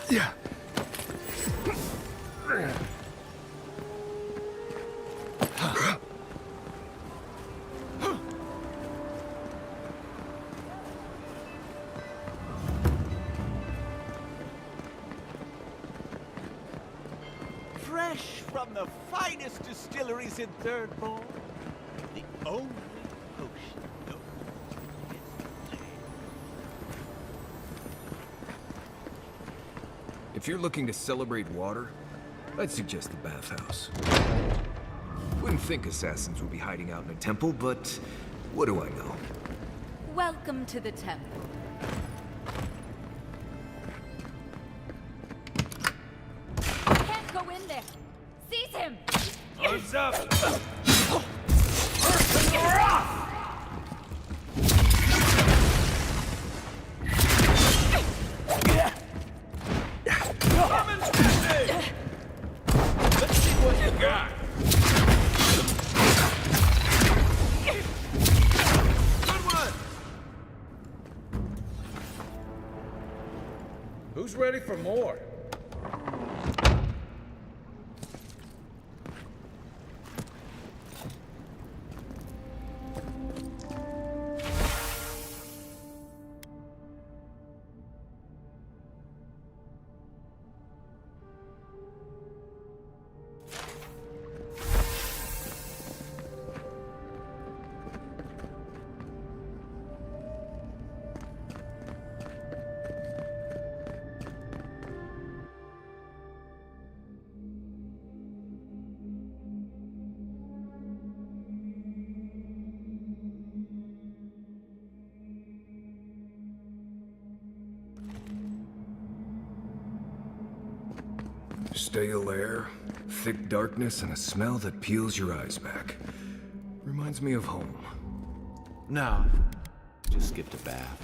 Yeah. Fresh from the finest distilleries in Third Ball, the only potion known as If you're looking to celebrate water, I'd suggest the bathhouse. Wouldn't think assassins would be hiding out in a temple, but what do I know? Welcome to the temple. Can't go in there. Seize him. Arms up! Let's see what you got. Good one. Who's ready for more? Stale air, thick darkness, and a smell that peels your eyes back. Reminds me of home. No, just skipped a bath.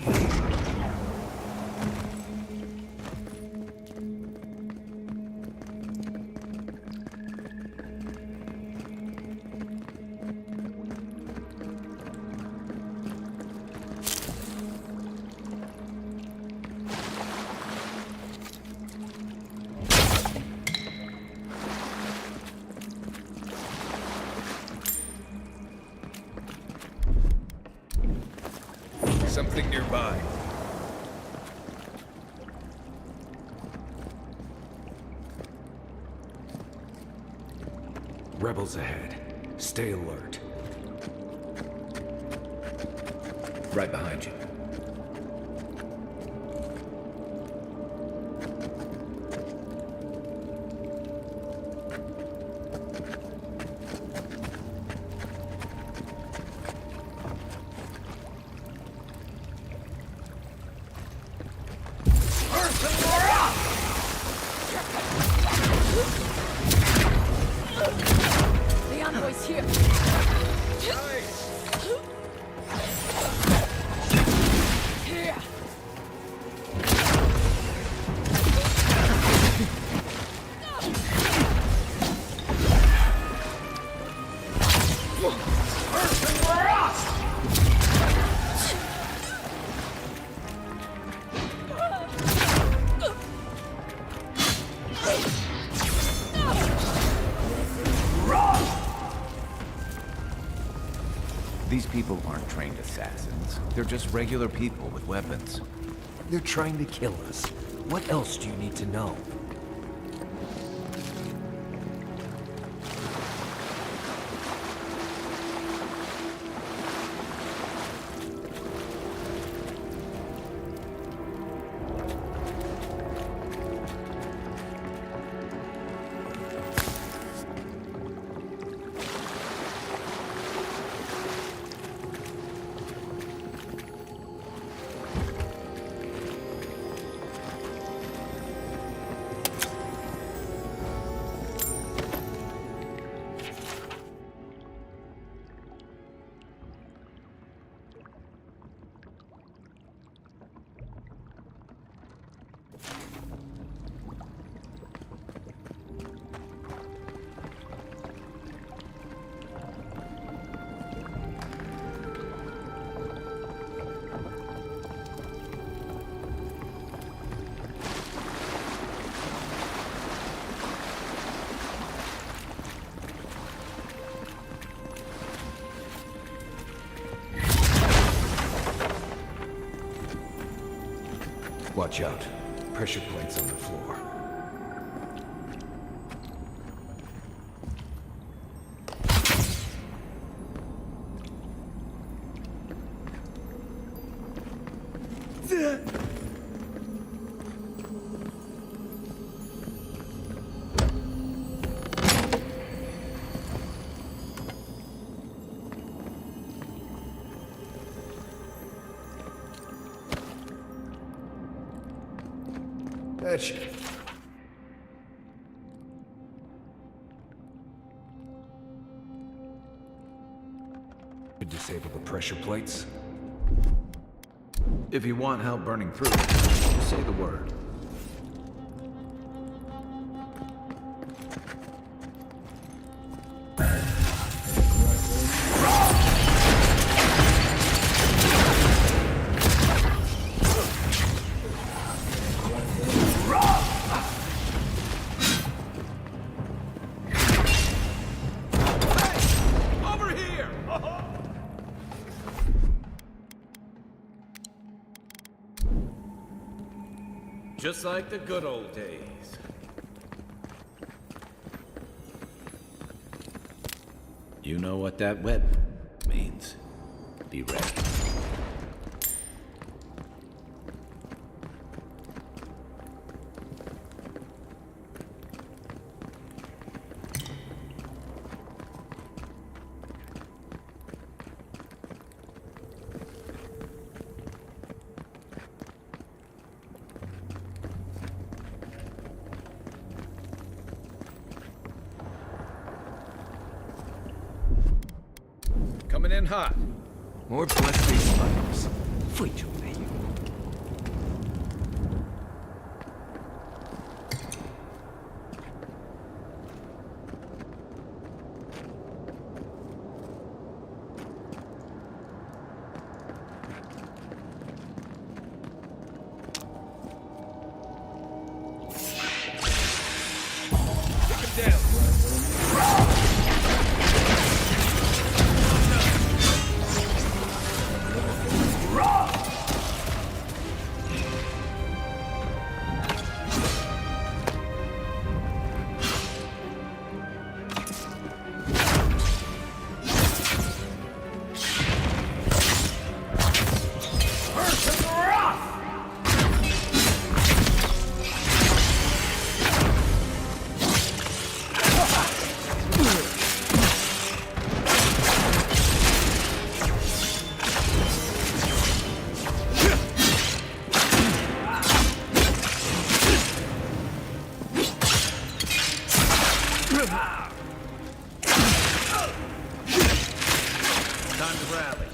Something nearby. Rebels ahead. Stay alert. Right behind you. The envoy's here. Here. These people aren't trained assassins. They're just regular people with weapons. They're trying to kill us. What else do you need to know? Watch out. Pressure plates on the floor. That should... disable the pressure plates. If you want help burning through, just say the word. Just like the good old days. You know what that web means. Be ready. Coming in hot. More blessed spiders. Fui yo de ello. Take him down. Time to rally.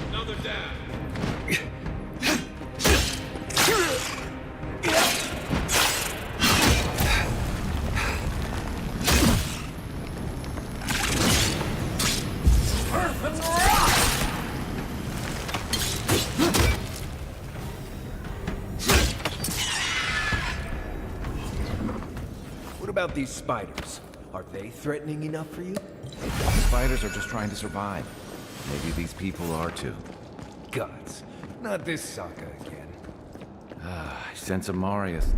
Another down. What about these spiders? Are they threatening enough for you? Spiders are just trying to survive. Maybe these people are too. Gods, not this saga again. I sense a Marius.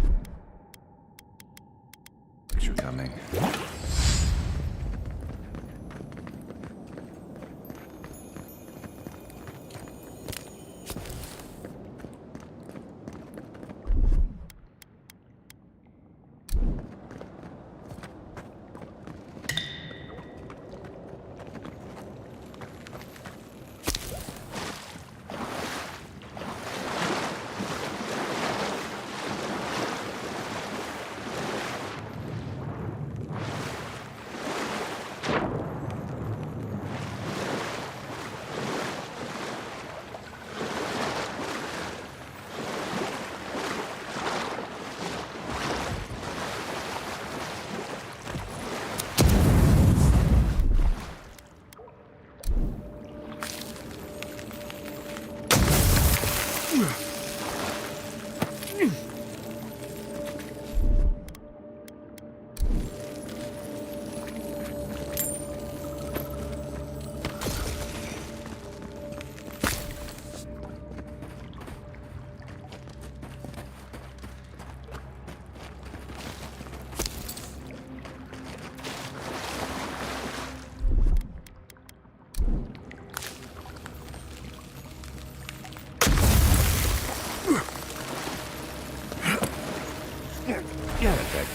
Picture coming.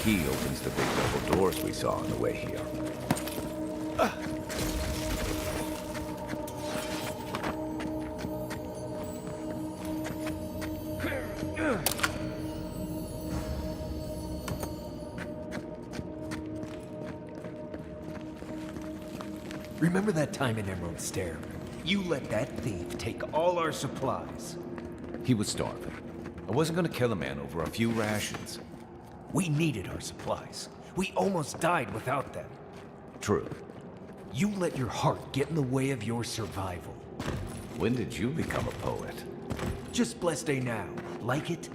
key opens the big double doors we saw on the way here. Remember that time in Emerald Stair? You let that thief take all our supplies. He was starving. I wasn't gonna kill a man over a few rations. We needed our supplies. We almost died without them. True. You let your heart get in the way of your survival. When did you become a poet? Just blessed day now. Like it?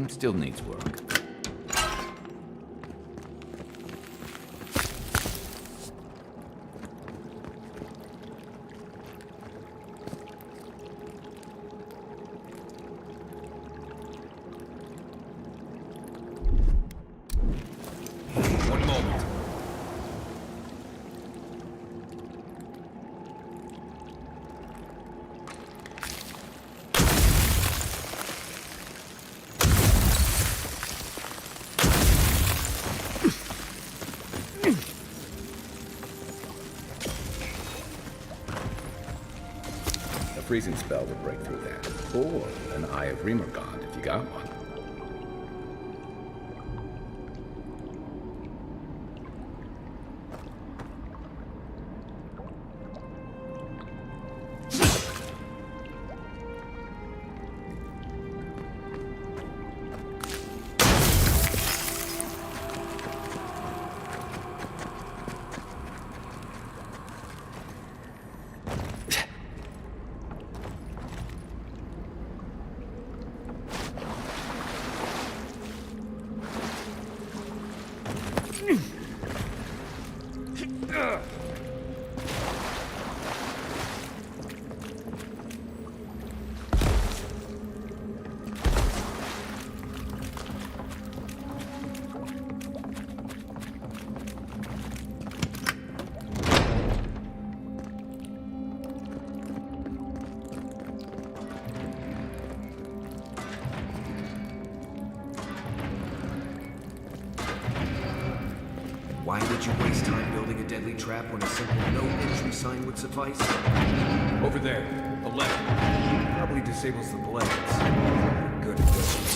Still needs work. One moment. A freezing spell would break through that. Or an Eye of Remergond if you got one. Why did you waste time building a deadly trap when a simple no entry sign would suffice? Over there, the left. Probably disables the blades. Good adjustment.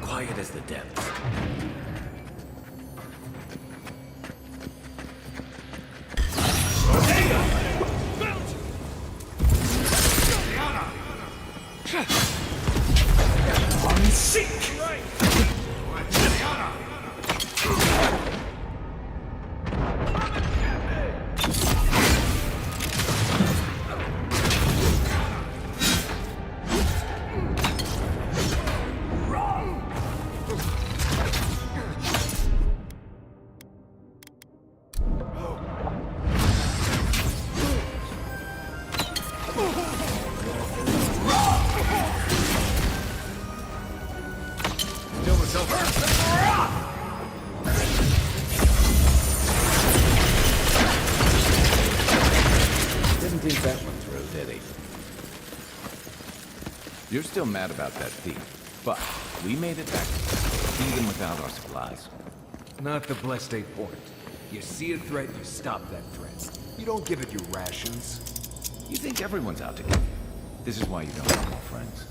Quiet as the depths. Didn't think that one through, did he? You're still mad about that thief, but we made it back, even without our supplies. Not the blessed day point. You see a threat, you stop that threat. You don't give it your rations. You think everyone's out to get you. This is why you don't have more friends.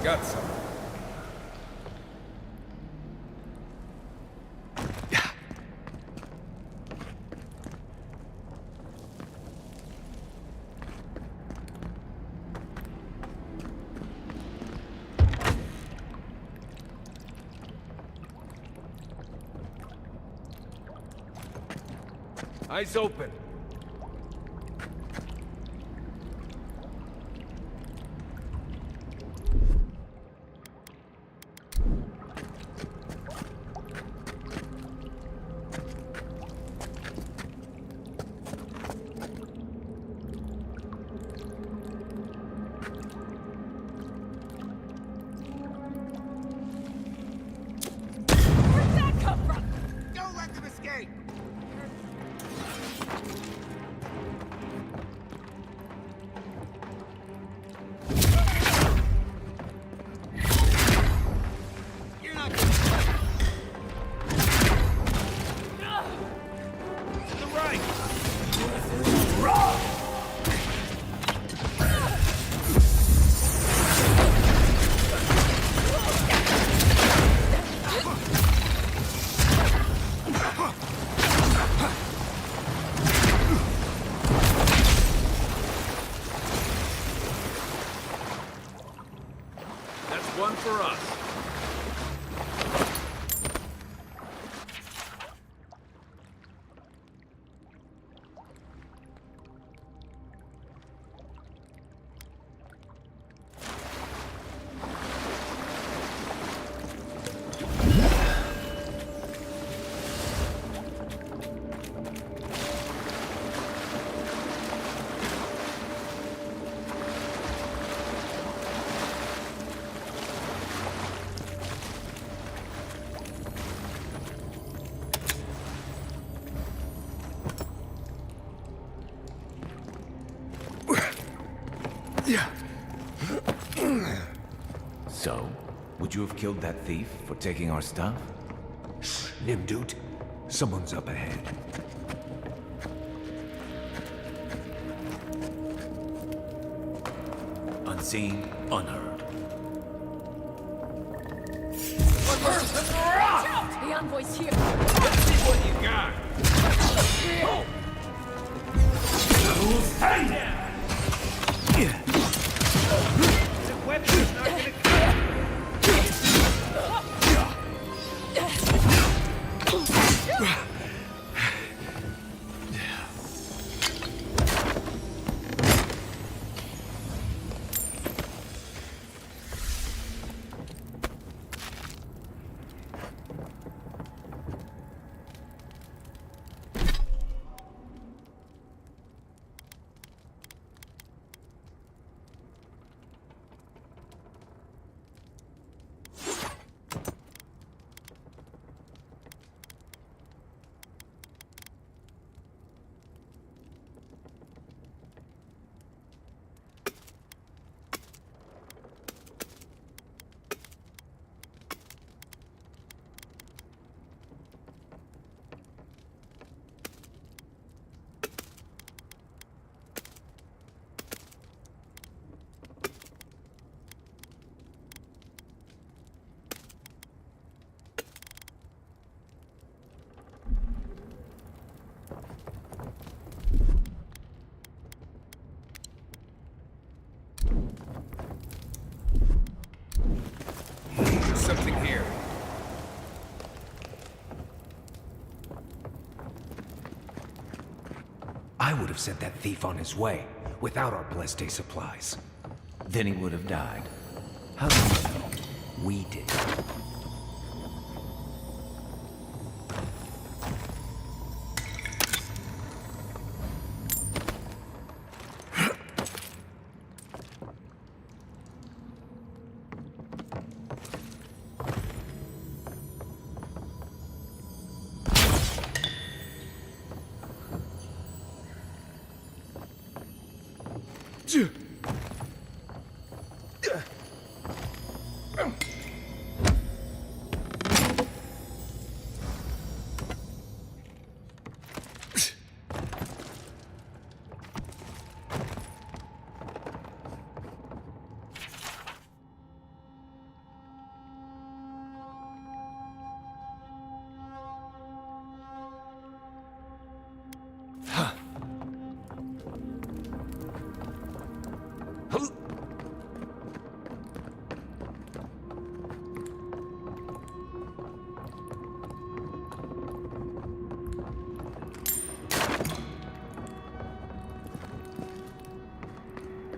Got some. Eyes open. Where'd that come from? Don't let them escape! You're not gonna... To the right! That's one for us. So, would you have killed that thief for taking our stuff? Nimdut, someone's up ahead. Unseen, unheard. The envoy's here. What you got? The weapon's not gonna cut! There's something here. I would have sent that thief on his way without our blessed day supplies. Then he would have died. How do you know? We did.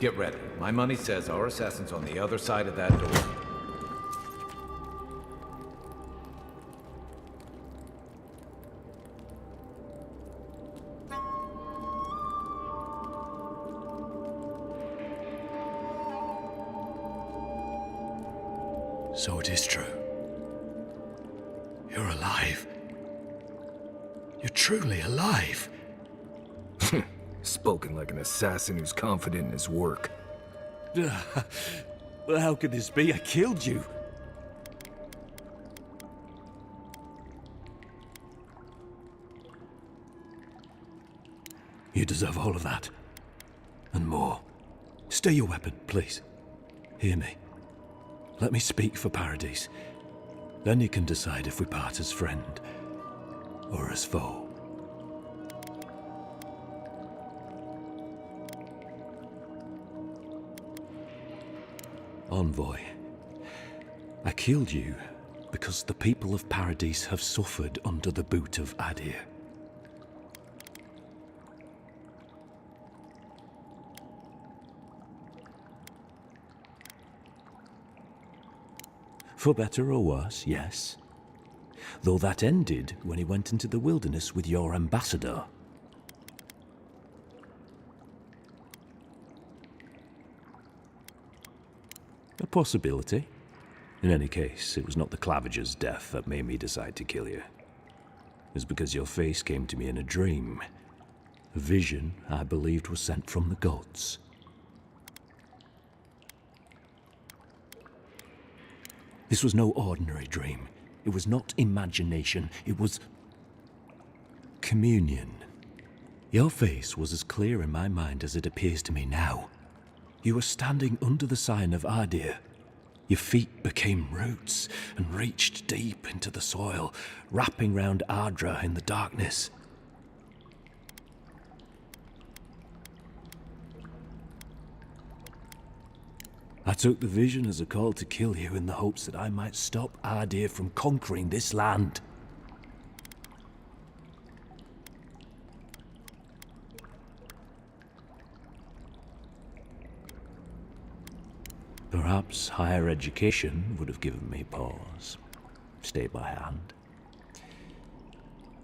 Get ready. My money says our assassin's on the other side of that door. So it is true. You're alive. You're truly alive. Spoken like an assassin who's confident in his work. Well, how could this be? I killed you. You deserve all of that. And more. Stay your weapon, please. Hear me. Let me speak for Paradise. Then you can decide if we part as friend or as foe. Envoy, I killed you because the people of Paradise have suffered under the boot of Adir. For better or worse, yes. Though that ended when he went into the wilderness with your ambassador. A possibility. In any case, it was not the Clavager's death that made me decide to kill you. It was because your face came to me in a dream. A vision I believed was sent from the gods. This was no ordinary dream. It was not imagination. It was communion. Your face was as clear in my mind as it appears to me now. You were standing under the sign of Adir. Your feet became roots and reached deep into the soil, wrapping round Ardra in the darkness. I took the vision as a call to kill you in the hopes that I might stop Adir from conquering this land. Perhaps higher education would have given me pause. Stay by hand.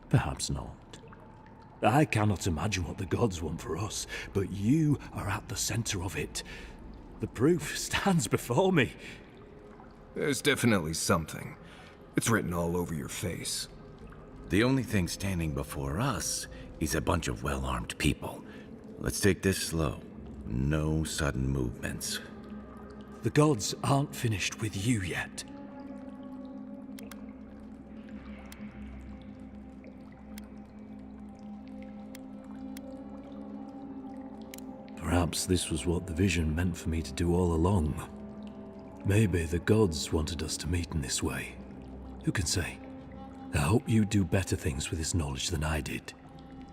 Perhaps not. I cannot imagine what the gods want for us, but you are at the center of it. The proof stands before me. There's definitely something. It's written all over your face. The only thing standing before us is a bunch of well-armed people. Let's take this slow. No sudden movements. The gods aren't finished with you yet. Perhaps this was what the vision meant for me to do all along. Maybe the gods wanted us to meet in this way. Who can say? I hope you do better things with this knowledge than I did.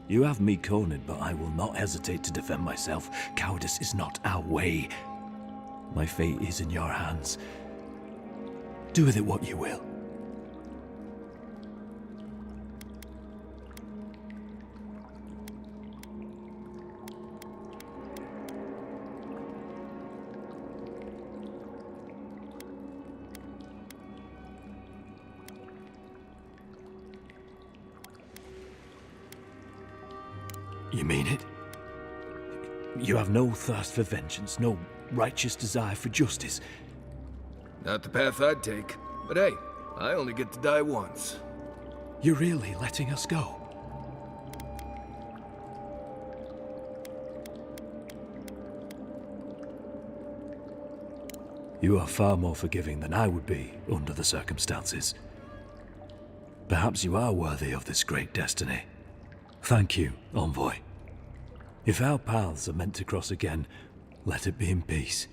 You have me cornered, but I will not hesitate to defend myself. Cowardice is not our way. My fate is in your hands. Do with it what you will. You mean it? You have no thirst for vengeance, no righteous desire for justice. Not the path I'd take. But hey, I only get to die once. You're really letting us go? You are far more forgiving than I would be under the circumstances. Perhaps you are worthy of this great destiny. Thank you, Envoy. If our paths are meant to cross again, let it be in peace.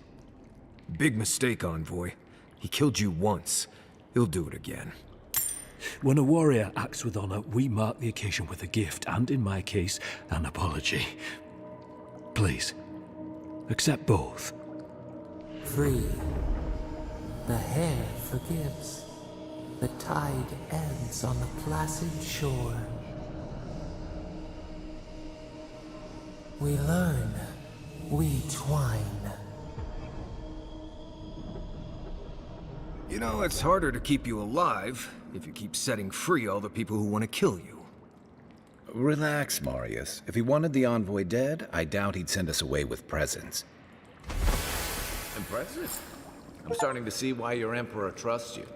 Big mistake, Envoy. He killed you once. He'll do it again. When a warrior acts with honor, we mark the occasion with a gift, and in my case, an apology. Please, accept both. Free. The hair forgives. The tide ends on the placid shore. We learn we twine. You know, it's harder to keep you alive if you keep setting free all the people who want to kill you. Relax, Marius. If he wanted the envoy dead, I doubt he'd send us away with presents. Impressive. I'm starting to see why your emperor trusts you.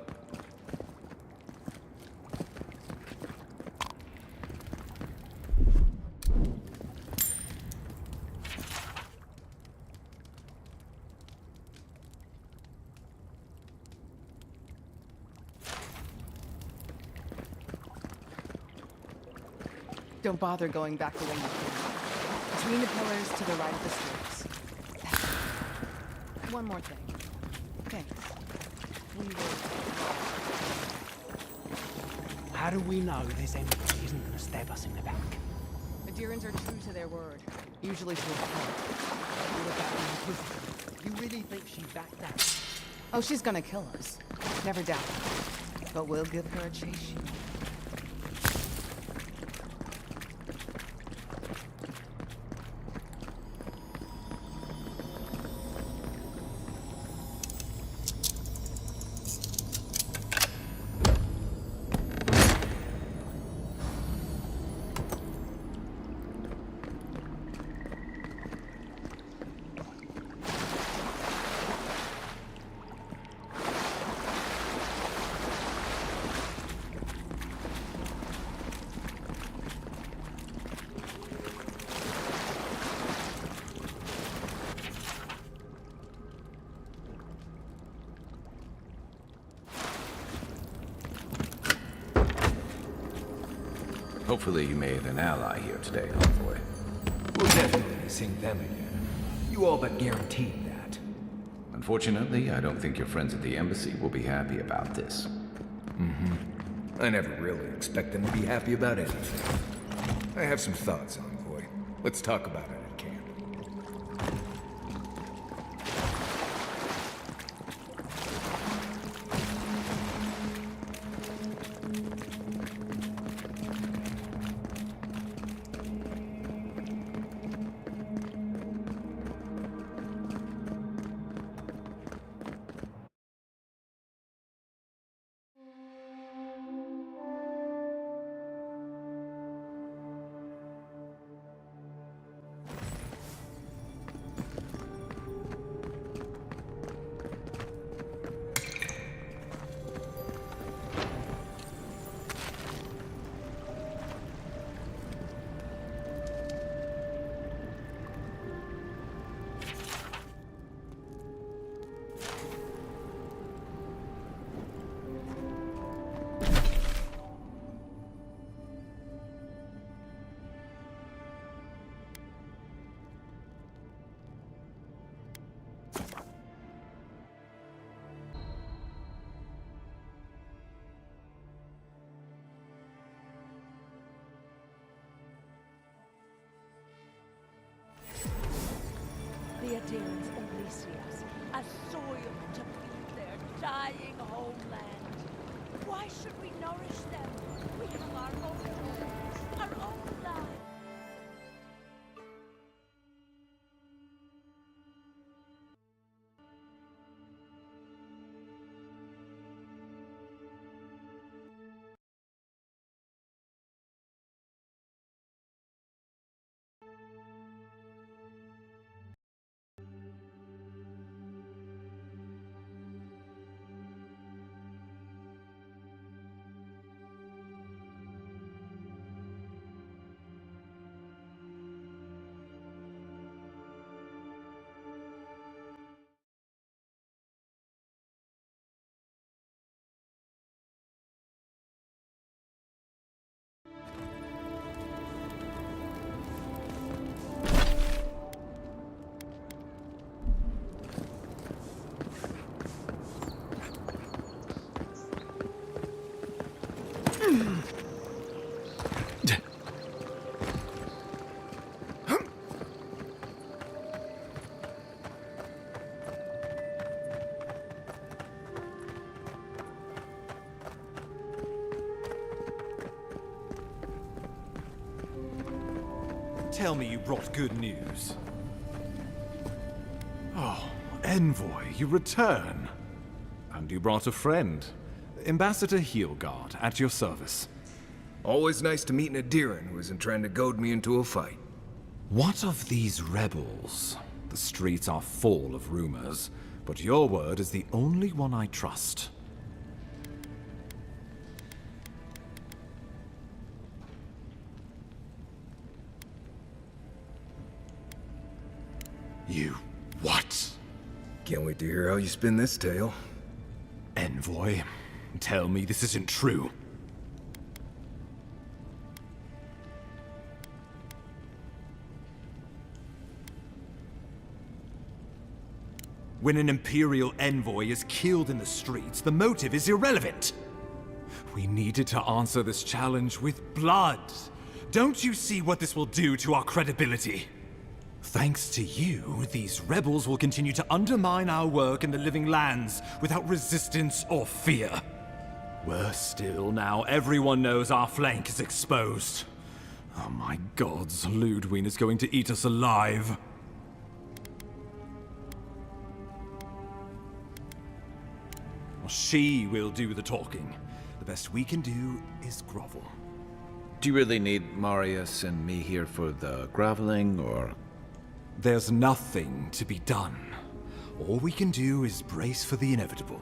Don't bother going back the way you came. Between the pillars to the right of the stairs. One more thing. Thanks. We will... How do we know this emperor isn't going to stab us in the back? Madeirans are true to their word. Usually to a fault. What about the Inquisitor? You really think she backed that? Oh, she's gonna kill us. Never doubt it. But we'll give her a chase sheet. Hopefully you made an ally here today, envoy. We'll definitely be seeing them again. You all but guaranteed that. Unfortunately, I don't think your friends at the embassy will be happy about this. I never really expect them to be happy about anything. I have some thoughts, envoy. Let's talk about it at camp. The Adirans only see us as soil to feed their dying homeland. Why should we nourish them? We have our own homes, our own lives. Tell me you brought good news. Envoy, you return. And you brought a friend. Ambassador Heelguard, at your service. Always nice to meet an Adiran who isn't trying to goad me into a fight. What of these rebels? The streets are full of rumors, but your word is the only one I trust. You what? Can't wait to hear how you spin this tale. Envoy, tell me this isn't true. When an Imperial envoy is killed in the streets, the motive is irrelevant. We needed to answer this challenge with blood. Don't you see what this will do to our credibility? Thanks to you, these rebels will continue to undermine our work in the Living Lands without resistance or fear. Worse still, now everyone knows our flank is exposed. Oh my gods, Ludwig is going to eat us alive. She will do the talking. The best we can do is grovel. Do you really need Marius and me here for the groveling, or...? There's nothing to be done. All we can do is brace for the inevitable,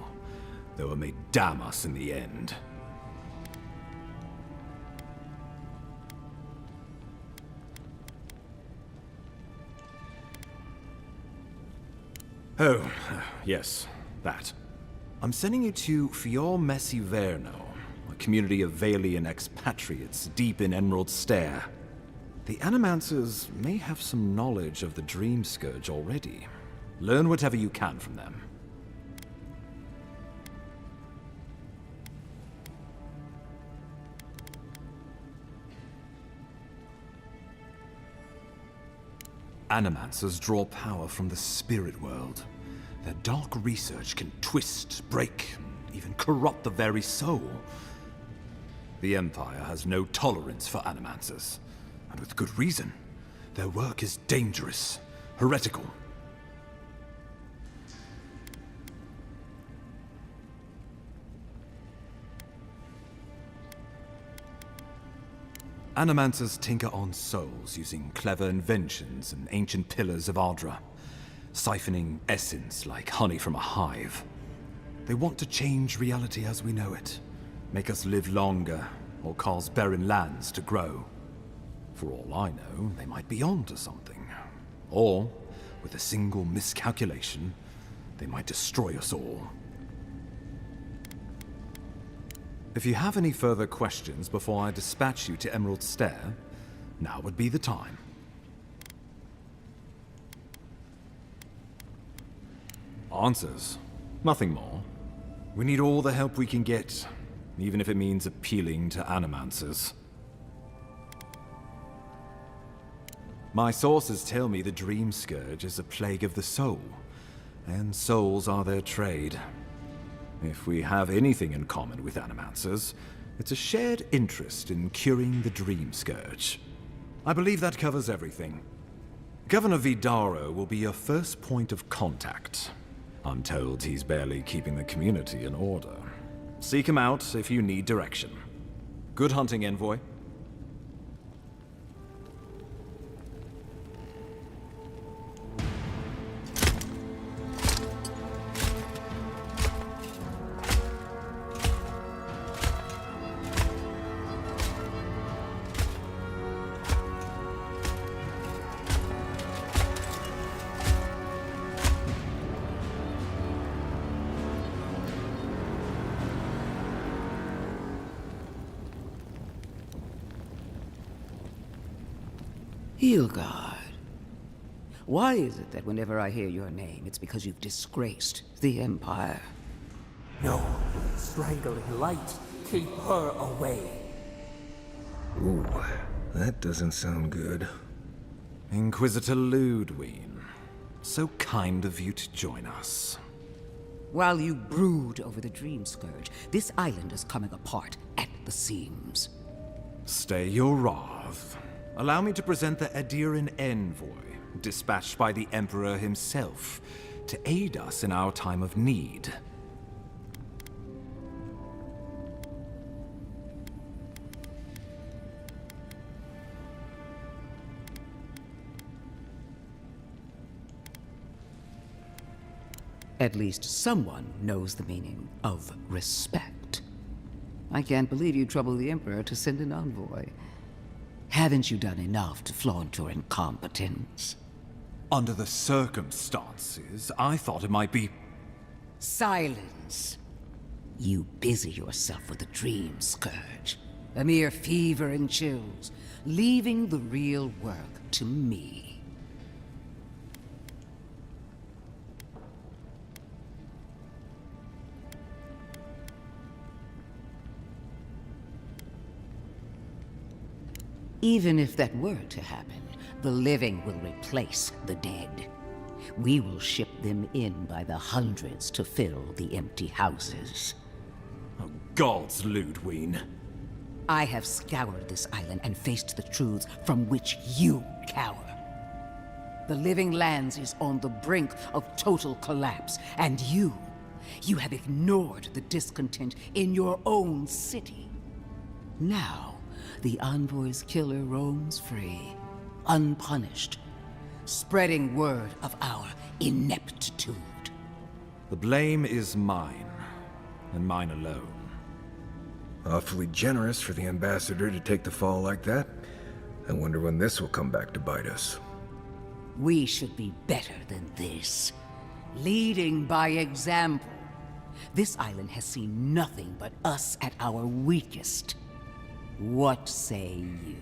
though it may damn us in the end. Oh, yes, that. I'm sending you to Fior Messi Verno, a community of Valian expatriates deep in Emerald Stair. The Animancers may have some knowledge of the Dream Scourge already. Learn whatever you can from them. Animancers draw power from the spirit world. Their dark research can twist, break, even corrupt the very soul. The Empire has no tolerance for Animancers, and with good reason. Their work is dangerous, heretical. Animancers tinker on souls using clever inventions and ancient pillars of Ardra, siphoning essence like honey from a hive. They want to change reality as we know it, make us live longer, or cause barren lands to grow. For all I know, they might be onto something. Or, with a single miscalculation, they might destroy us all. If you have any further questions before I dispatch you to Emerald Stair, now would be the time. Answers. Nothing more. We need all the help we can get, even if it means appealing to Animancers. My sources tell me the Dream Scourge is a plague of the soul, and souls are their trade. If we have anything in common with Animancers, it's a shared interest in curing the Dream Scourge. I believe that covers everything. Governor Vidaro will be your first point of contact. I'm told he's barely keeping the community in order. Seek him out if you need direction. Good hunting, Envoy. Heelguard. Why is it that whenever I hear your name, it's because you've disgraced the Empire? No, strangling light. Keep her away. Ooh, that doesn't sound good. Inquisitor Ludwig. So kind of you to join us. While you brood over the Dream Scourge, this island is coming apart at the seams. Stay your wrath. Allow me to present the Adiran Envoy, dispatched by the Emperor himself. to aid us in our time of need. At least someone knows the meaning of respect. I can't believe you troubled the Emperor to send an envoy. Haven't you done enough to flaunt your incompetence? Under the circumstances, I thought it might be... Silence. You busy yourself with a dream, Scourge. A mere fever and chills, leaving the real work to me. Even if that were to happen, the living will replace the dead. We will ship them in by the hundreds to fill the empty houses. Oh, gods, Ludwig. I have scoured this island and faced the truths from which you cower. The Living Lands is on the brink of total collapse, and you have ignored the discontent in your own city. Now, the Envoy's killer roams free, unpunished, spreading word of our ineptitude. The blame is mine, and mine alone. Awfully generous for the ambassador to take the fall like that. I wonder when this will come back to bite us. We should be better than this. Leading by example. This island has seen nothing but us at our weakest. What say you?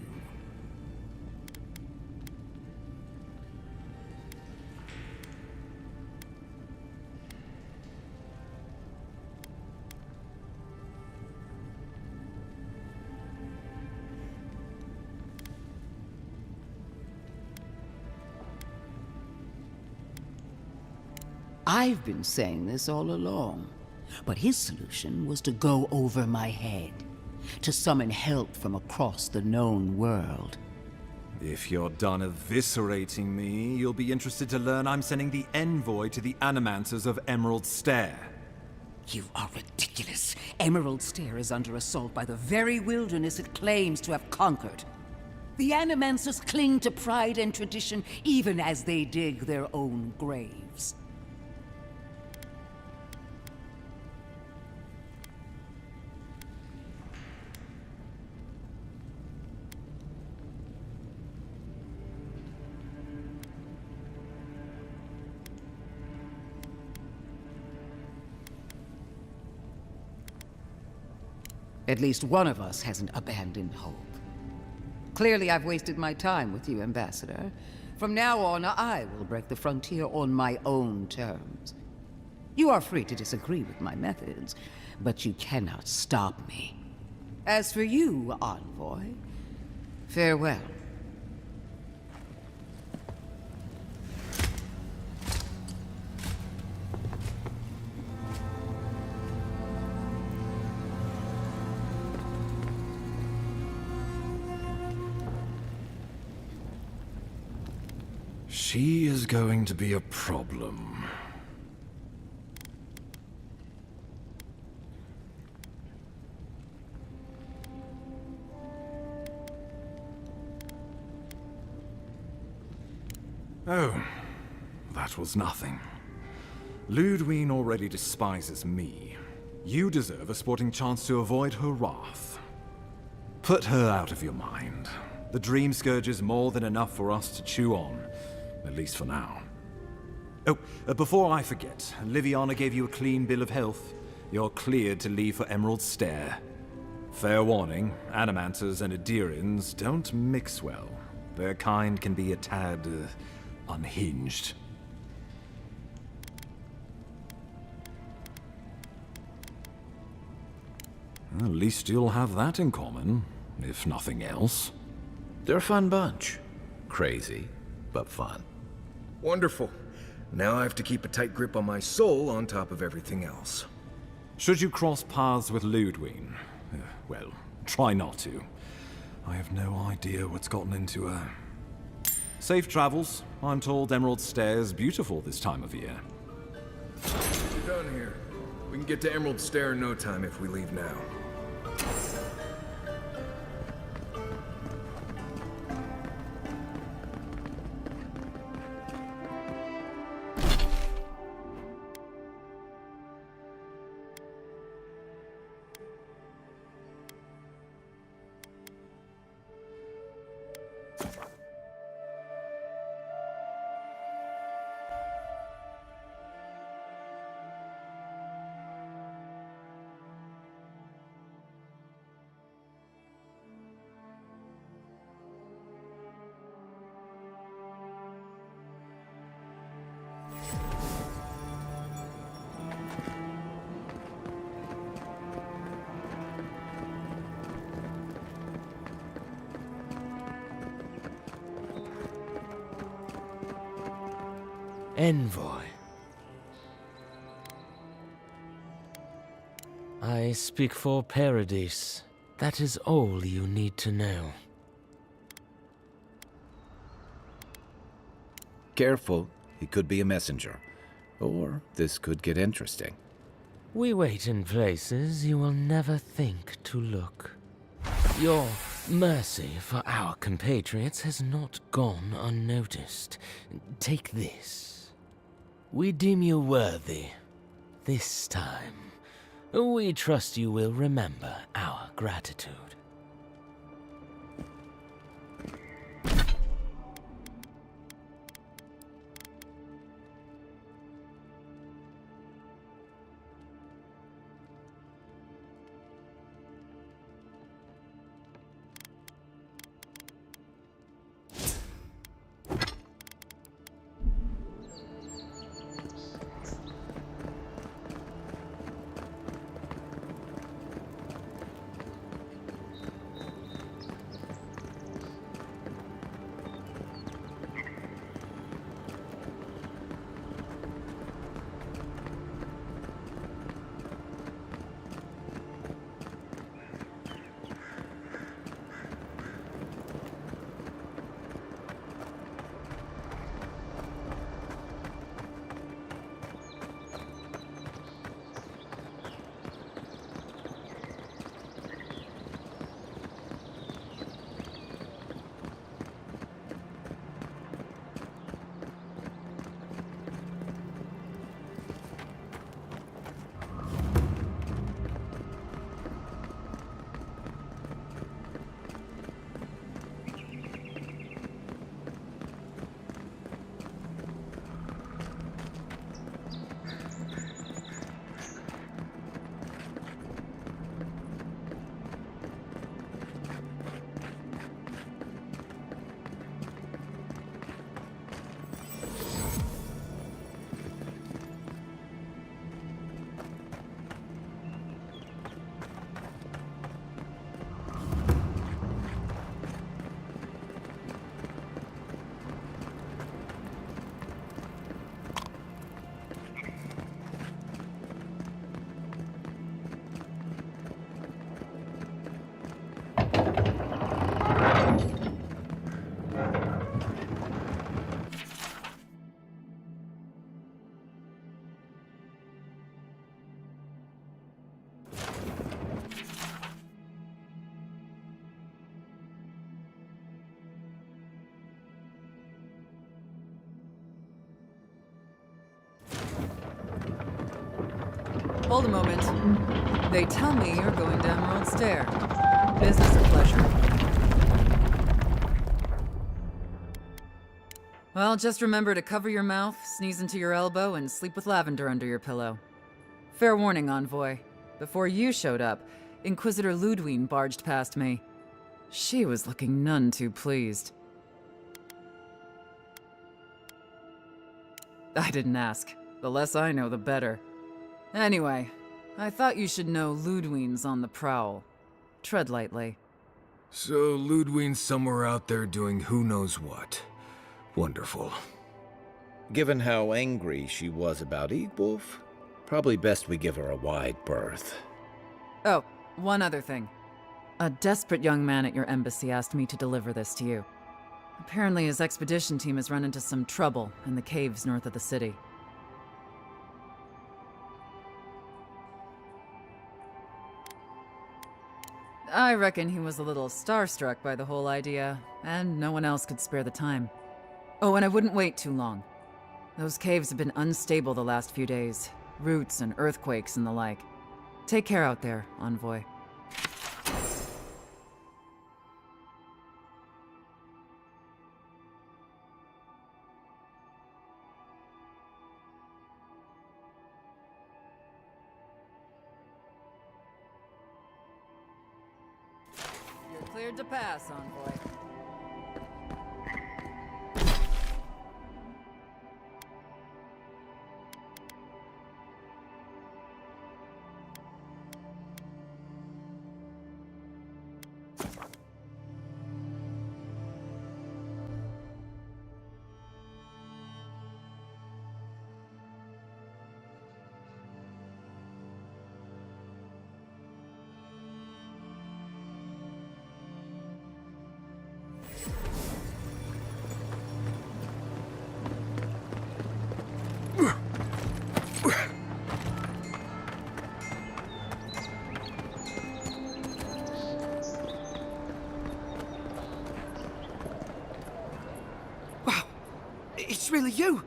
I've been saying this all along, but his solution was to go over my head, to summon help from across the known world. If you're done eviscerating me, you'll be interested to learn I'm sending the envoy to the Animancers of Emerald Stair. You are ridiculous. Emerald Stair is under assault by the very wilderness it claims to have conquered. The Animancers cling to pride and tradition even as they dig their own graves. At least one of us hasn't abandoned hope. Clearly, I've wasted my time with you, Ambassador. From now on, I will break the frontier on my own terms. You are free to disagree with my methods, but you cannot stop me. As for you, Envoy, farewell. She is going to be a problem. Oh, that was nothing. Ludwig already despises me. You deserve a sporting chance to avoid her wrath. Put her out of your mind. The Dream Scourge is more than enough for us to chew on. At least for now. Oh, before I forget, Liviana gave you a clean bill of health. You're cleared to leave for Emerald Stair. Fair warning, Animancers and Adirians don't mix well. Their kind can be a tad unhinged. At least you'll have that in common, if nothing else. They're a fun bunch. Crazy, but fun. Wonderful. Now I have to keep a tight grip on my soul on top of everything else. Should you cross paths with Ludwig, well, try not to. I have no idea what's gotten into her. Safe travels. I'm told Emerald Stair's beautiful this time of year. done here. We can get to Emerald Stair in no time if we leave now. Envoy. I speak for Paradise. That is all you need to know. Careful, he could be a messenger. Or this could get interesting. We wait in places you will never think to look. Your mercy for our compatriots has not gone unnoticed. Take this. We deem you worthy. This time, we trust you will remember our gratitude. Hold a moment. They tell me you're going down Emerald Stair. Business or pleasure? Well, just remember to cover your mouth, sneeze into your elbow, and sleep with lavender under your pillow. Fair warning, Envoy. Before you showed up, Inquisitor Ludwine barged past me. She was looking none too pleased. I didn't ask. The less I know, the better. Anyway, I thought you should know Ludwine's on the prowl. Tread lightly. So Ludwine's somewhere out there doing who knows what. Wonderful. Given how angry she was about Eagwolf, probably best we give her a wide berth. Oh, one other thing. A desperate young man at your embassy asked me to deliver this to you. Apparently his expedition team has run into some trouble in the caves north of the city. I reckon he was a little starstruck by the whole idea, and no one else could spare the time. Oh, and I wouldn't wait too long. Those caves have been unstable the last few days. Roots and earthquakes and the like. Take care out there, Envoy. You're cleared to pass, Envoy. It's really you!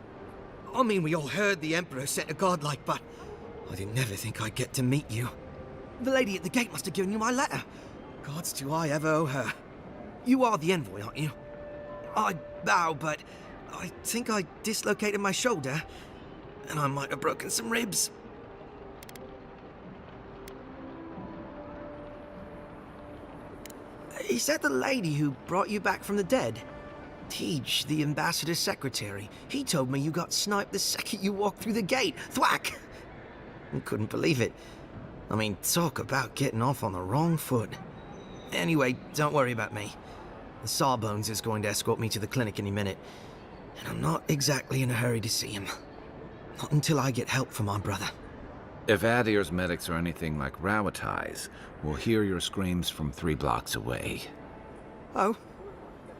I mean, we all heard the Emperor sent a godlike, but I didn't never think I'd get to meet you. The lady at the gate must have given you my letter. Gods, do I ever owe her. You are the envoy, aren't you? I bow, but I think I dislocated my shoulder, and I might have broken some ribs. Is that the lady who brought you back from the dead? Tej, the ambassador's secretary. He told me you got sniped the second you walked through the gate. Thwack! I couldn't believe it. I mean, talk about getting off on the wrong foot. Anyway, don't worry about me. The Sawbones is going to escort me to the clinic any minute, and I'm not exactly in a hurry to see him. Not until I get help from my brother. If Adir's medics are anything like Rawatai's, we'll hear your screams from 3 blocks away. Oh,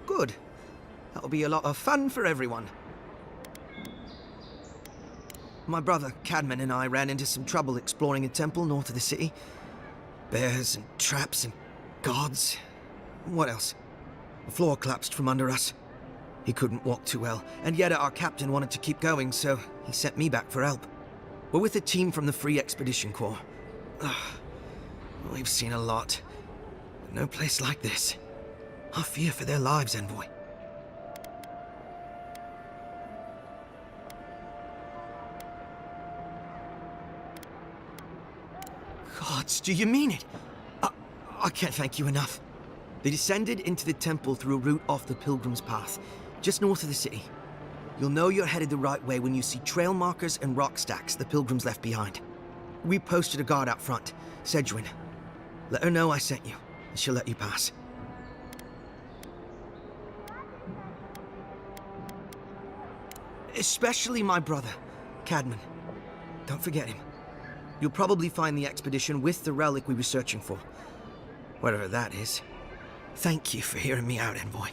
good. That'll be a lot of fun for everyone. My brother, Cadman, and I ran into some trouble exploring a temple north of the city. Bears and traps and gods. What else? The floor collapsed from under us. He couldn't walk too well, and yet our captain wanted to keep going, so he sent me back for help. We're with a team from the Free Expedition Corps. We've seen a lot. But no place like this. I fear for their lives, Envoy. Gods, do you mean it? I can't thank you enough. They descended into the temple through a route off the Pilgrim's Path, just north of the city. You'll know you're headed the right way when you see trail markers and rock stacks the Pilgrims left behind. We posted a guard out front, Sedgwin. Let her know I sent you, and she'll let you pass. Especially my brother, Cadman. Don't forget him. You'll probably find the expedition with the relic we were searching for. Whatever that is. Thank you for hearing me out, Envoy.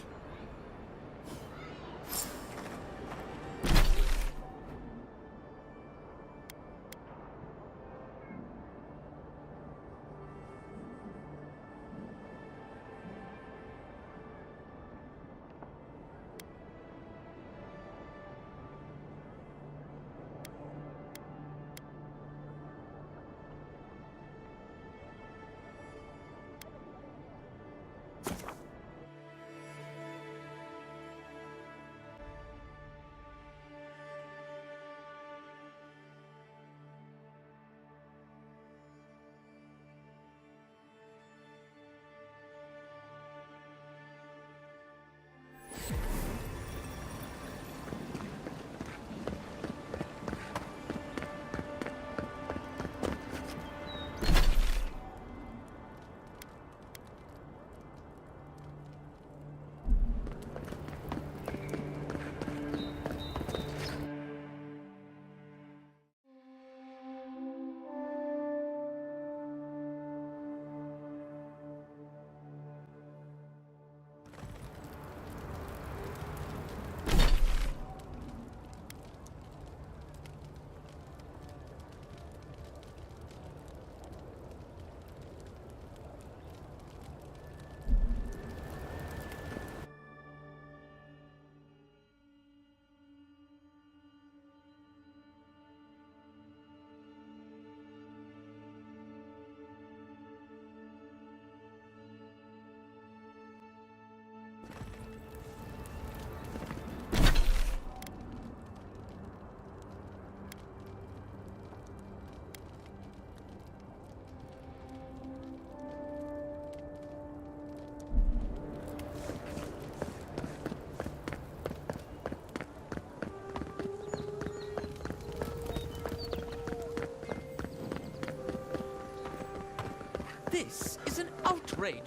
This is an outrage.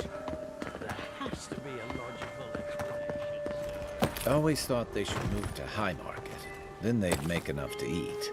There has to be a logical explanation, sir. I always thought they should move to High Market. Then they'd make enough to eat.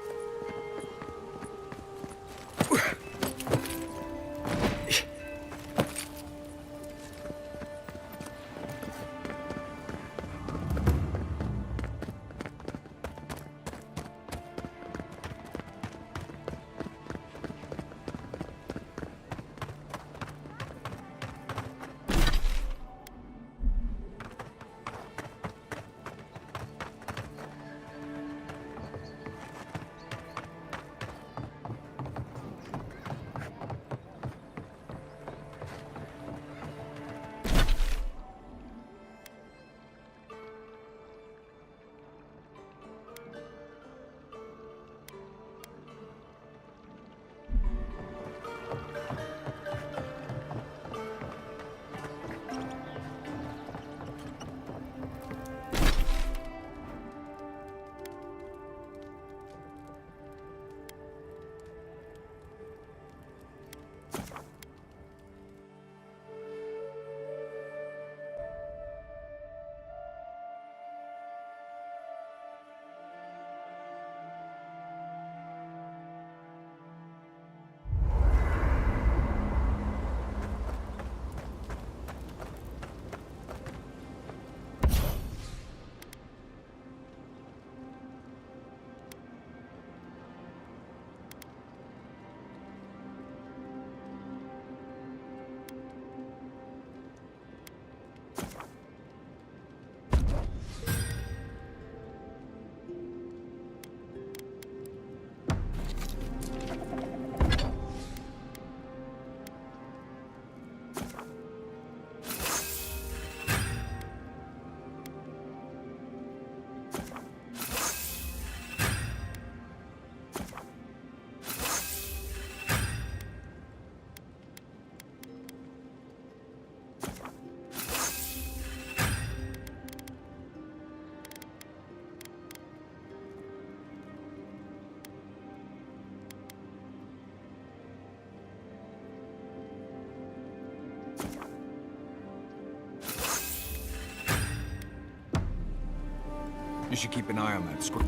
You should keep an eye on that scroll.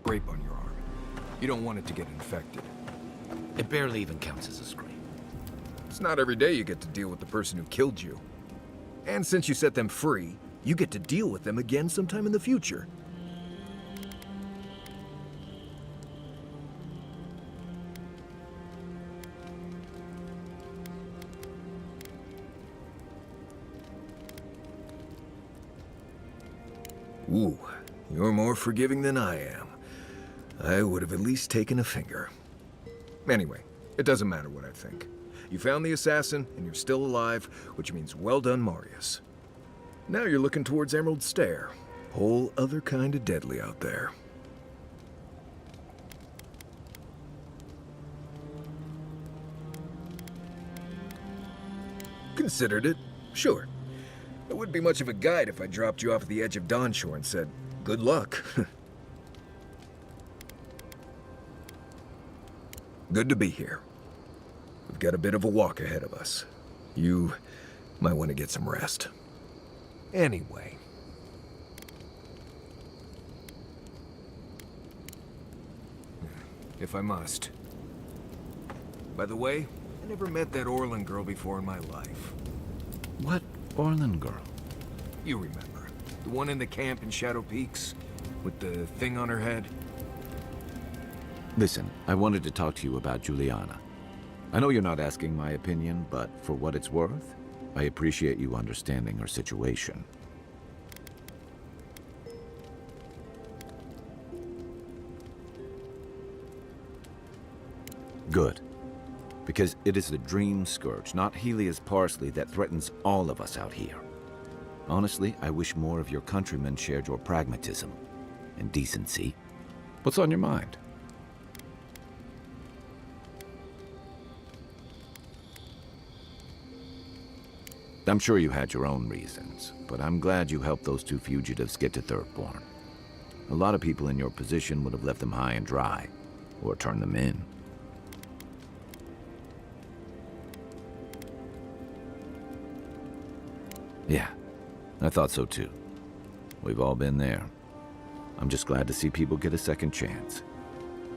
Scrape on your arm. You don't want it to get infected. It barely even counts as a scrape. It's not every day you get to deal with the person who killed you. And since you set them free, you get to deal with them again sometime in the future. Ooh, you're more forgiving than I am. I would have at least taken a finger. Anyway, it doesn't matter what I think. You found the assassin, and you're still alive, which means well done, Marius. Now you're looking towards Emerald Stair. Whole other kind of deadly out there. Considered it? Sure. It wouldn't be much of a guide if I dropped you off at the edge of Dawnshore and said, good luck. Good to be here. We've got a bit of a walk ahead of us. You might want to get some rest. Anyway. If I must. By the way, I never met that Orlin girl before in my life. What Orlin girl? You remember. The one in the camp in Shadow Peaks? With the thing on her head? Listen, I wanted to talk to you about Juliana. I know you're not asking my opinion, but for what it's worth, I appreciate you understanding her situation. Good. Because it is the dream scourge, not Helia's parsley, that threatens all of us out here. Honestly, I wish more of your countrymen shared your pragmatism and decency. What's on your mind? I'm sure you had your own reasons, but I'm glad you helped those two fugitives get to Thirdborn. A lot of people in your position would have left them high and dry, or turned them in. Yeah, I thought so too. We've all been there. I'm just glad to see people get a second chance.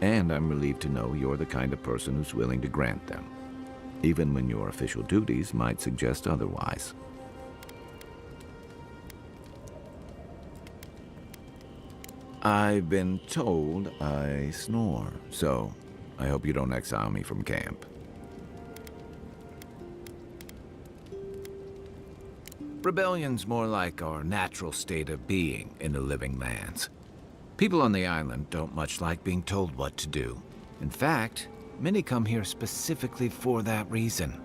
And I'm relieved to know you're the kind of person who's willing to grant them, even when your official duties might suggest otherwise. I've been told I snore, so I hope you don't exile me from camp. Rebellion's more like our natural state of being in the living lands. People on the island don't much like being told what to do. In fact, many come here specifically for that reason.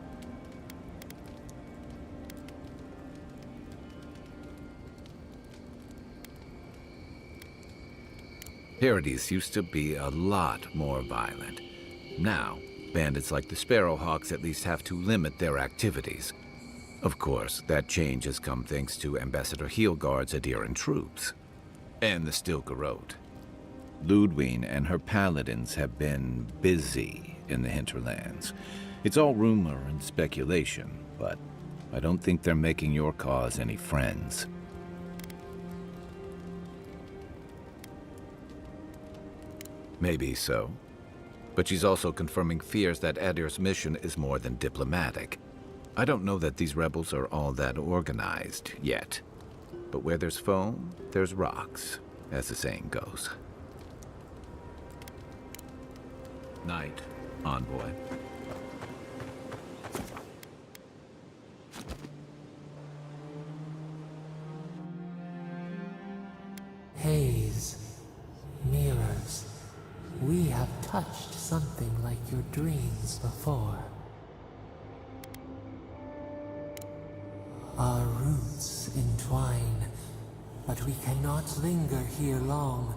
Paradise used to be a lot more violent. Now, bandits like the Sparrowhawks at least have to limit their activities. Of course, that change has come thanks to Ambassador Heelguard's adherent troops. And the Stilgarode. Ludwine and her paladins have been busy in the hinterlands. It's all rumor and speculation, but I don't think they're making your cause any friends. Maybe so. But she's also confirming fears that Adir's mission is more than diplomatic. I don't know that these rebels are all that organized yet. But where there's foam, there's rocks, as the saying goes. Night, envoy. Haze, mirrors. We have touched something like your dreams before. Our roots entwine, but we cannot linger here long.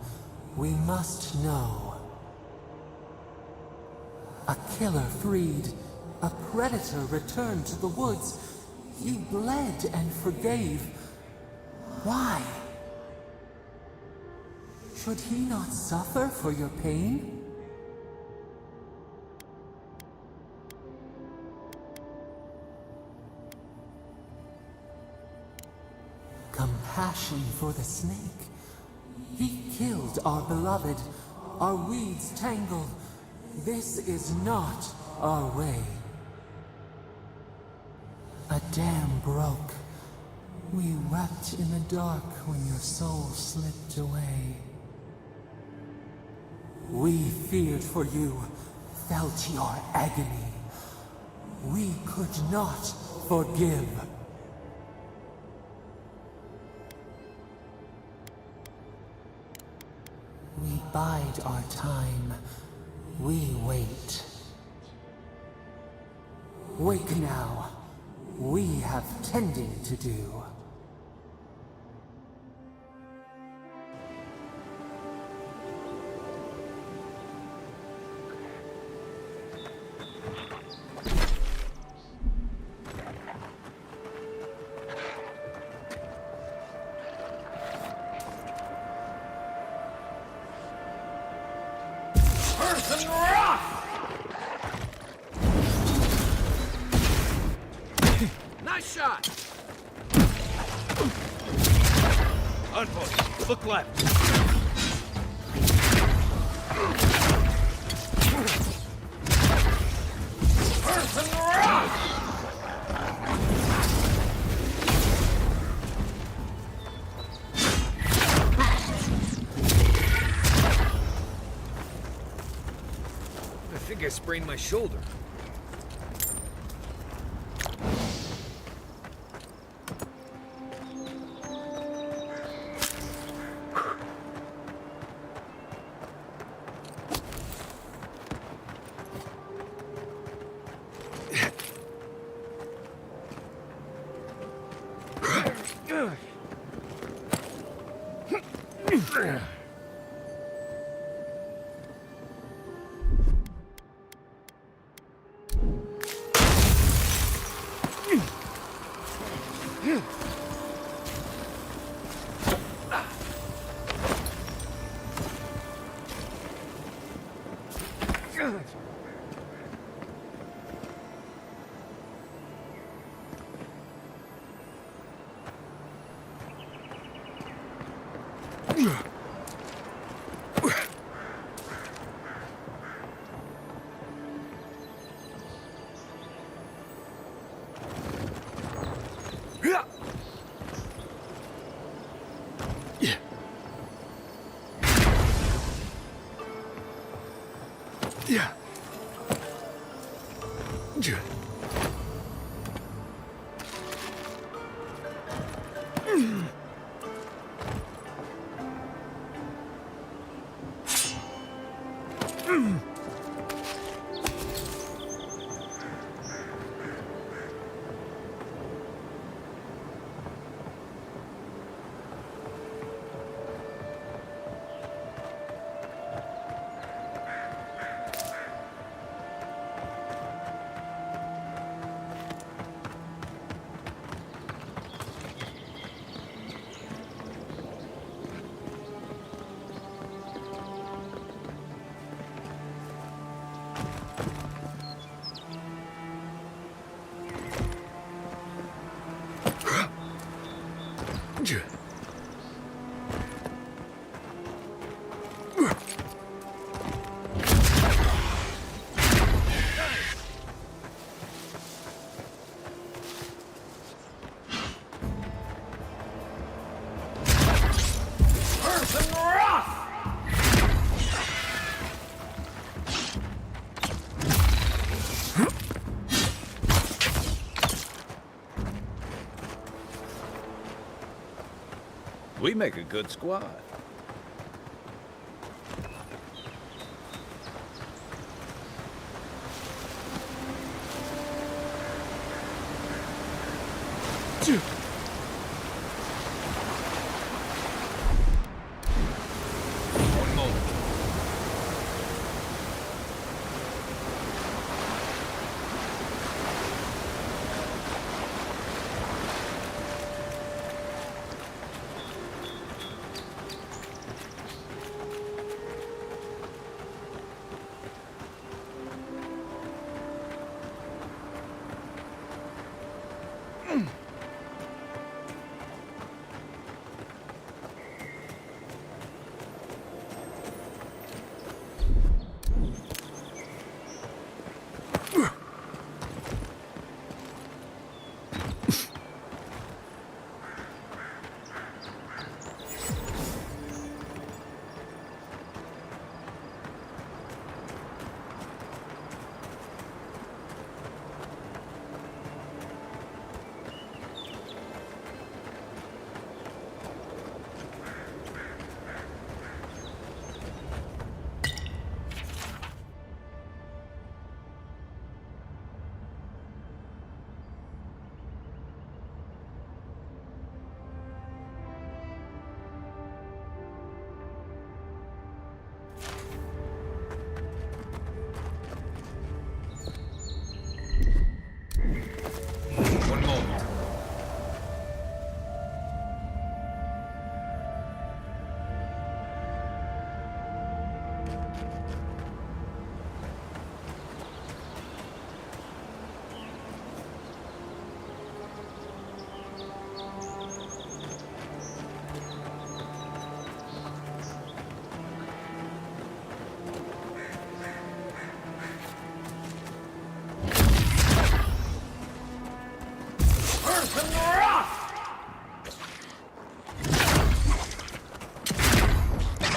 We must know. A killer freed, a predator returned to the woods. He bled and forgave. Why? Should he not suffer for your pain? Compassion for the snake. He killed our beloved. Our weeds tangle. This is not our way. A dam broke. We wept in the dark when your soul slipped away. We feared for you, felt your agony. We could not forgive. We bide our time. We wait. Wake now. We have tending to do. Nice shot! Unfortunate. Look left. Person rock! think I sprained my shoulder. We make a good squad.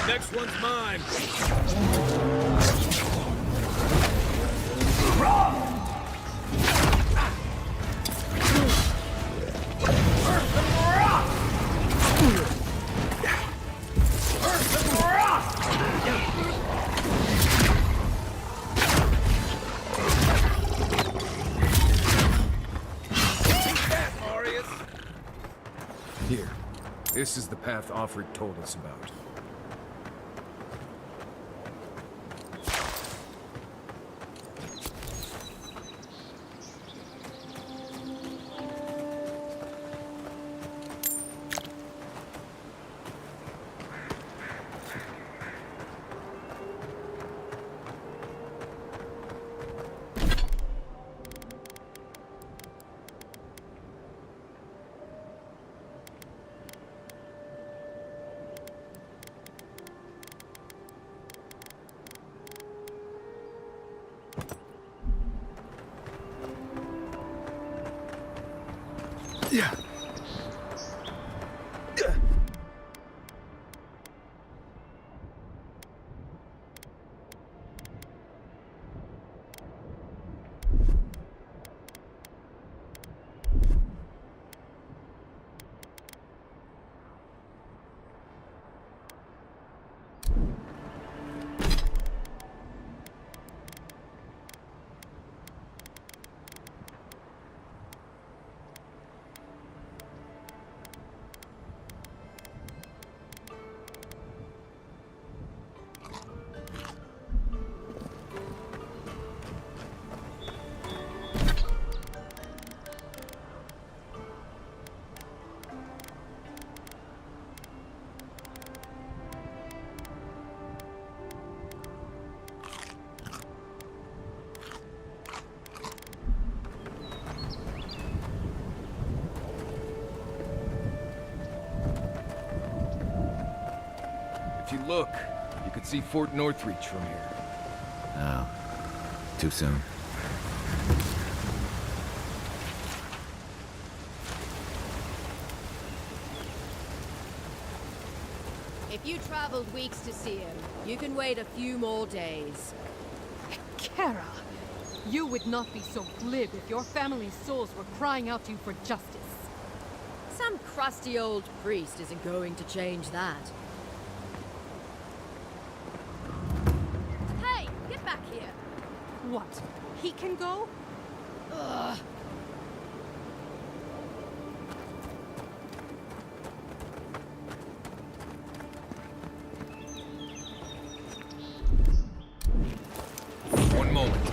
Next one's mine. This is the path Offred told us about. Yeah. If you look, you could see Fort Northreach from here. Oh, too soon. If you traveled weeks to see him, you can wait a few more days. Kara, you would not be so glib if your family's souls were crying out to you for justice. Some crusty old priest isn't going to change that. Hey, get back here! What? He can go? Ugh. One moment.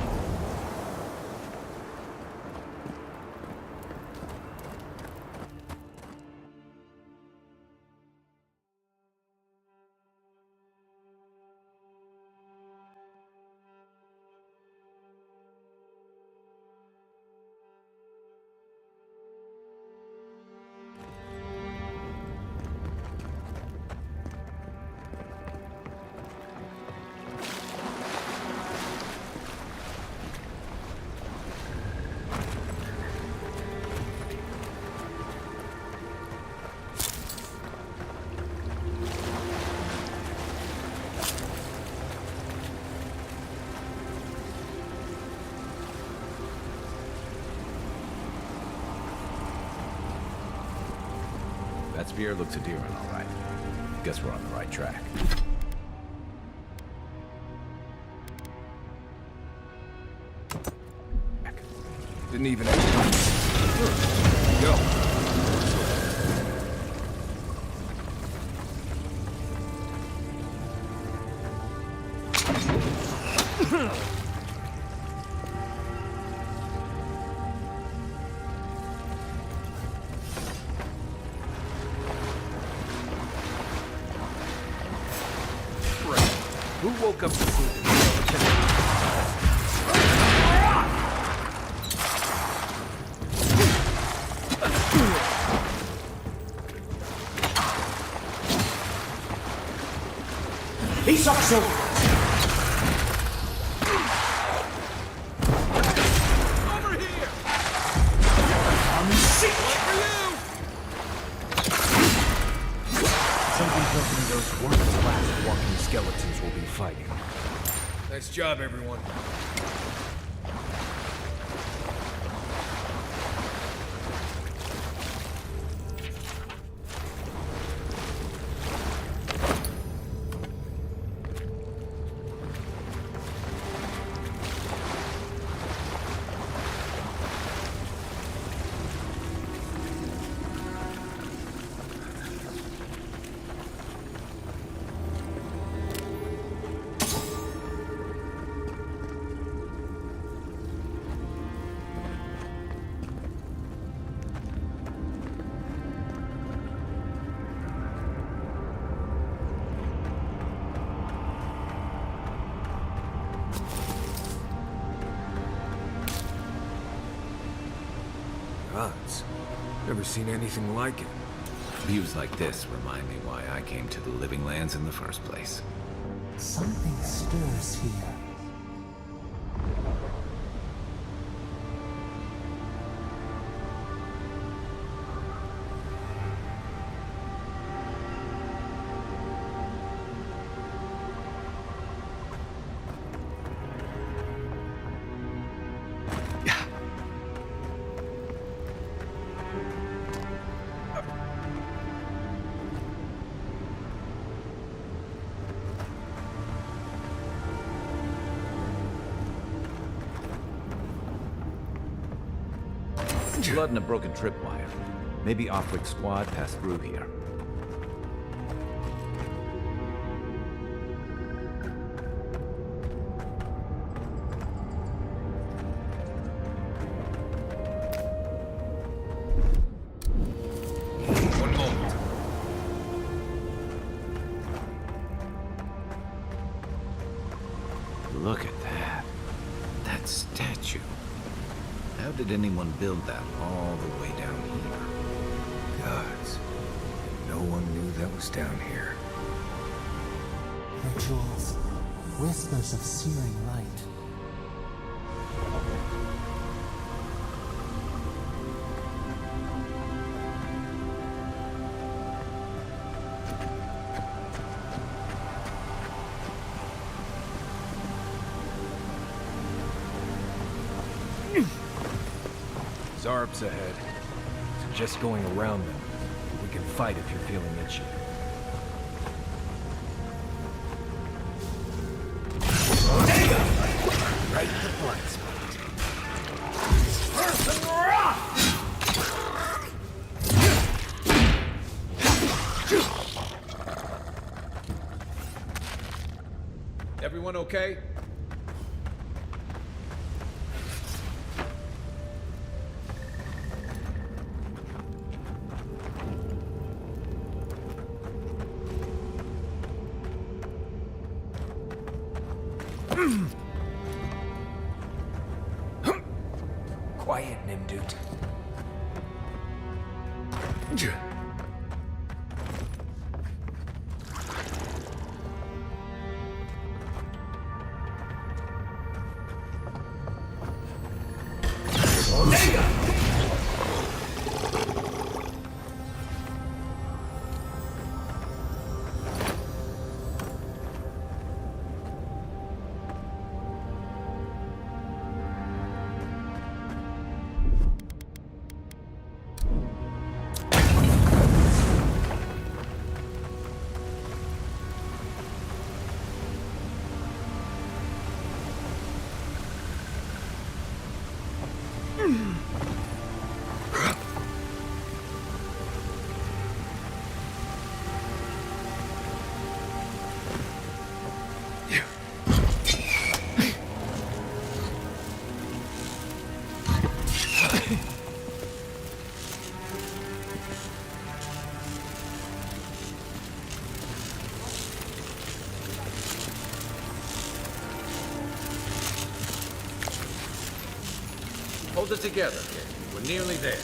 That spear looks Adiran, all right. Guess we're on the right track. Didn't even go. Who woke up to food? He's up so. Over here! I'm sick. For you! Something tells me those weren't the last walking skeletons we'll be fighting. Nice job, everyone. Gods. Never seen anything like it. Views like this remind me why I came to the Living Lands in the first place. Something stirs here. Blood and a broken tripwire. Maybe Offwick's squad passed through here. One moment. Look at that. That statue. How did anyone build that all the way down here? Gods. No one knew that was down here. Rituals, whispers of searing light. Zarps ahead. Suggest going around them. We can fight if you're feeling itchy. Right in the blind spot. Everyone okay? Quiet, Nimdut. Hold it together, kid. We're nearly there.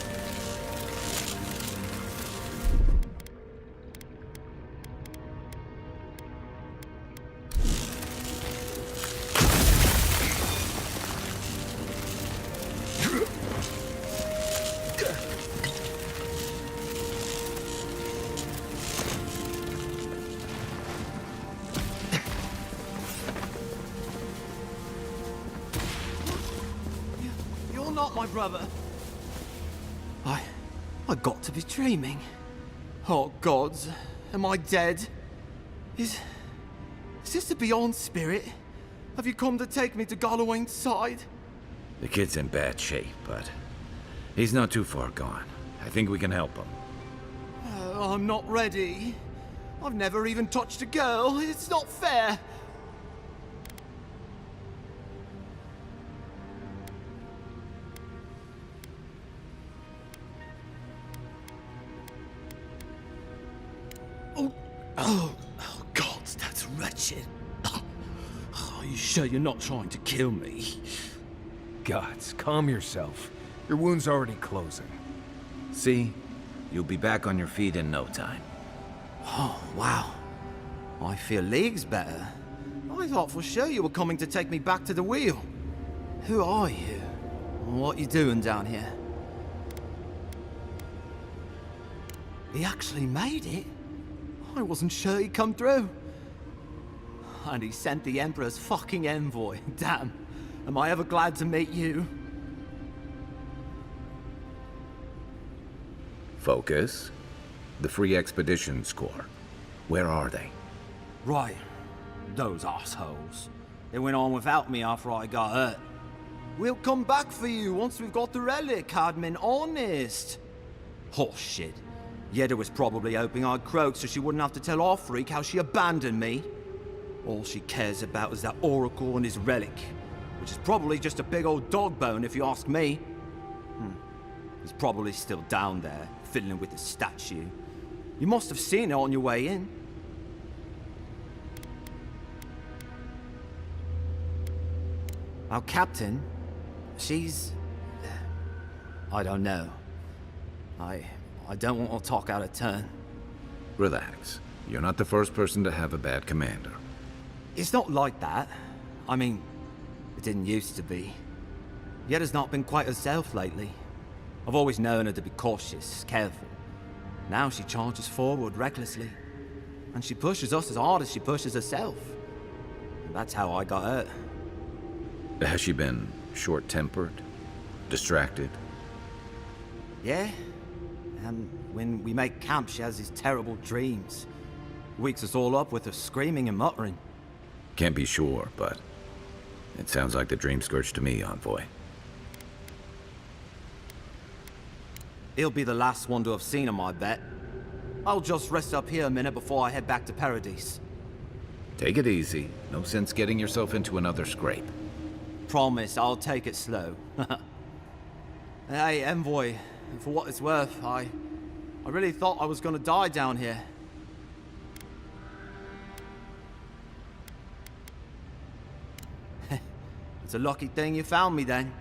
Not my brother. I got to be dreaming. Oh gods, am I dead? Is this the beyond spirit? Have you come to take me to Gallowayne's side? The kid's in bad shape, but he's not too far gone. I think we can help him. I'm not ready. I've never even touched a girl. It's not fair. Oh, God, that's wretched. Are you sure you're not trying to kill me? Gods, calm yourself. Your wound's already closing. See? You'll be back on your feet in no time. Oh, wow. I feel leagues better. I thought for sure you were coming to take me back to the wheel. Who are you? What you doing down here? He actually made it? I wasn't sure he'd come through. And he sent the Emperor's fucking envoy. Damn. Am I ever glad to meet you? Focus. The Free Expeditions Corps. Where are they? Right. Those assholes. They went on without me after I got hurt. We'll come back for you once we've got the relic, Cadman, honest. Horse shit. Yeda was probably hoping I'd croak so she wouldn't have to tell our freak how she abandoned me. All she cares about is that Oracle and his relic, which is probably just a big old dog bone if you ask me. He's probably still down there, fiddling with the statue. You must have seen it on your way in. Our captain, she's... I don't know. I don't want to talk out of turn. Relax. You're not the first person to have a bad commander. It's not like that. I mean, it didn't used to be. Yeda's not been quite herself lately. I've always known her to be cautious, careful. Now she charges forward recklessly. And she pushes us as hard as she pushes herself. And that's how I got hurt. Has she been short-tempered? Distracted? Yeah. And when we make camp, she has these terrible dreams. Wakes us all up with her screaming and muttering. Can't be sure, but it sounds like the dream scourge to me, Envoy. He'll be the last one to have seen him, I bet. I'll just rest up here a minute before I head back to Paradise. Take it easy. No sense getting yourself into another scrape. Promise, I'll take it slow. Hey, Envoy, for what it's worth, I really thought I was gonna die down here. It's a lucky thing you found me then.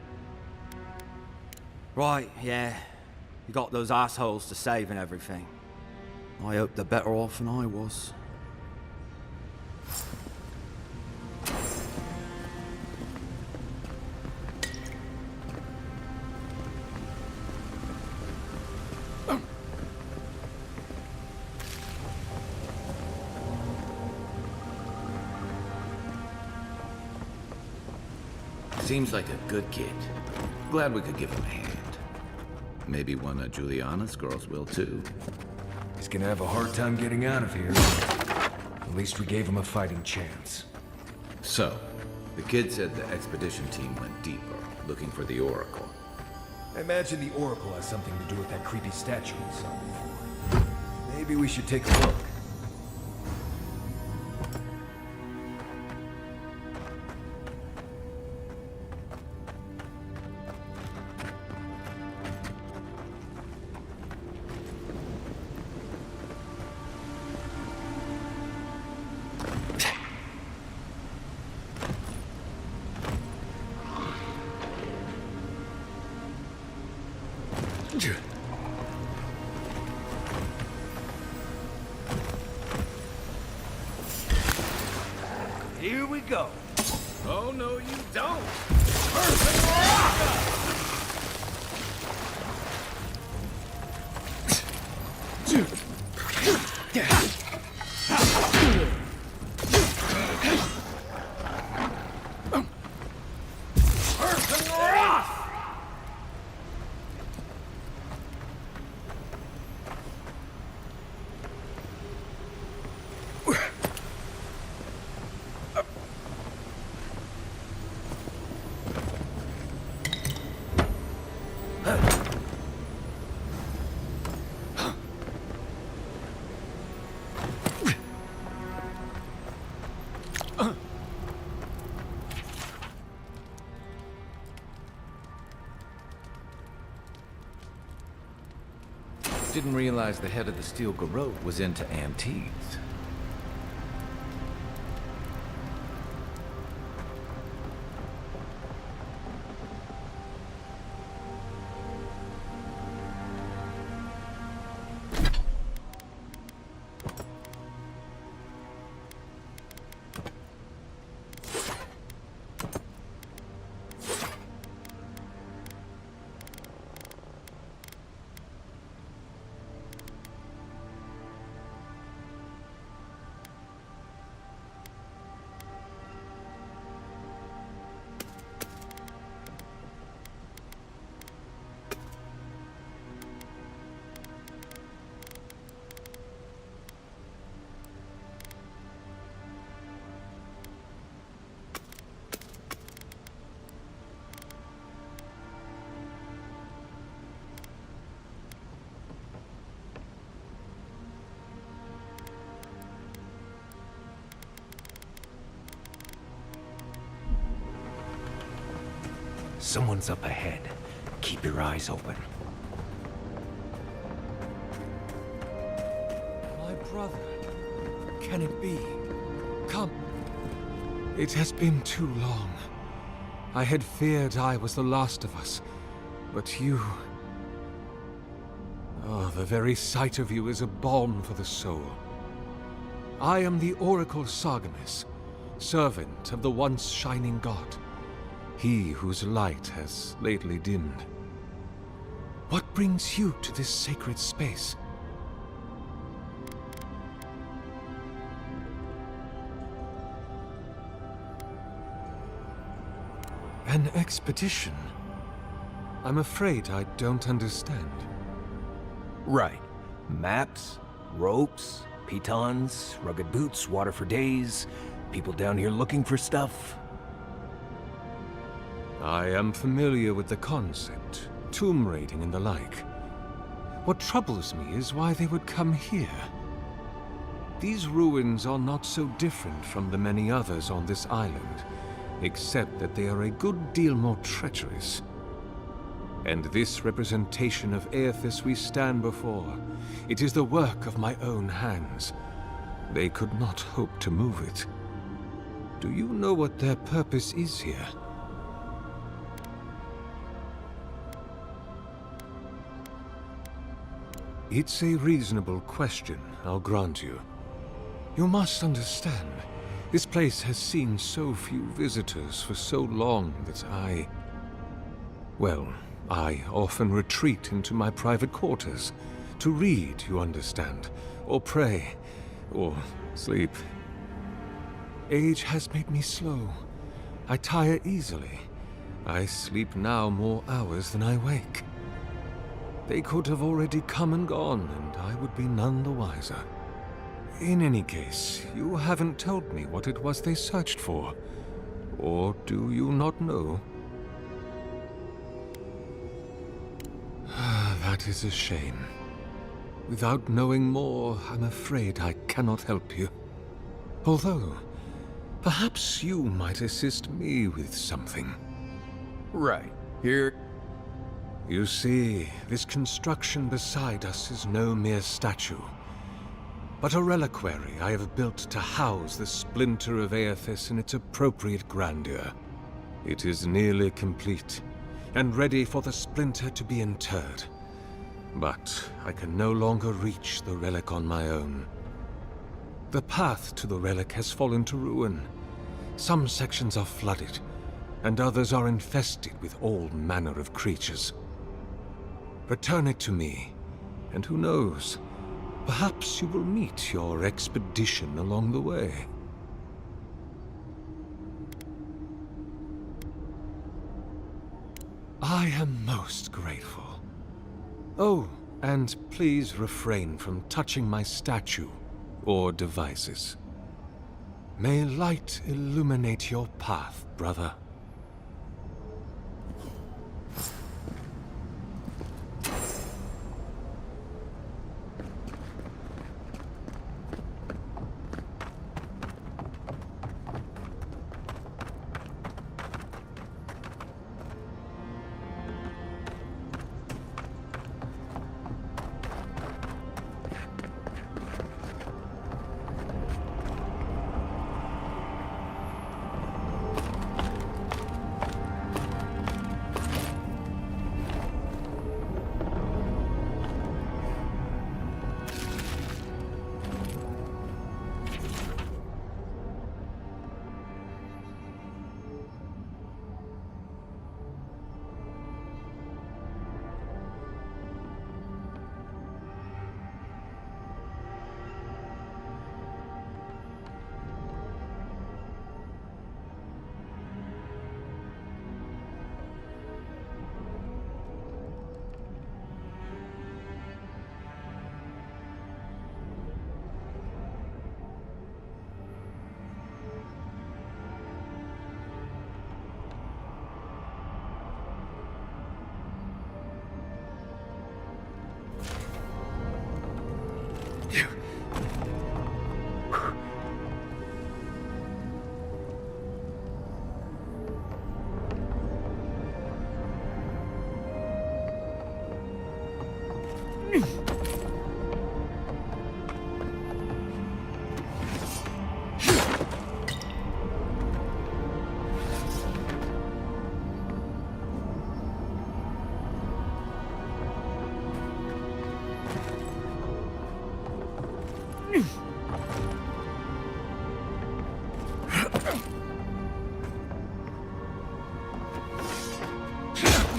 Right, yeah. You got those assholes to save and everything. I hope they're better off than I was. Seems like a good kid. Glad we could give him a hand. Maybe one of Juliana's girls will too. He's gonna have a hard time getting out of here. At least we gave him a fighting chance. So, the kid said the expedition team went deeper, looking for the Oracle. I imagine the Oracle has something to do with that creepy statue we saw before. Maybe we should take a look. Here we go. Oh, no, you don't. Didn't realize the head of the steel garrote was into antiques. Someone's up ahead. Keep your eyes open. My brother. Can it be? Come. It has been too long. I had feared I was the last of us, but you... Oh, the very sight of you is a balm for the soul. I am the Oracle Sargamus, servant of the once shining god, he whose light has lately dimmed. What brings you to this sacred space? An expedition? I'm afraid I don't understand. Right. Maps, ropes, pitons, rugged boots, water for days, people down here looking for stuff. I am familiar with the concept, tomb raiding and the like. What troubles me is why they would come here. These ruins are not so different from the many others on this island, except that they are a good deal more treacherous. And this representation of Aethys we stand before, it is the work of my own hands. They could not hope to move it. Do you know what their purpose is here? It's a reasonable question, I'll grant you. You must understand, this place has seen so few visitors for so long that I often retreat into my private quarters. To read, you understand, or pray, or sleep. Age has made me slow. I tire easily. I sleep now more hours than I wake. They could have already come and gone, and I would be none the wiser. In any case, you haven't told me what it was they searched for. Or do you not know? That is a shame. Without knowing more, I'm afraid I cannot help you. Although, perhaps you might assist me with something. Right. Here... You see, this construction beside us is no mere statue, but a reliquary I have built to house the splinter of Aethys in its appropriate grandeur. It is nearly complete, and ready for the splinter to be interred. But I can no longer reach the relic on my own. The path to the relic has fallen to ruin. Some sections are flooded, and others are infested with all manner of creatures. Return it to me, and who knows, perhaps you will meet your expedition along the way. I am most grateful. Oh, and please refrain from touching my statue or devices. May light illuminate your path, brother.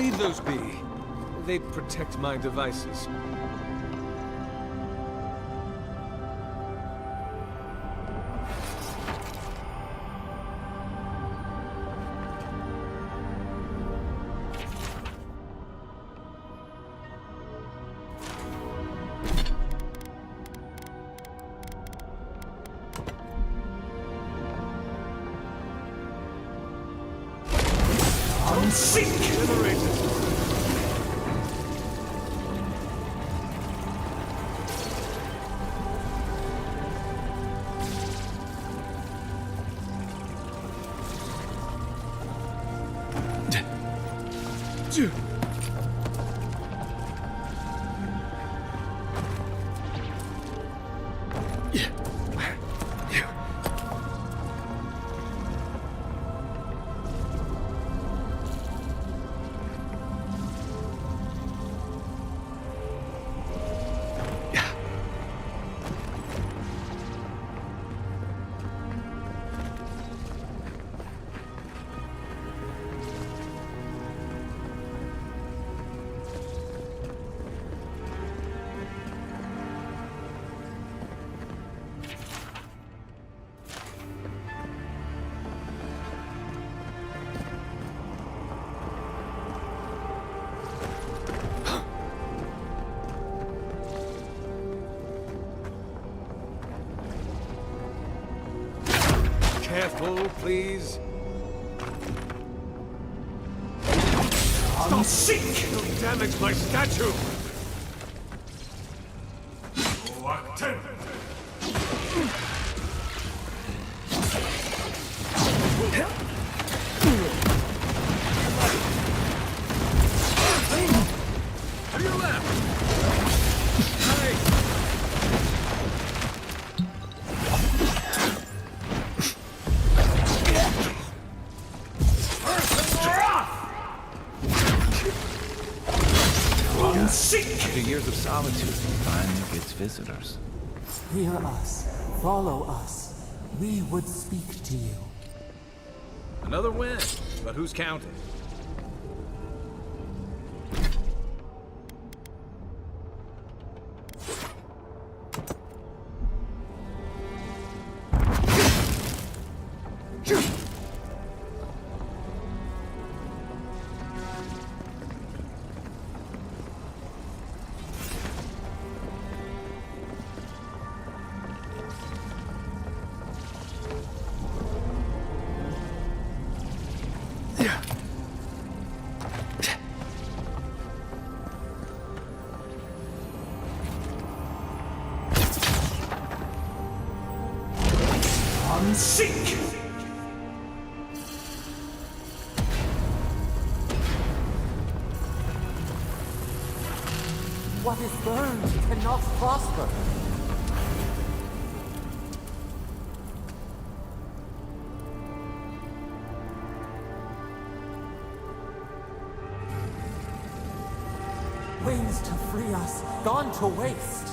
Leave those be. They protect my devices. Careful, please. Stop! Don't damage my statue! To your left! After years of solitude, finally gets visitors. Hear us. Follow us. We would speak to you. Another win, but who's counting? What is burned cannot prosper. Ways to free us, gone to waste.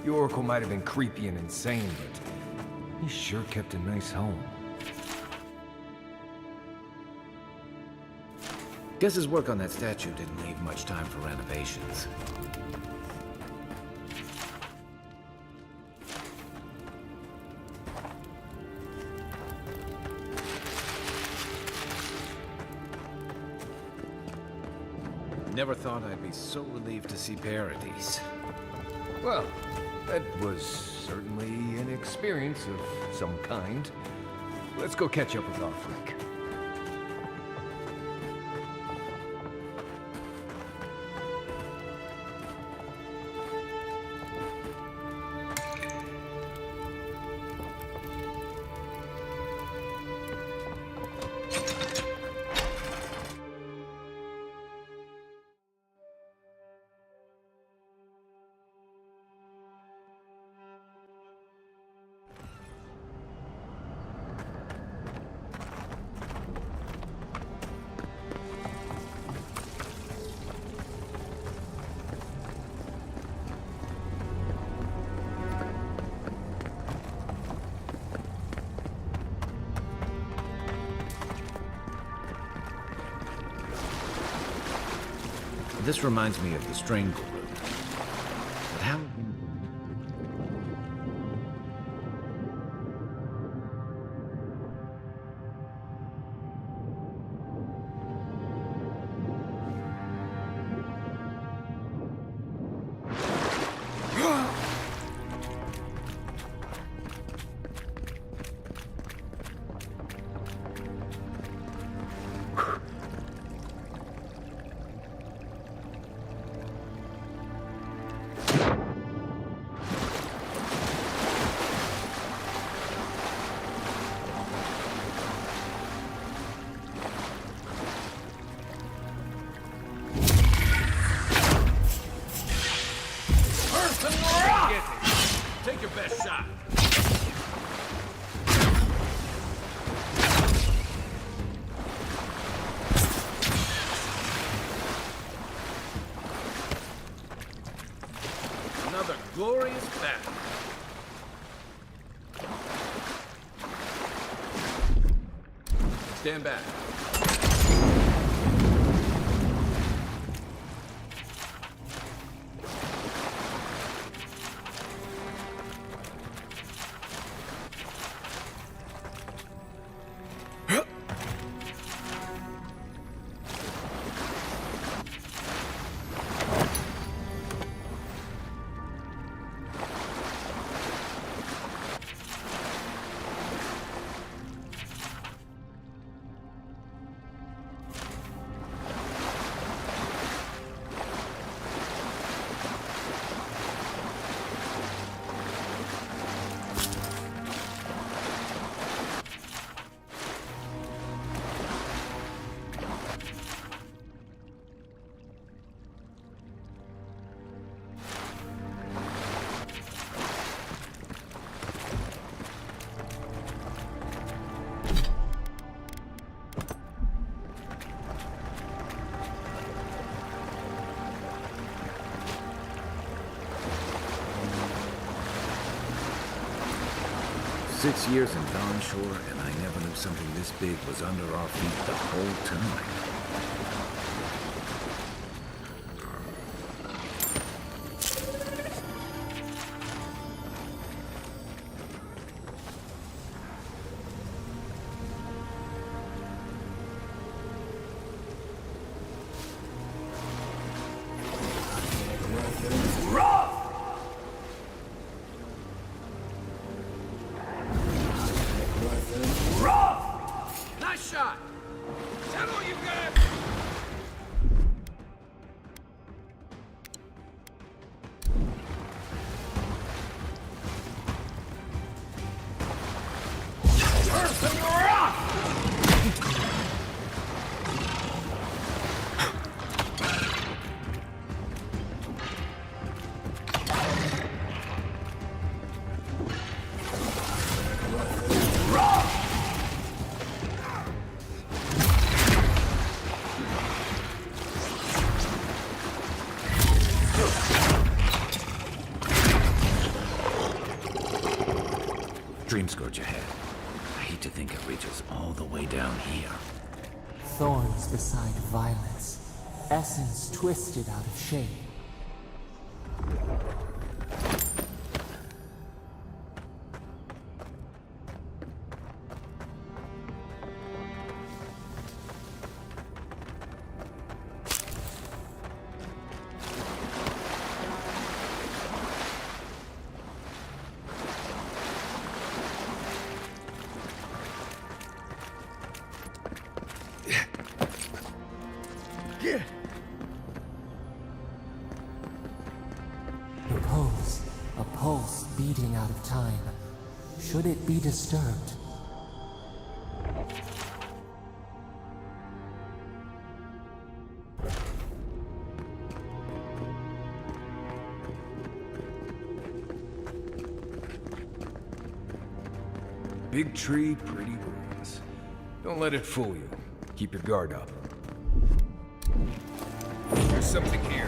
The Oracle might have been creepy and insane, but he sure kept a nice home. Guess his work on that statue didn't leave much time for renovations. Never thought I'd be so relieved to see Paradise. Well, that was certainly an experience of some kind. Let's go catch up with our freak. This reminds me of the Strangle route. But how... Take your best shot. Another glorious battle. Stand back. 6 years in Dawnshore, and I never knew something this big was under our feet the whole time. Nice shot! Is that all you got? Dream scourge ahead. I hate to think it reaches all the way down here. Thorns beside violence, essence twisted out of shape. Repose, a pulse beating out of time. Should it be disturbed? Big tree, pretty breeze. Don't let it fool you. Keep your guard up. There's something here.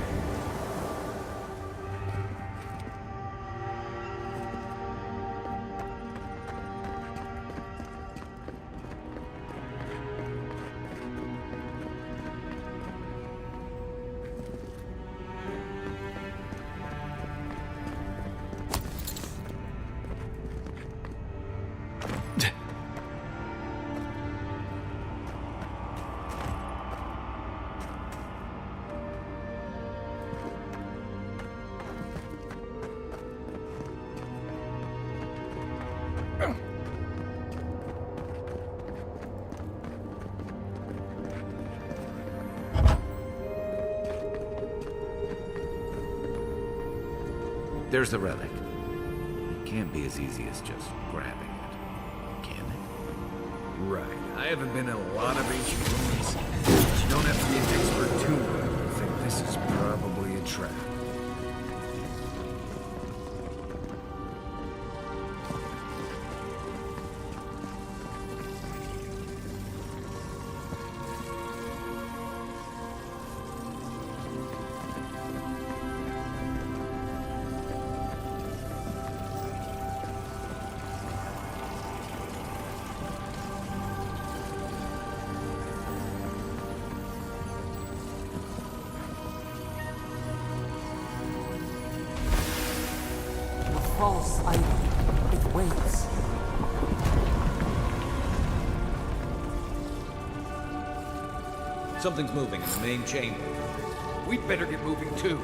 There's the relic. It can't be as easy as just grabbing it, can it? Right. I haven't been in a lot of ancient ruins, but you don't have to be an expert tomb robber to think this is probably a trap. False item. It waits. Something's moving in the main chamber. We'd better get moving too.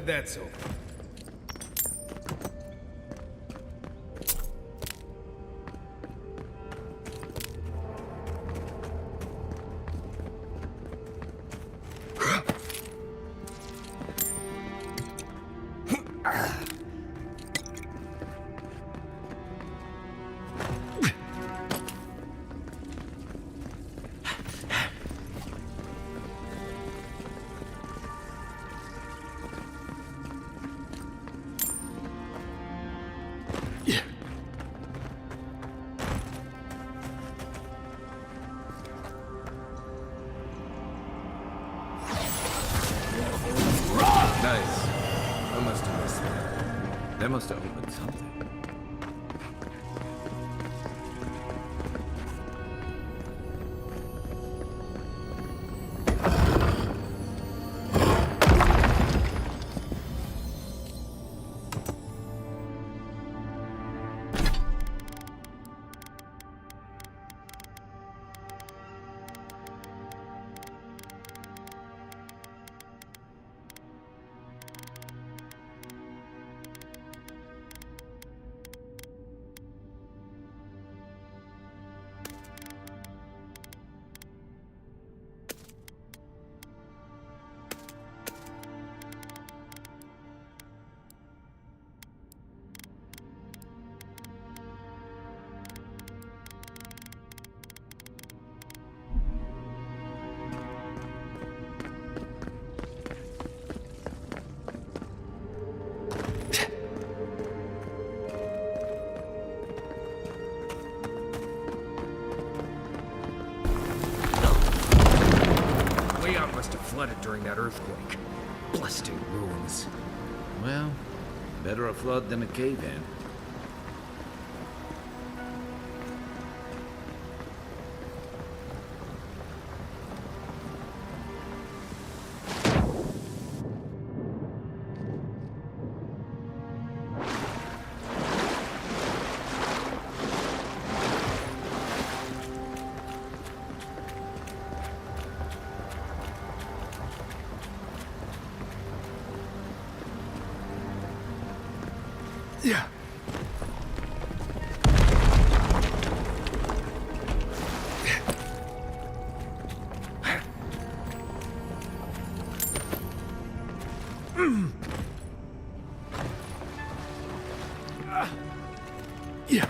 Glad that's over. Nice. I must have missed that. That must have opened something. Flooded during that earthquake. Blasted ruins. Well, better a flood than a cave-in. Yeah. Yeah.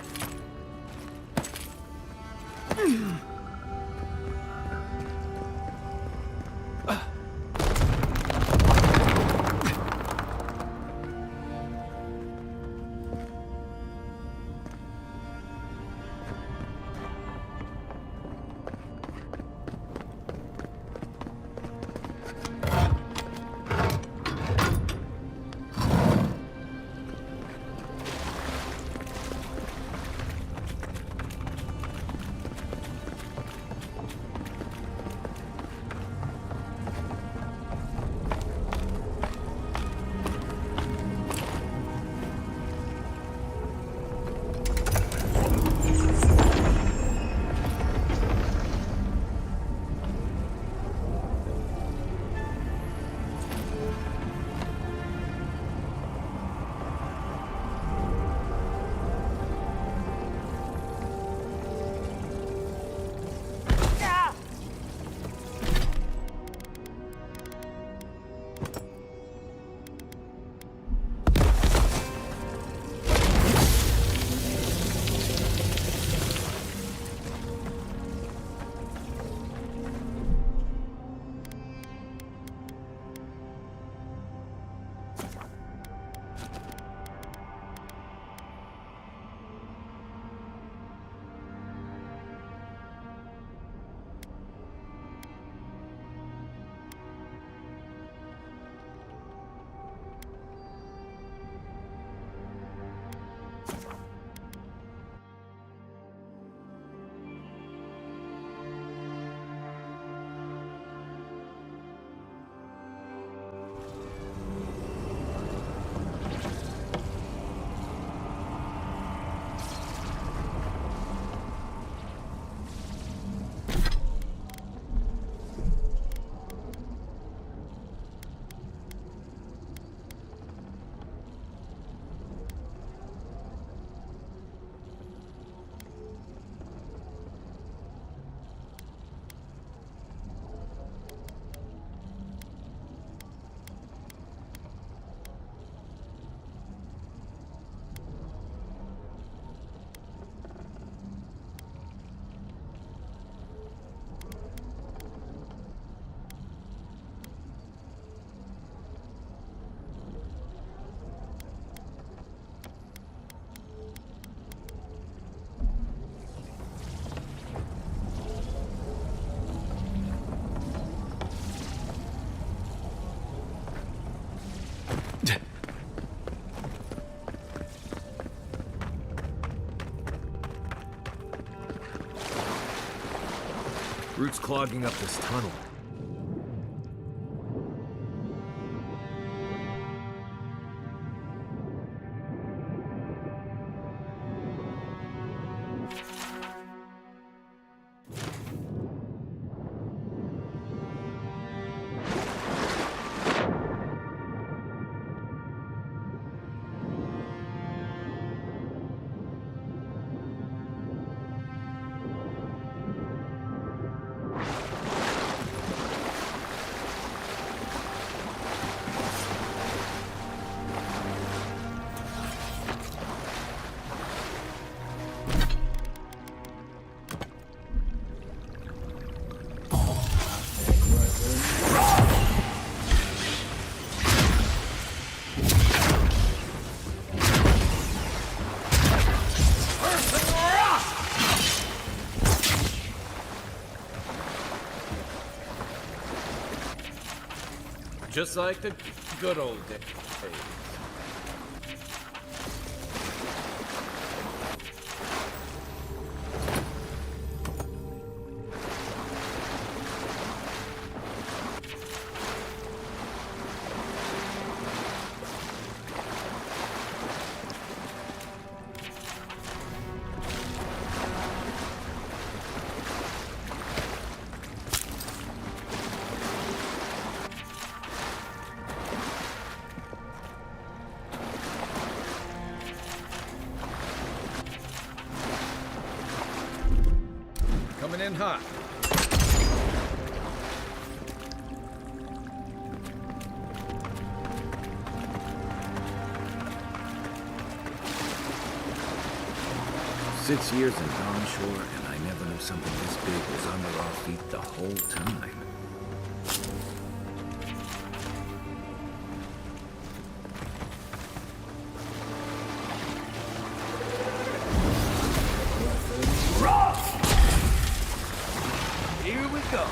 Roots clogging up this tunnel. Just like the good old days. Coming in hot. Six years in onshore, and I never knew something this big was under our feet the whole time. Here we go.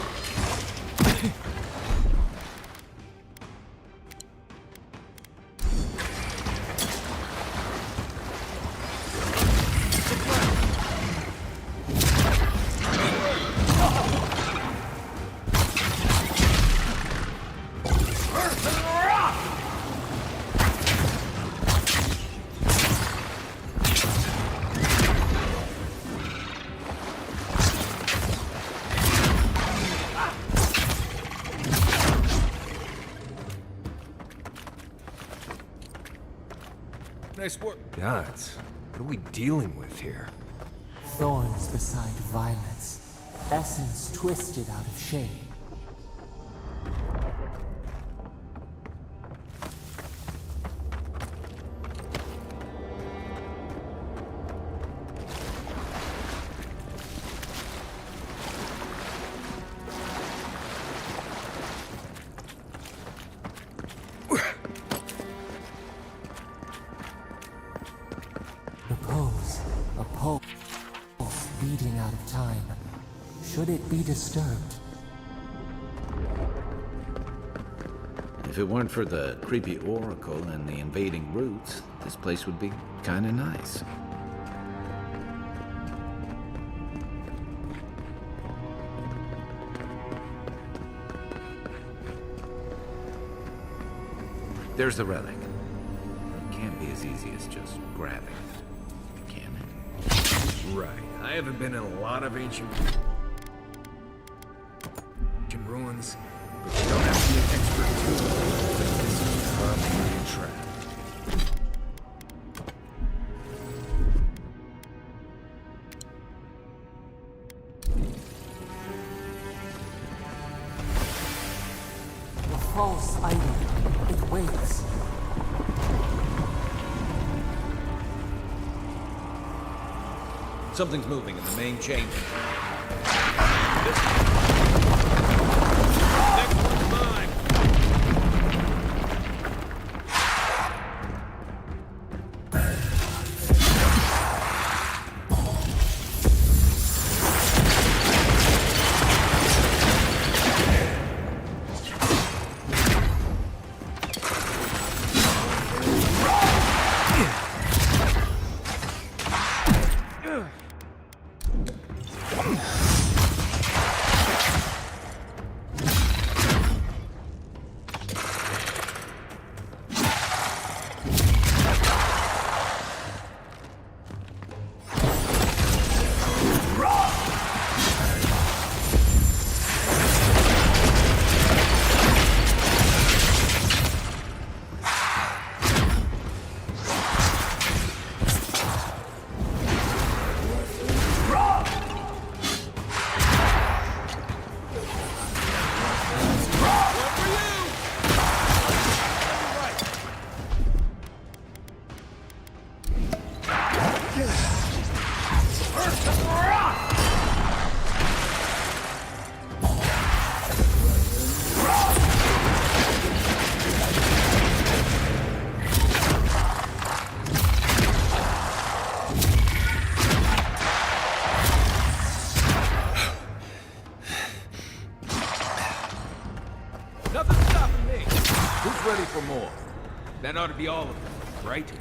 Nice work. Gods, what are we dealing with here? Thorns beside violets, essence twisted out of shape. A pulse beating out of time. Should it be disturbed? If it weren't for the creepy oracle and the invading roots, this place would be kinda nice. There's the relic. It can't be as easy as just grabbing it, can it? Right. I haven't been in a lot of ancient ruins, but you don't have to be an expert to know that this is probably a trap. The false item. It waits. Something's moving in the main chamber. Next one's mine. ready for more? That ought to be all of them, right?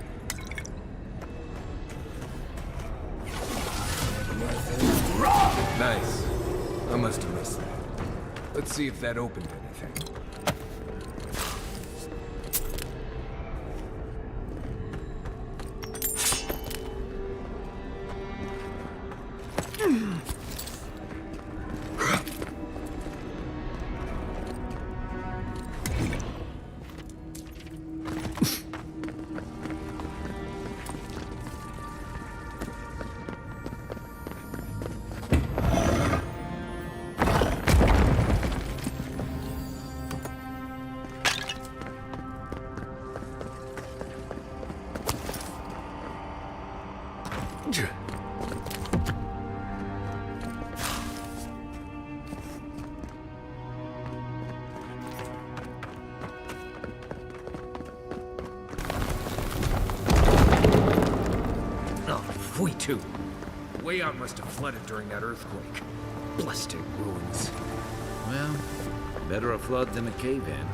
Nice. I must have missed that. Let's see if that opened anything. Too. The way out must have flooded during that earthquake. Blessed ruins. Well, better a flood than a cave-in.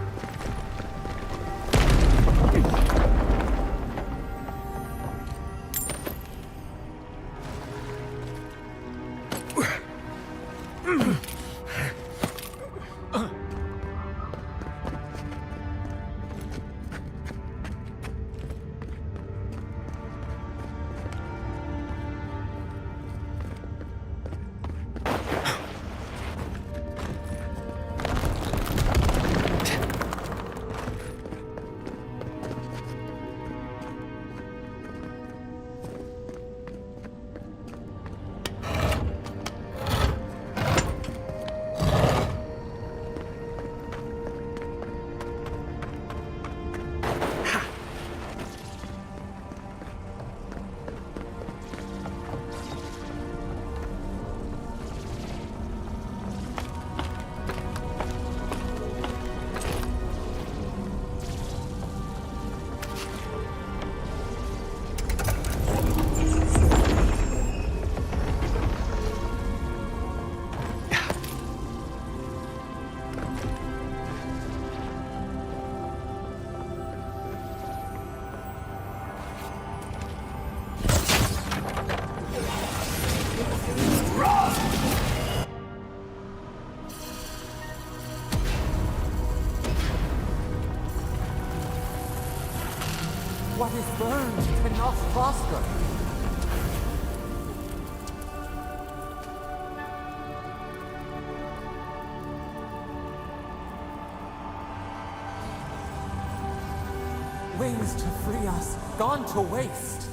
What is burned cannot prosper. Wings to free us, gone to waste.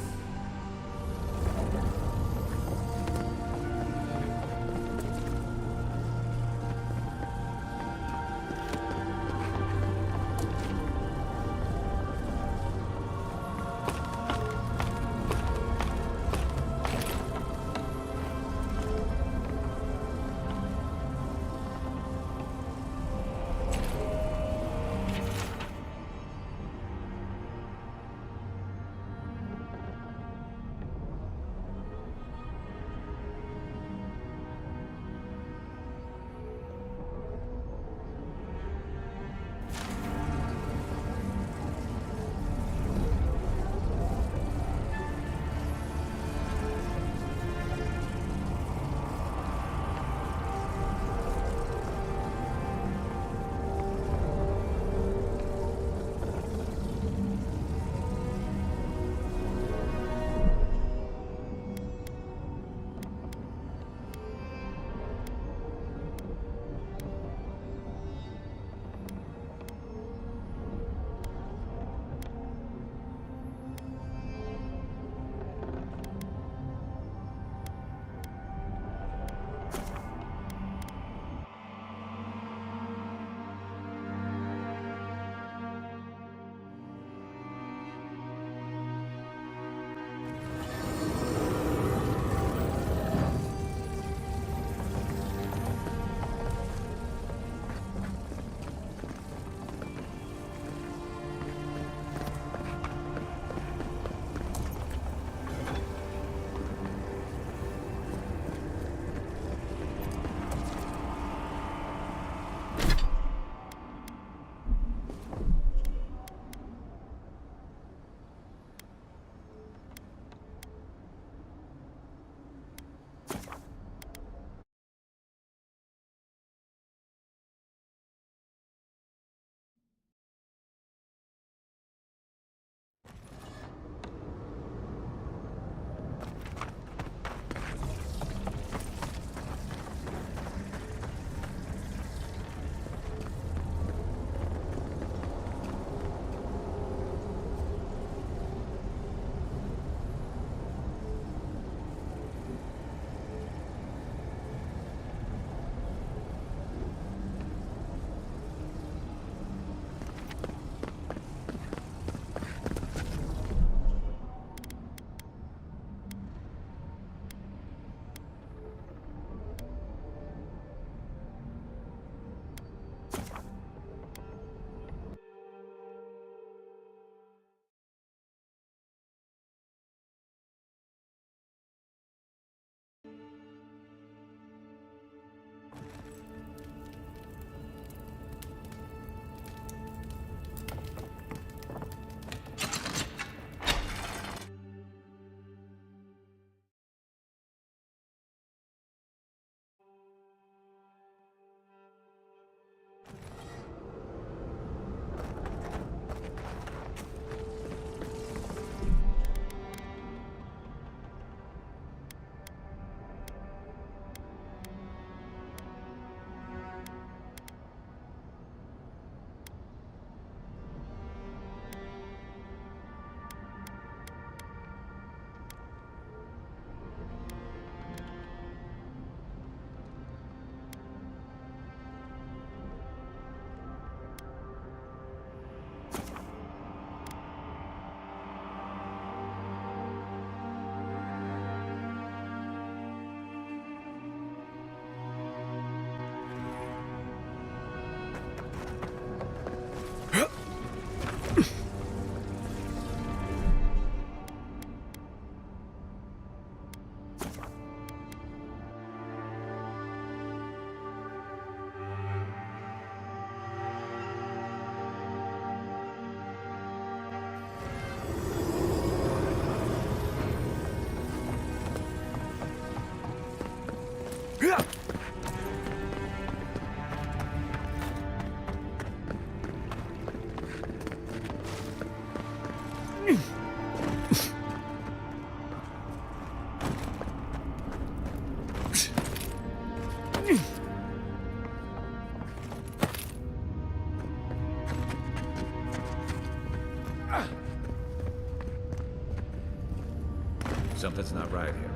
Something's not right here.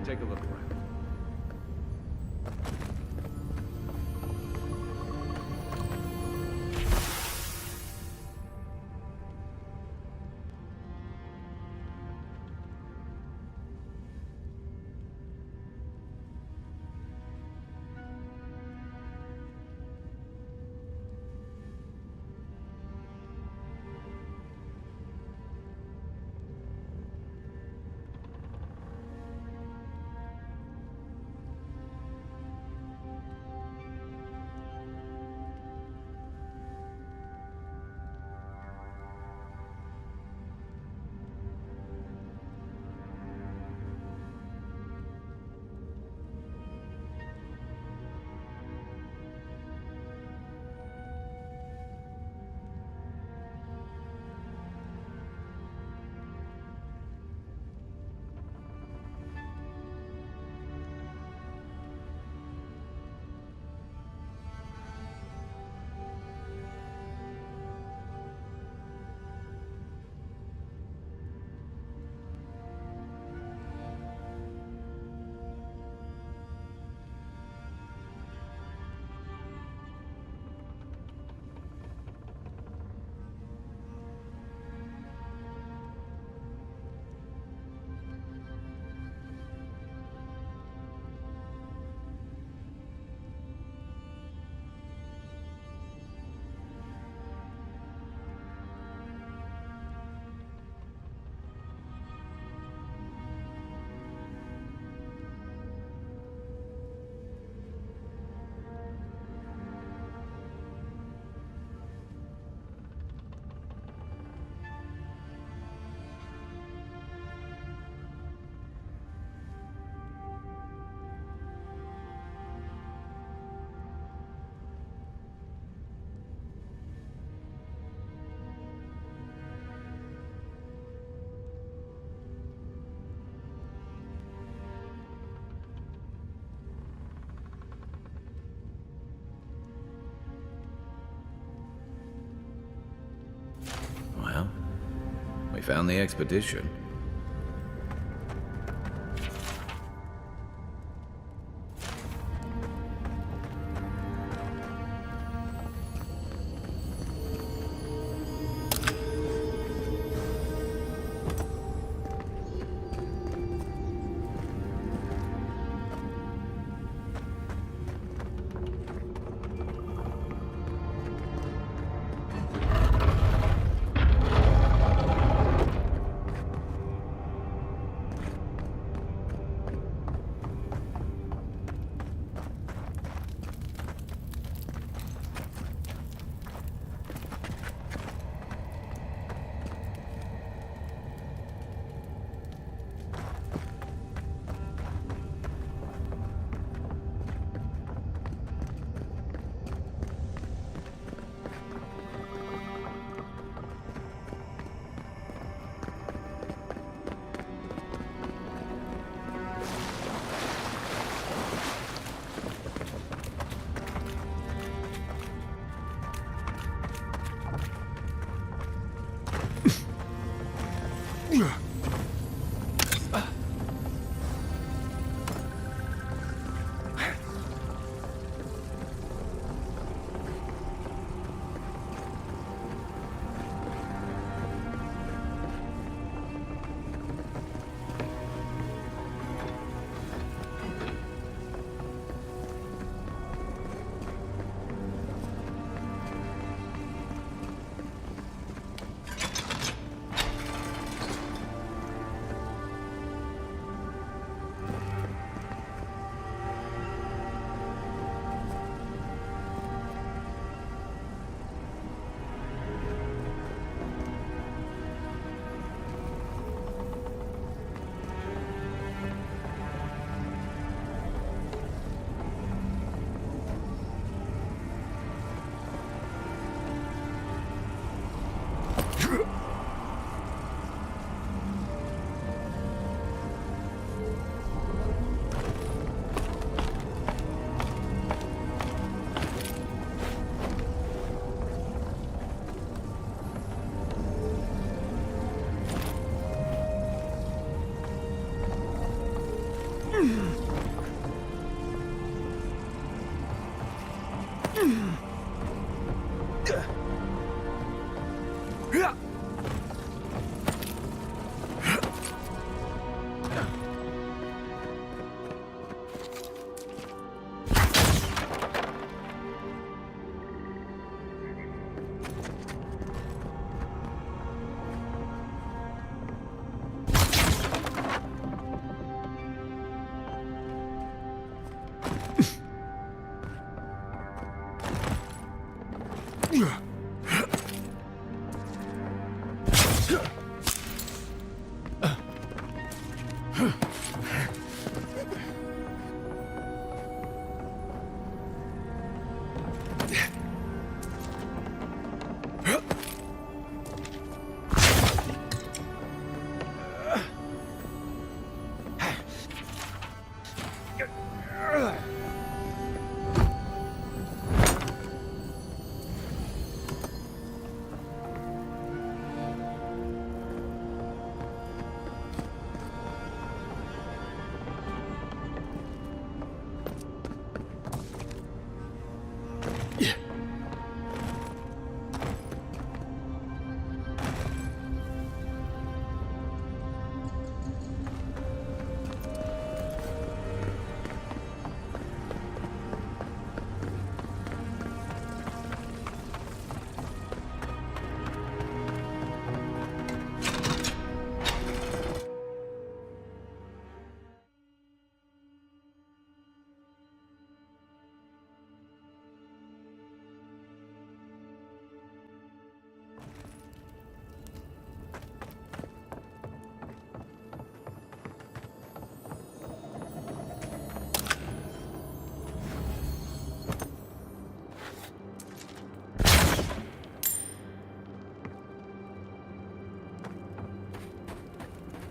Take a look around. Well, we found the expedition.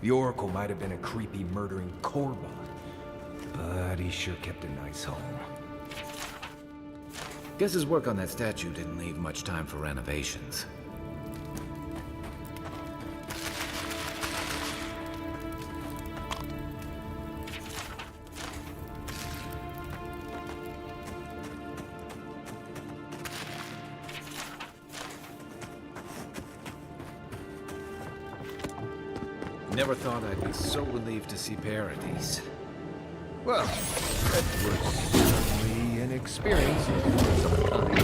The Oracle might have been a creepy, murdering Korbon, but he sure kept a nice home. Guess his work on that statue didn't leave much time for renovations. Never thought I'd be so relieved to see Paradise. Well, that was certainly an experience of some kind.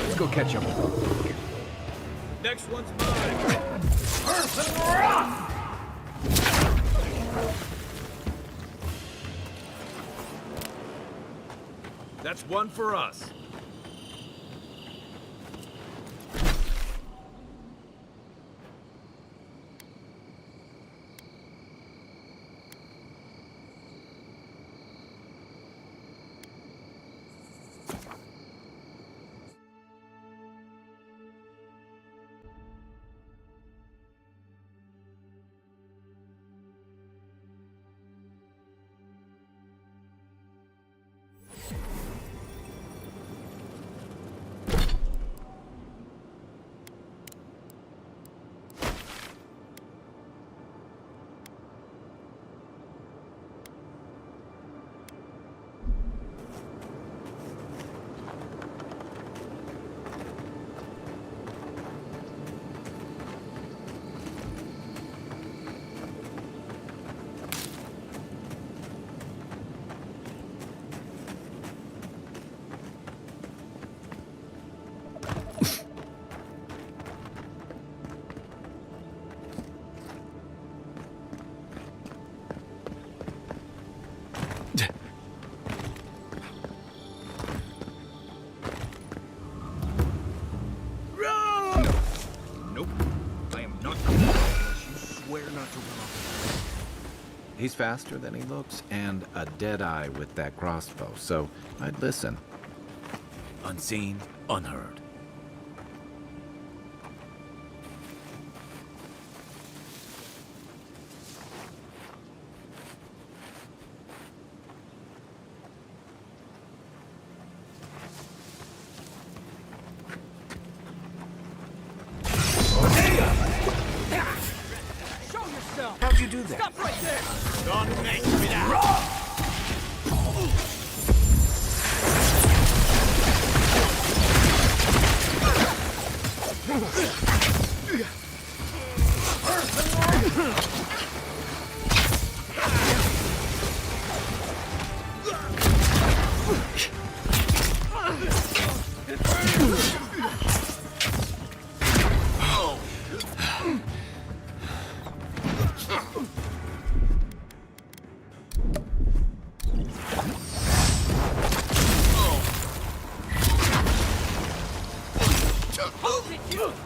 Let's go catch up with them. Next one's mine. Person Rock! That's one for us. He's faster than he looks, and a dead eye with that crossbow, so I'd listen. Unseen, unheard. How'd you do that? Stop right there! Don't make me that!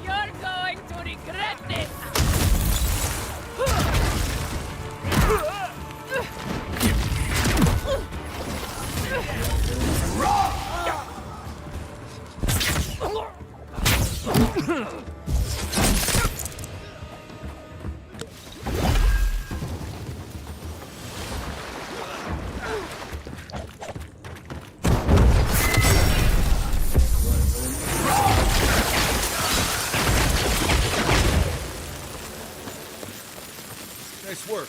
You're going to regret this! Nice work.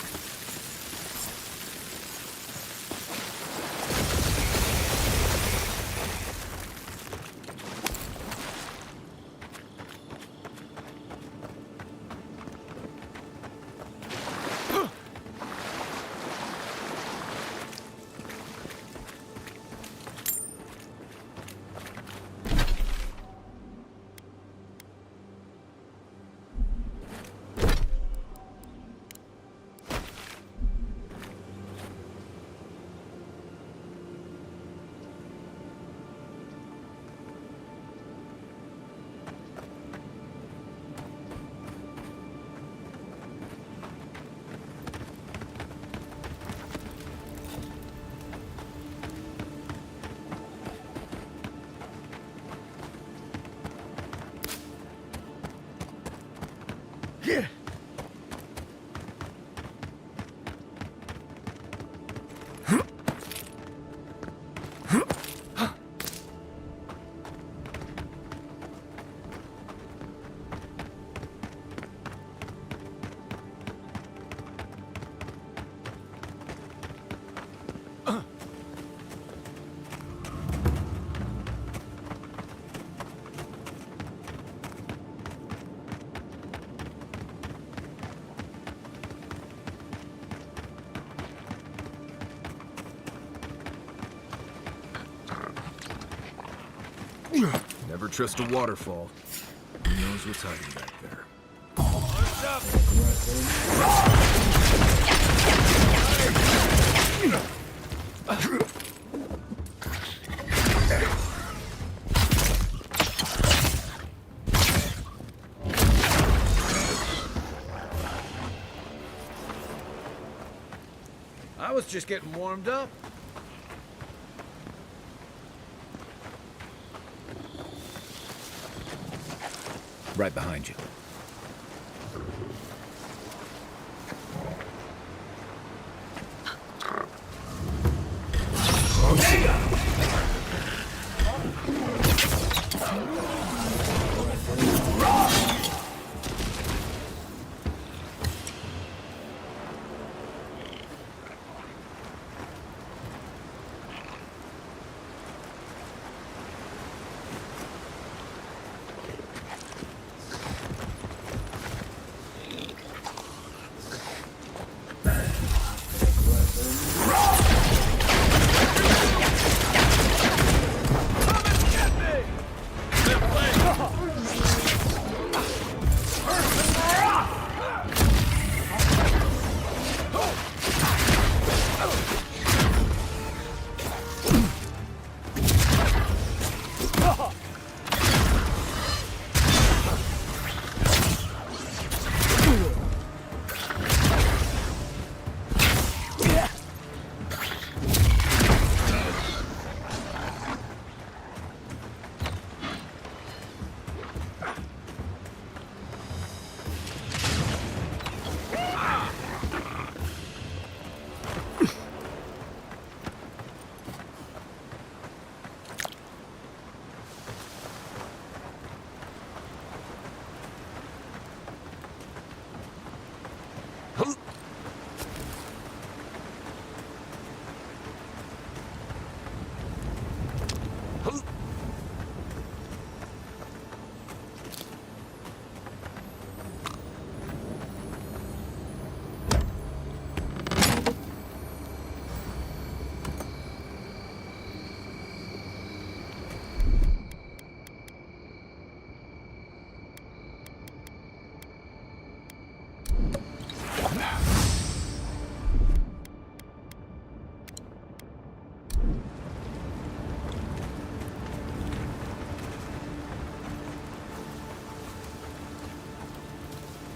Yeah. Never trust a waterfall. Who knows what's hiding back there? What's up? I was just getting warmed up. Right behind you.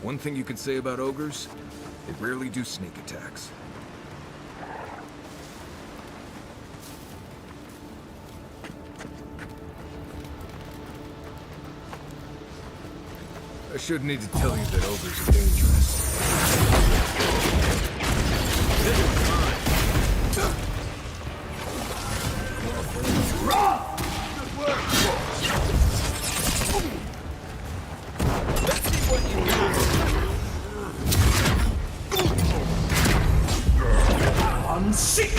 One thing you can say about ogres, they rarely do sneak attacks. I shouldn't need to tell you that ogres are dangerous. This is mine. Good work. Let's see what you got. I'm sick.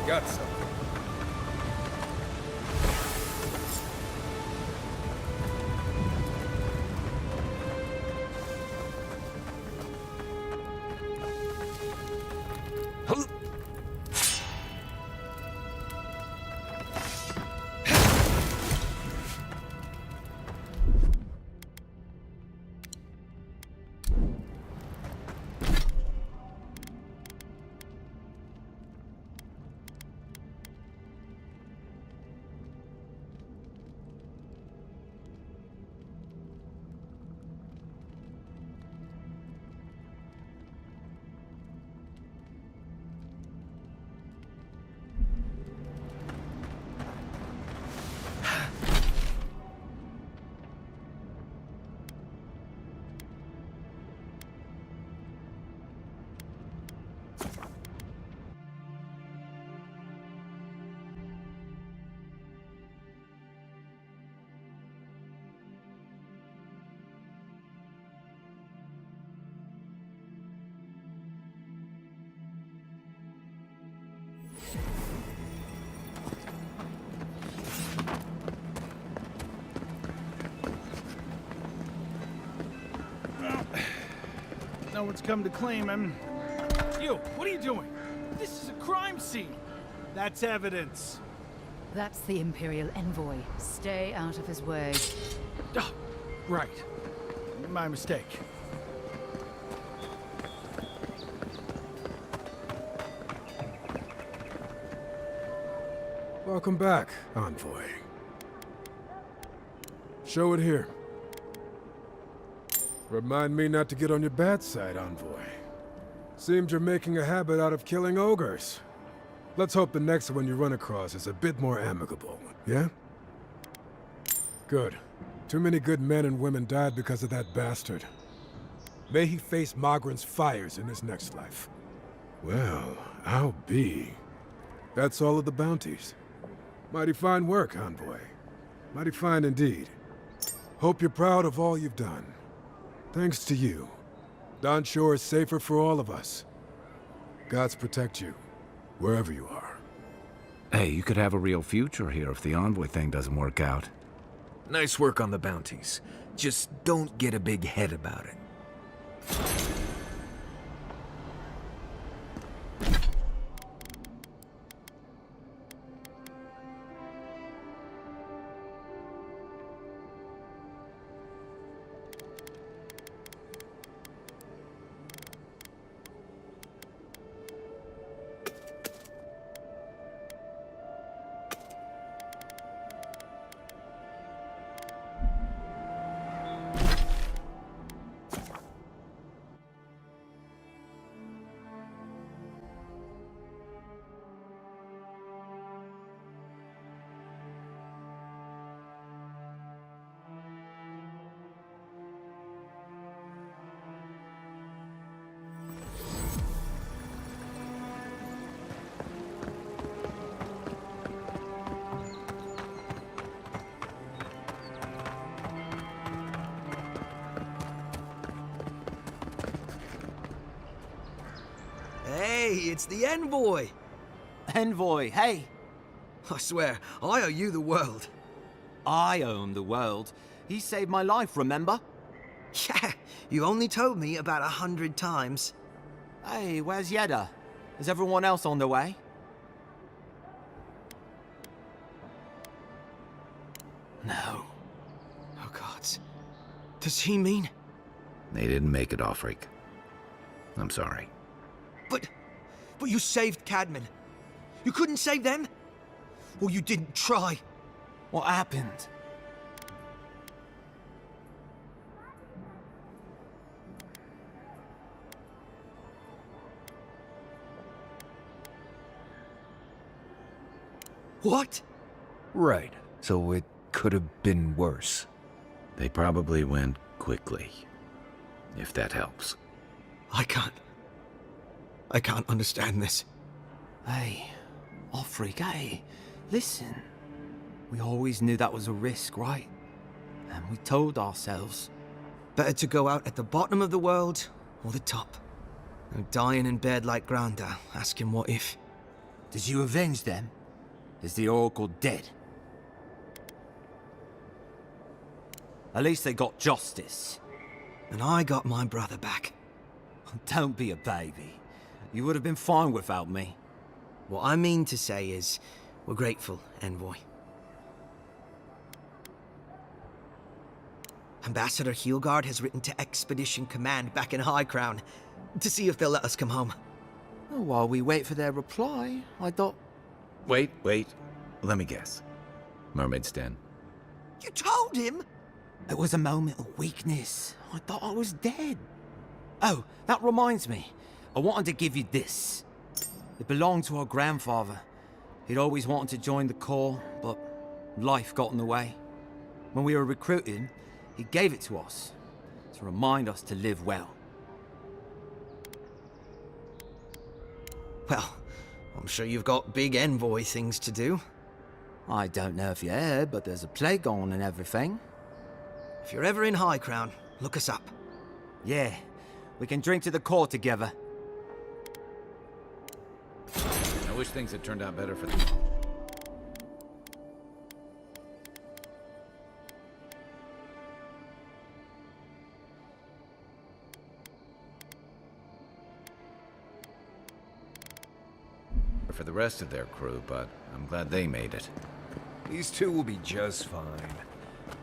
Got some. No one's come to claim him. You, what are you doing? This is a crime scene. That's evidence. That's the Imperial envoy. Stay out of his way. Oh, right. My mistake. Welcome back, Envoy. Show it here. Remind me not to get on your bad side, Envoy. Seems you're making a habit out of killing ogres. Let's hope the next one you run across is a bit more amicable, yeah? Good. Too many good men and women died because of that bastard. May he face Magran's fires in his next life. Well, I'll be. That's all of the bounties. Mighty fine work, Envoy. Mighty fine indeed. Hope you're proud of all you've done. Thanks to you, Don Shore is safer for all of us. Gods protect you, wherever you are. Hey, you could have a real future here if the Envoy thing doesn't work out. Nice work on the bounties. Just don't get a big head about it. Hey, it's the Envoy! Envoy, hey! I swear, I owe you the world. I owe him the world. He saved my life, remember? Yeah, you only told me about 100 times. Hey, where's Yeda? Is everyone else on their way? No. Oh, gods. Does he mean... They didn't make it, Offreak. I'm sorry. But you saved Cadman. You couldn't save them? Or you didn't try? What happened? What? Right. So it could have been worse. They probably went quickly. If that helps. I can't understand this. Hey, Offreak, hey, listen. We always knew that was a risk, right? And we told ourselves. Better to go out at the bottom of the world or the top. No dying in bed like Granda, asking what if. Did you avenge them? Is the Oracle dead? At least they got justice. And I got my brother back. Don't be a baby. You would have been fine without me. What I mean to say is, we're grateful, Envoy. Ambassador Heelguard has written to Expedition Command back in High Crown to see if they'll let us come home. Oh, while we wait for their reply, I thought... Wait. Let me guess. Mermaid's Den. You told him? It was a moment of weakness. I thought I was dead. Oh, that reminds me. I wanted to give you this. It belonged to our grandfather. He'd always wanted to join the Corps, but life got in the way. When we were recruiting, he gave it to us to remind us to live well. Well, I'm sure you've got big Envoy things to do. I don't know if you heard, but there's a plague on and everything. If you're ever in High Crown, look us up. Yeah, we can drink to the Corps together. I wish things had turned out better for them. For the rest of their crew, but I'm glad they made it. These two will be just fine.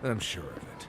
I'm sure of it.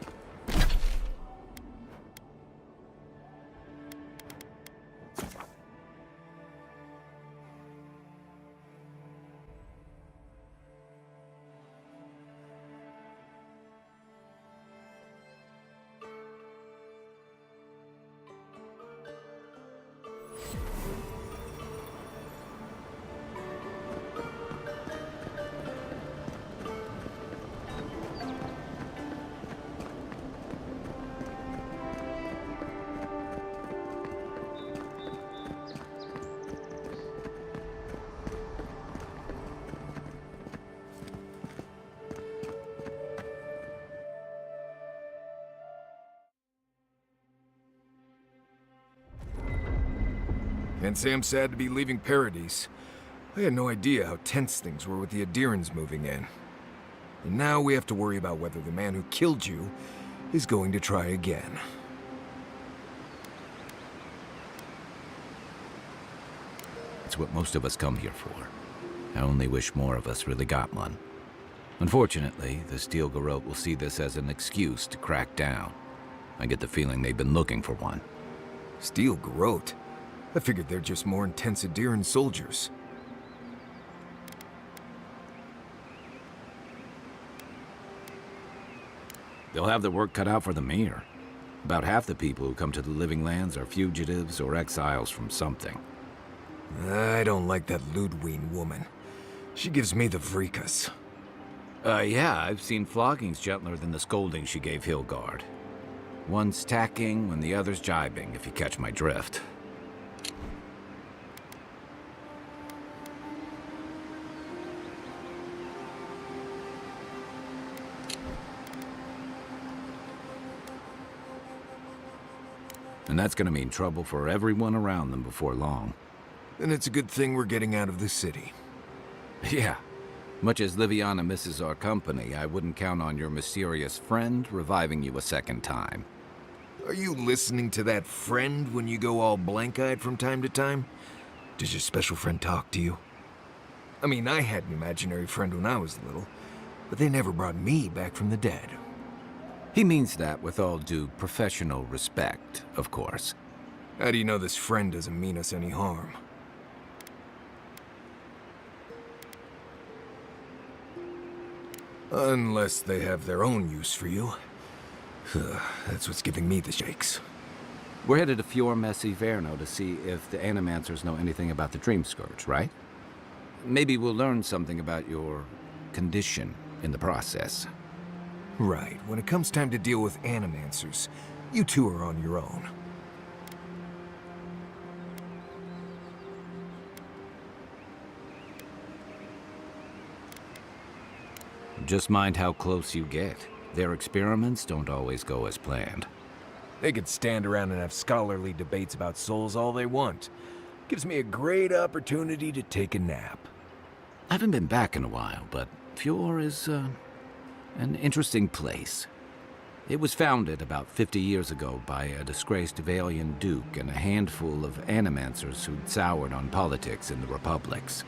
Can't say I'm sad to be leaving Paradise. I had no idea how tense things were with the Adirans moving in. And now we have to worry about whether the man who killed you is going to try again. It's what most of us come here for. I only wish more of us really got one. Unfortunately, the Steel Garrote will see this as an excuse to crack down. I get the feeling they've been looking for one. Steel Garrote? I figured they're just more intense Adiran soldiers. They'll have their work cut out for them here. About half the people who come to the Living Lands are fugitives or exiles from something. I don't like that Ludwig woman. She gives me the vreekas. Yeah, I've seen floggings gentler than the scolding she gave Hilgard. One's tacking when the other's jibing, if you catch my drift. And that's gonna mean trouble for everyone around them before long. Then it's a good thing we're getting out of the city. Yeah. Much as Liviana misses our company, I wouldn't count on your mysterious friend reviving you a second time. Are you listening to that friend when you go all blank-eyed from time to time? Does your special friend talk to you? I mean, I had an imaginary friend when I was little, but they never brought me back from the dead. He means that with all due professional respect, of course. How do you know this friend doesn't mean us any harm? Unless they have their own use for you. That's what's giving me the shakes. We're headed to Fior Messi Verno to see if the Animancers know anything about the Dream Scourge, right? Maybe we'll learn something about your condition in the process. Right. When it comes time to deal with Animancers, you two are on your own. Just mind how close you get. Their experiments don't always go as planned. They could stand around and have scholarly debates about souls all they want. Gives me a great opportunity to take a nap. I haven't been back in a while, but Fior is, an interesting place. It was founded about 50 years ago by a disgraced Valian duke and a handful of Animancers who'd soured on politics in the republics.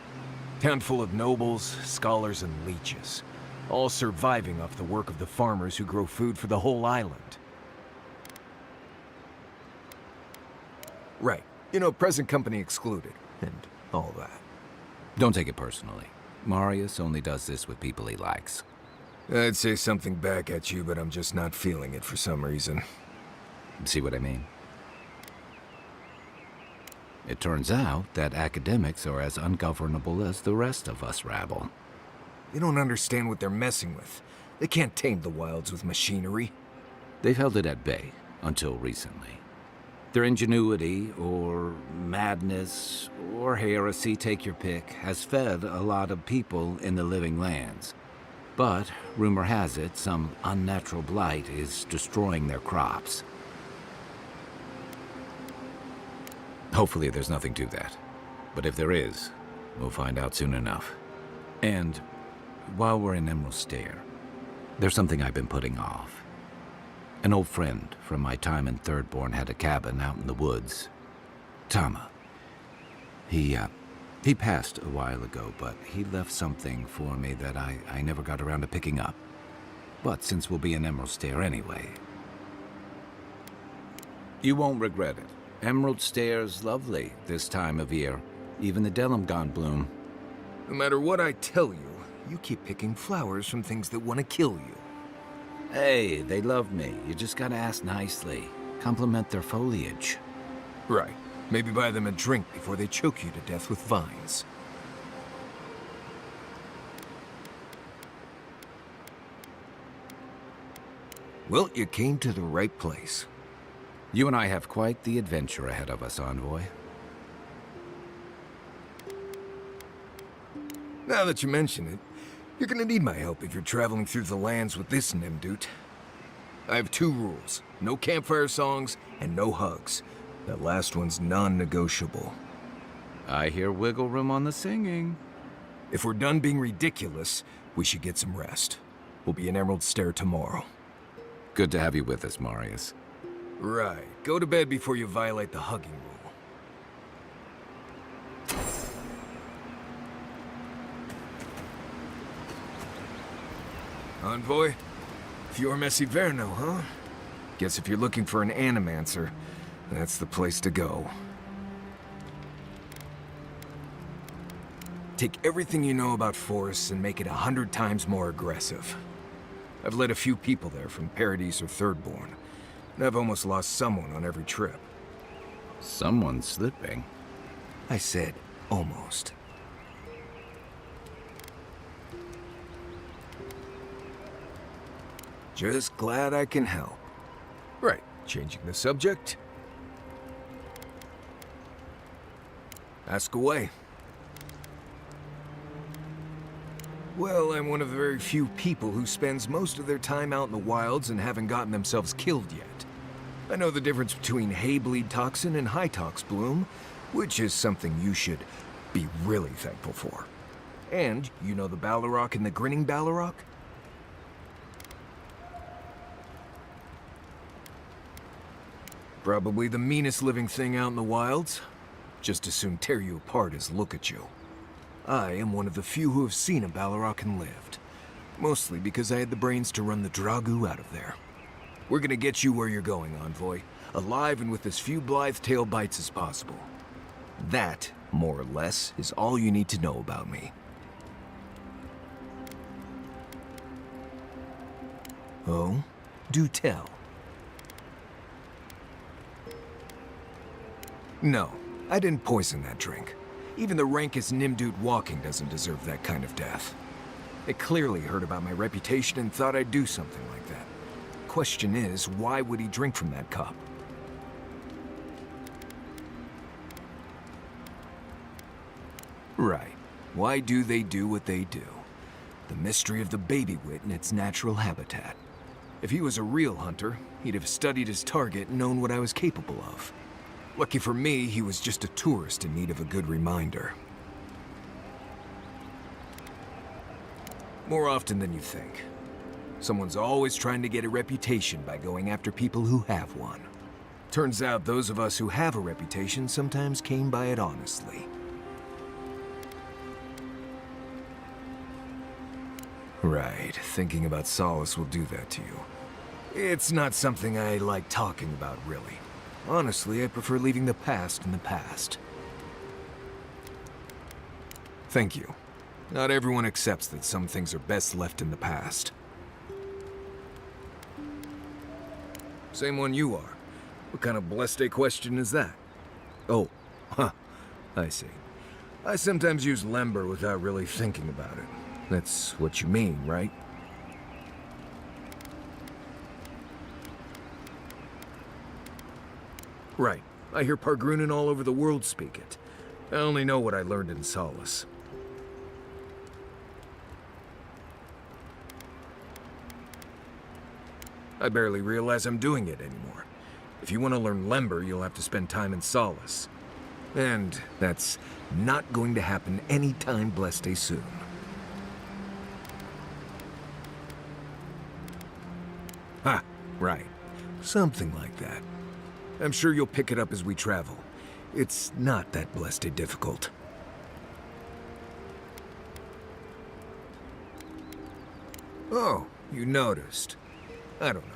Town full of nobles, scholars, and leeches. All surviving off the work of the farmers who grow food for the whole island. Right. You know, present company excluded, and all that. Don't take it personally. Marius only does this with people he likes. I'd say something back at you, but I'm just not feeling it for some reason. See what I mean? It turns out that academics are as ungovernable as the rest of us rabble. They don't understand what they're messing with. They can't tame the wilds with machinery. They've held it at bay, until recently. Their ingenuity, or madness, or heresy, take your pick, has fed a lot of people in the Living Lands. But, rumor has it, some unnatural blight is destroying their crops. Hopefully there's nothing to that. But if there is, we'll find out soon enough. And while we're in Emerald Stair, there's something I've been putting off. An old friend from my time in Thirdborn had a cabin out in the woods. Tama. He passed a while ago, but he left something for me that I never got around to picking up. But since we'll be in Emerald Stair anyway... You won't regret it. Emerald Stair's lovely this time of year. Even the Delimgon bloom. No matter what I tell you, you keep picking flowers from things that want to kill you. Hey, they love me. You just gotta ask nicely. Compliment their foliage. Right. Maybe buy them a drink before they choke you to death with vines. Well, you came to the right place. You and I have quite the adventure ahead of us, Envoy. Now that you mention it, you're gonna need my help if you're traveling through the lands with this Nimdut. I have 2 rules. No campfire songs and no hugs. That last one's non-negotiable. I hear wiggle room on the singing. If we're done being ridiculous, we should get some rest. We'll be in Emerald Stair tomorrow. Good to have you with us, Marius. Right. Go to bed before you violate the hugging rule. Envoy? Fior Messiverno, huh? Guess if you're looking for an animancer, that's the place to go. Take everything you know about forests and make it 100 times more aggressive. I've led a few people there from Paradise or Thirdborn, and I've almost lost someone on every trip. Someone's slipping. I said almost. Just glad I can help. Right, changing the subject. Ask away. Well, I'm one of the very few people who spends most of their time out in the wilds and haven't gotten themselves killed yet. I know the difference between hay-bleed toxin and high-tox bloom, which is something you should be really thankful for. And you know the Balrog and the Grinning Balrog? Probably the meanest living thing out in the wilds. Just as soon tear you apart as look at you. I am one of the few who have seen a Balrog and lived. Mostly because I had the brains to run the Dragu out of there. We're gonna get you where you're going, Envoy. Alive and with as few blithe tail bites as possible. That, more or less, is all you need to know about me. Oh? Do tell. No, I didn't poison that drink. Even the rankest Nimdude walking doesn't deserve that kind of death. They clearly heard about my reputation and thought I'd do something like that. Question is, why would he drink from that cup? Right. Why do they do what they do? The mystery of the baby wit in its natural habitat. If he was a real hunter, he'd have studied his target and known what I was capable of. Lucky for me, he was just a tourist in need of a good reminder. More often than you think. Someone's always trying to get a reputation by going after people who have one. Turns out those of us who have a reputation sometimes came by it honestly. Right, thinking about Solace will do that to you. It's not something I like talking about, really. Honestly, I prefer leaving the past in the past. Thank you. Not everyone accepts that some things are best left in the past. Same one you are. What kind of blessed question is that? Oh, huh, I see. I sometimes use lember without really thinking about it. That's what you mean, right? Right. I hear Pargrunen all over the world speak it. I only know what I learned in Solace. I barely realize I'm doing it anymore. If you want to learn lember, you'll have to spend time in Solace. And that's not going to happen anytime blessed soon. Ha, right. Something like that. I'm sure you'll pick it up as we travel. It's not that blessed difficult. Oh, you noticed. I don't know.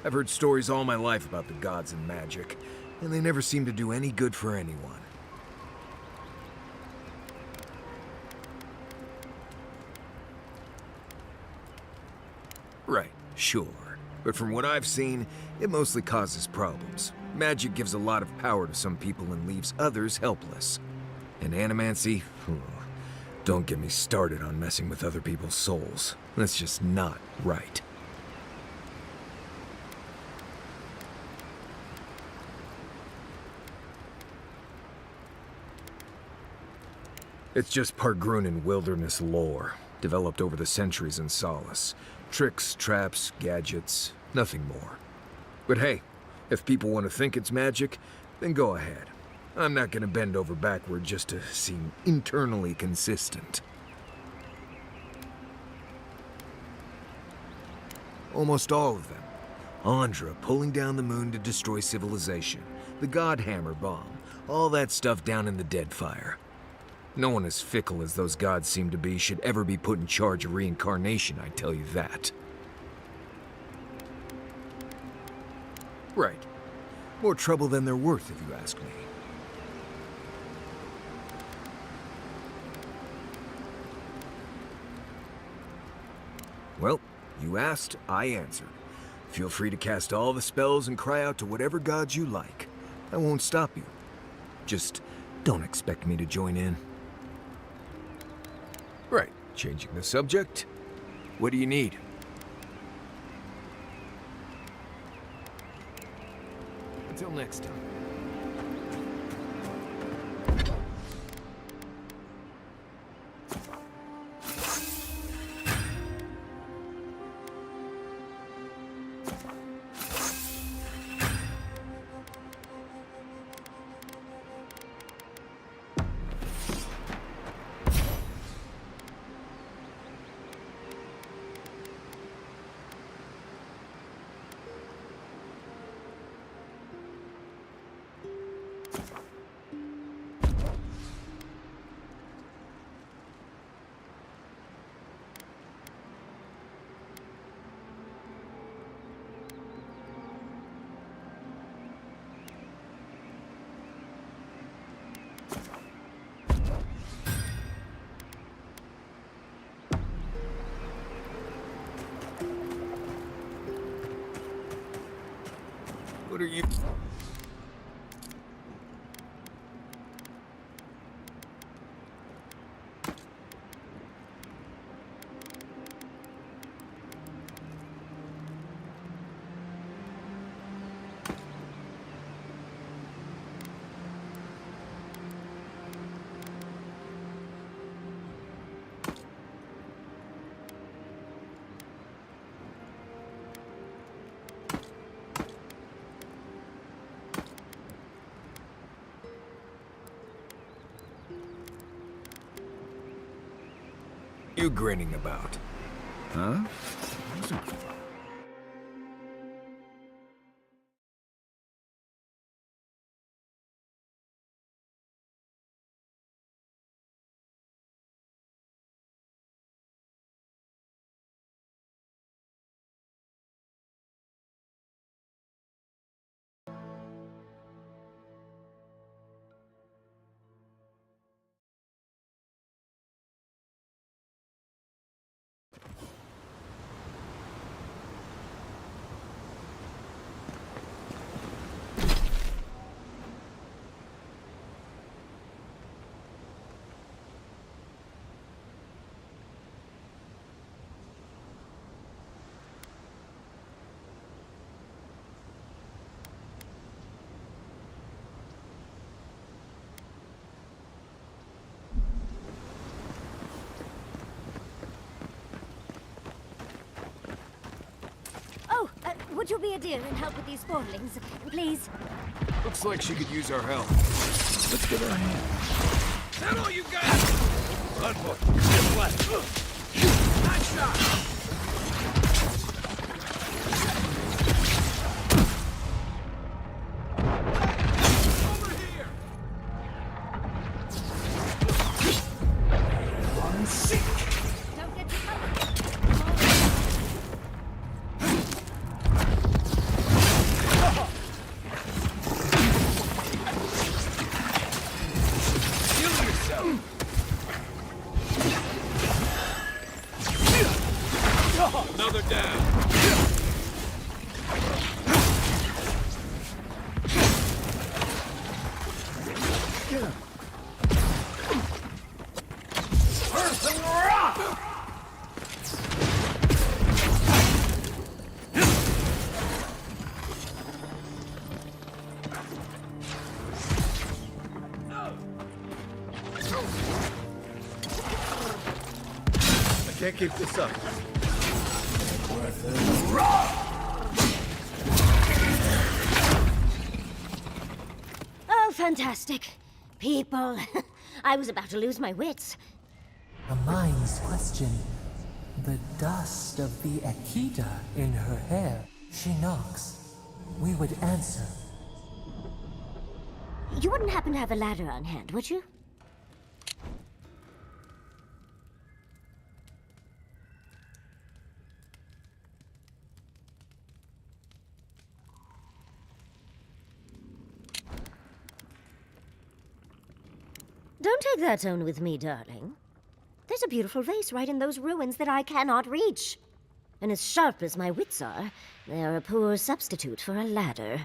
I've heard stories all my life about the gods and magic, and they never seem to do any good for anyone. Right, sure. But from what I've seen, it mostly causes problems. Magic gives a lot of power to some people and leaves others helpless. And animancy? Don't get me started on messing with other people's souls. That's just not right. It's just Pargrunen wilderness lore, developed over the centuries in Solace. Tricks, traps, gadgets, nothing more. But hey, if people want to think it's magic, then go ahead. I'm not gonna bend over backward just to seem internally consistent. Almost all of them. Andra pulling down the moon to destroy civilization. The Godhammer bomb. All that stuff down in the Deadfire. No one as fickle as those gods seem to be should ever be put in charge of reincarnation, I tell you that. Right. More trouble than they're worth, if you ask me. Well, you asked, I answered. Feel free to cast all the spells and cry out to whatever gods you like. I won't stop you. Just don't expect me to join in. Right, changing the subject. What do you need? Until next time. What are you... you grinning about? Huh? Would you be a dear and help with these sportlings, please? Looks like she could use our help. Let's give her a hand. Is that all you got? Blood book. Just left. Nice shot. Another down. Earth and rock! I can't keep this up. Oh, Fantastic. People. I was about to lose my wits. A mind's question. The dust of the Akita in her hair. She knocks. We would answer. You wouldn't happen to have a ladder on hand, would you? Don't take that tone with me, darling. There's a beautiful vase right in those ruins that I cannot reach. And as sharp as my wits are, they are a poor substitute for a ladder.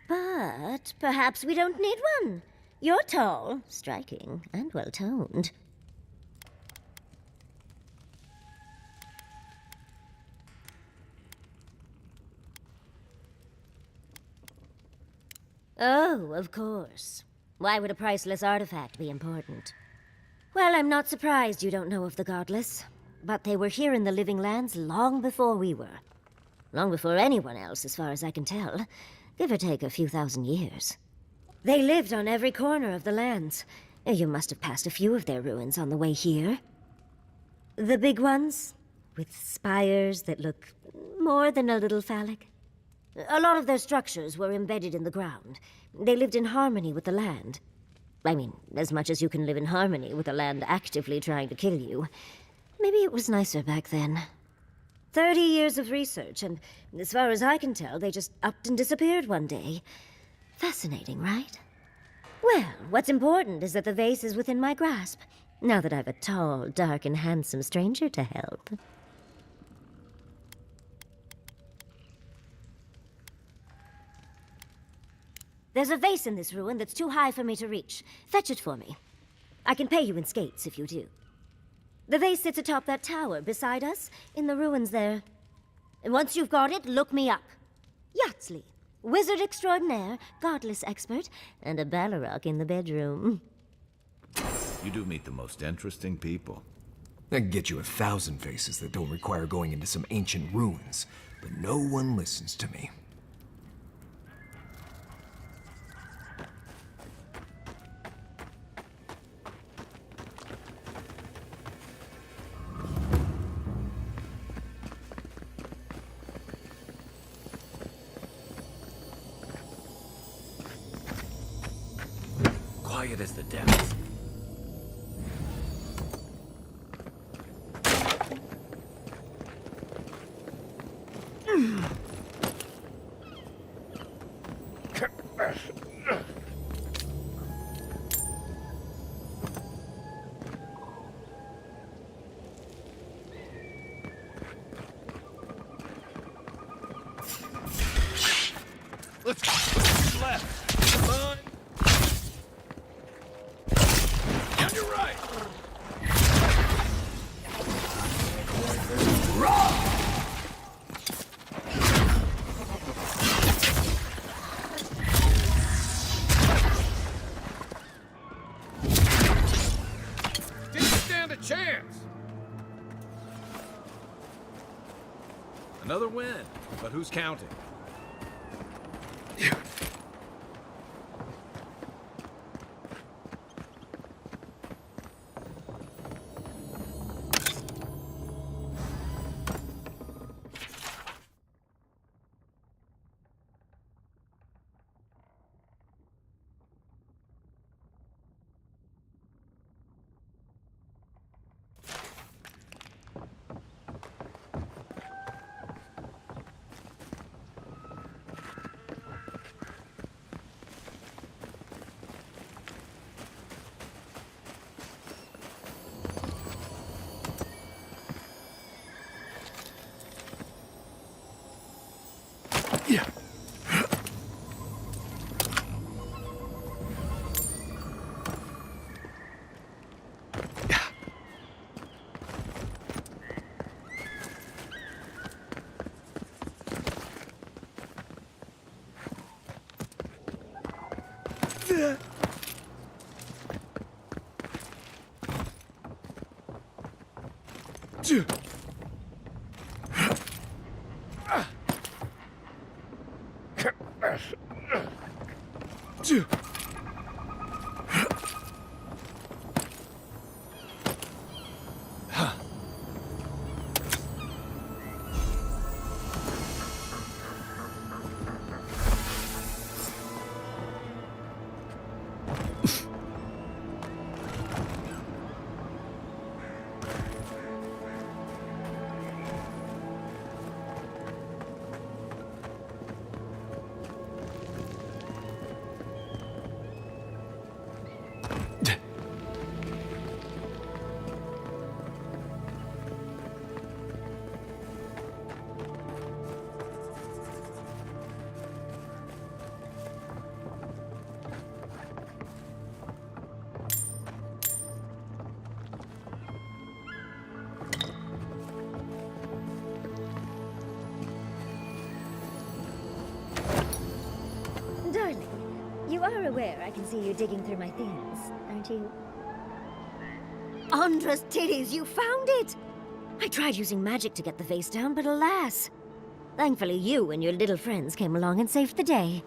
But perhaps we don't need one. You're tall, striking, and well-toned. Oh, of course. Why would a priceless artifact be important? Well, I'm not surprised you don't know of the Godless. But they were here in the Living Lands long before we were. Long before anyone else, as far as I can tell. Give or take a few thousand years. They lived on every corner of the lands. You must have passed a few of their ruins on the way here. The big ones, with spires that look more than a little phallic. A lot of their structures were embedded in the ground. They lived in harmony with the land. I mean, as much as you can live in harmony with the land actively trying to kill you. Maybe it was nicer back then. 30 years of research, and as far as I can tell, they just upped and disappeared one day. Fascinating, right? Well, what's important is that the vase is within my grasp, now that I've a tall, dark, and handsome stranger to help. There's a vase in this ruin that's too high for me to reach. Fetch it for me. I can pay you in skates if you do. The vase sits atop that tower beside us, in the ruins there. And once you've got it, look me up. Yatsley, wizard extraordinaire, godless expert, and a Balrog in the bedroom. You do meet the most interesting people. I can get you 1,000 faces that don't require going into some ancient ruins, but no one listens to me. Quiet as the depths. Let's go. Left. Come on. On your right. Didn't stand a chance. Another win, but who's counting? You're aware I can see you digging through my things, aren't you? Andra's titties, you found it! I tried using magic to get the vase down, but alas. Thankfully you and your little friends came along and saved the day.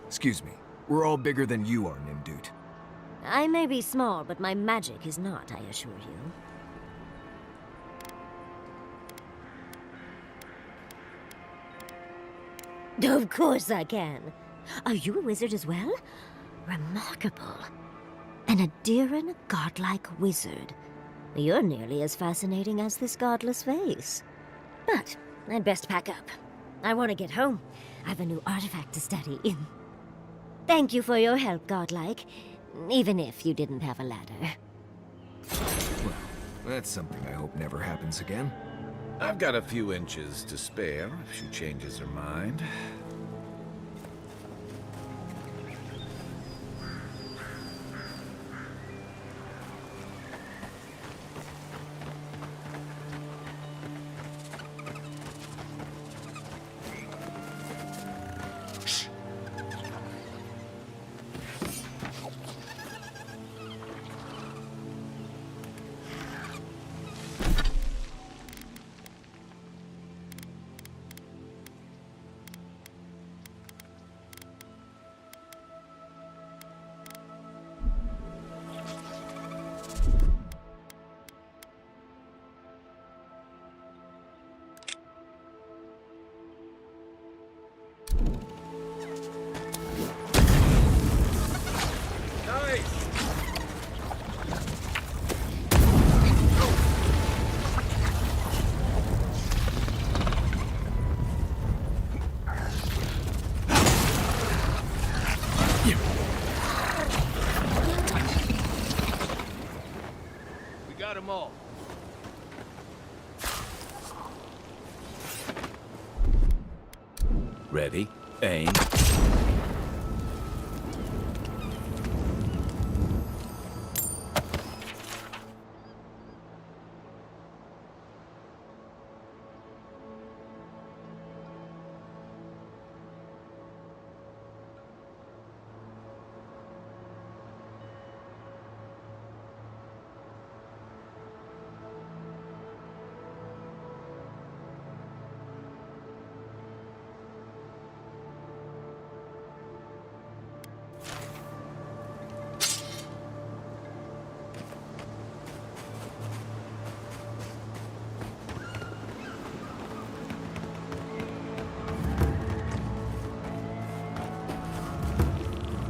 Excuse me. We're all bigger than you are, Nimdude. I may be small, but my magic is not, I assure you. Of course I can. Are you a wizard as well? Remarkable. An Adiran godlike wizard. You're nearly as fascinating as this godless vase. But I'd best pack up. I want to get home. I've a new artifact to study. Thank you for your help, godlike. Even if you didn't have a ladder. Well, that's something I hope never happens again. I've got a few inches to spare if she changes her mind. Ready, aim.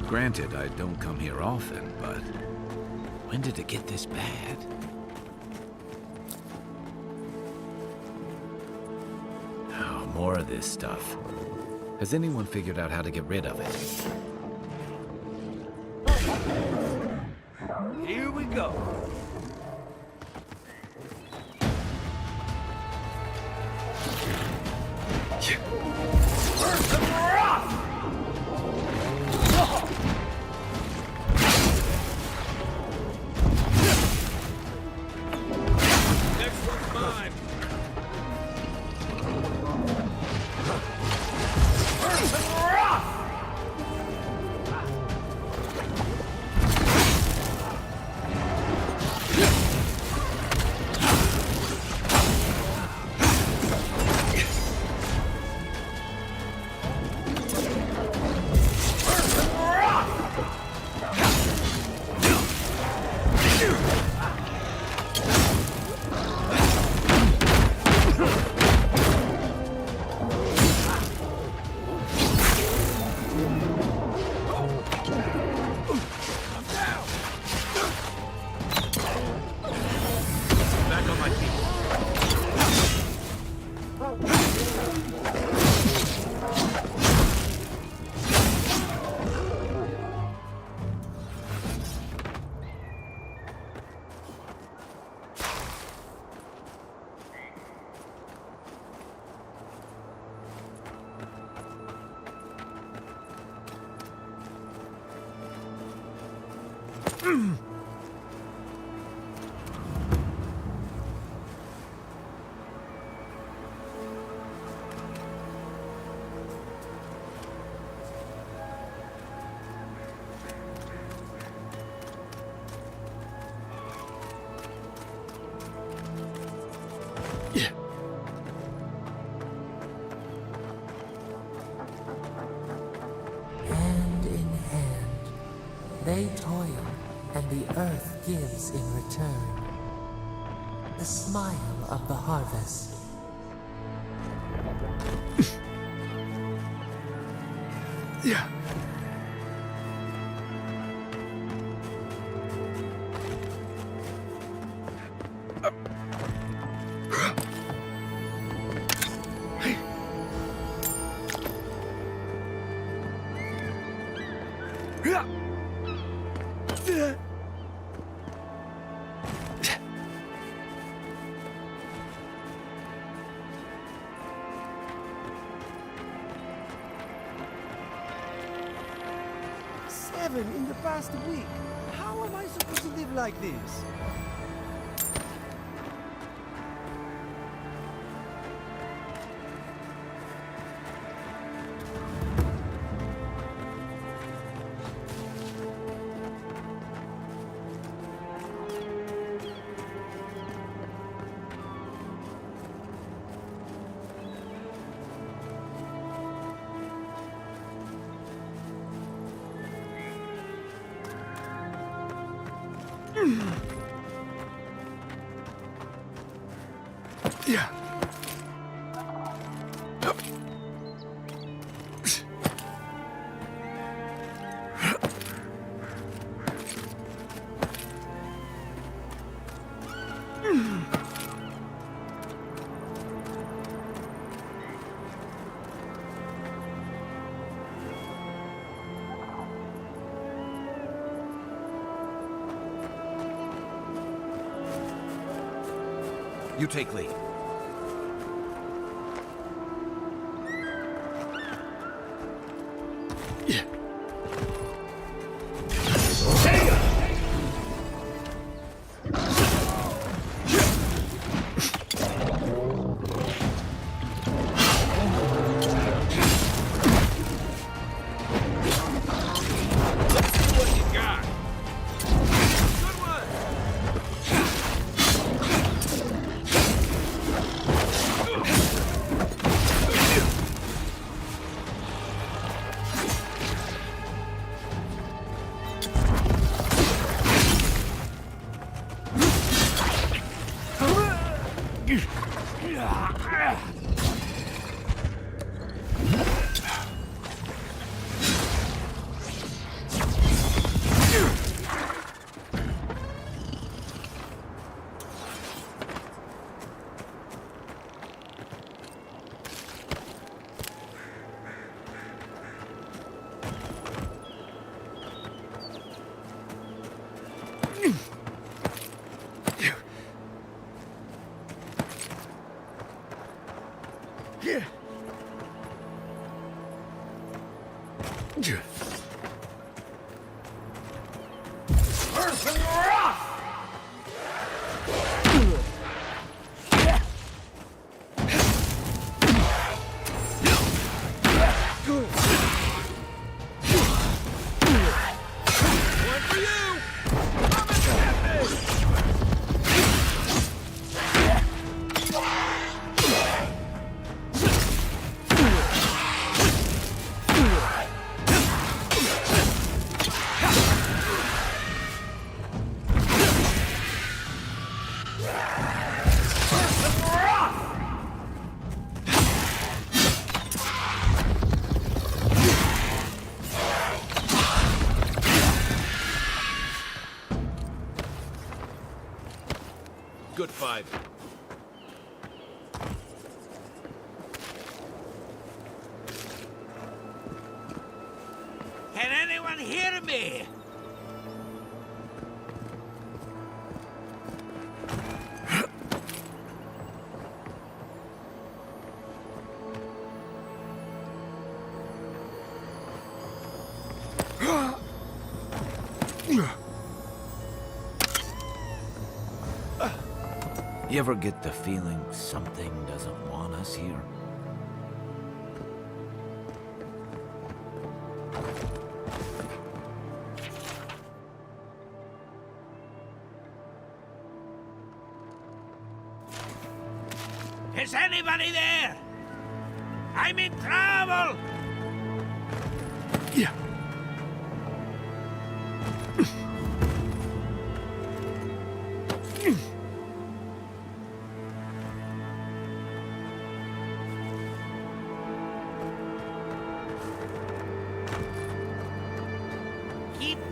Granted, I don't come here often, but when did it get this bad? Oh, more of this stuff. Has anyone figured out how to get rid of it? Here we go. They toil, and the earth gives in return. The smile of the harvest. Yeah. In the past week. How am I supposed to live like this? Yeah. You take lead. Good fight. Can anyone hear me? You ever get the feeling something doesn't want us here? Is anybody there? I'm in trouble! Yeah.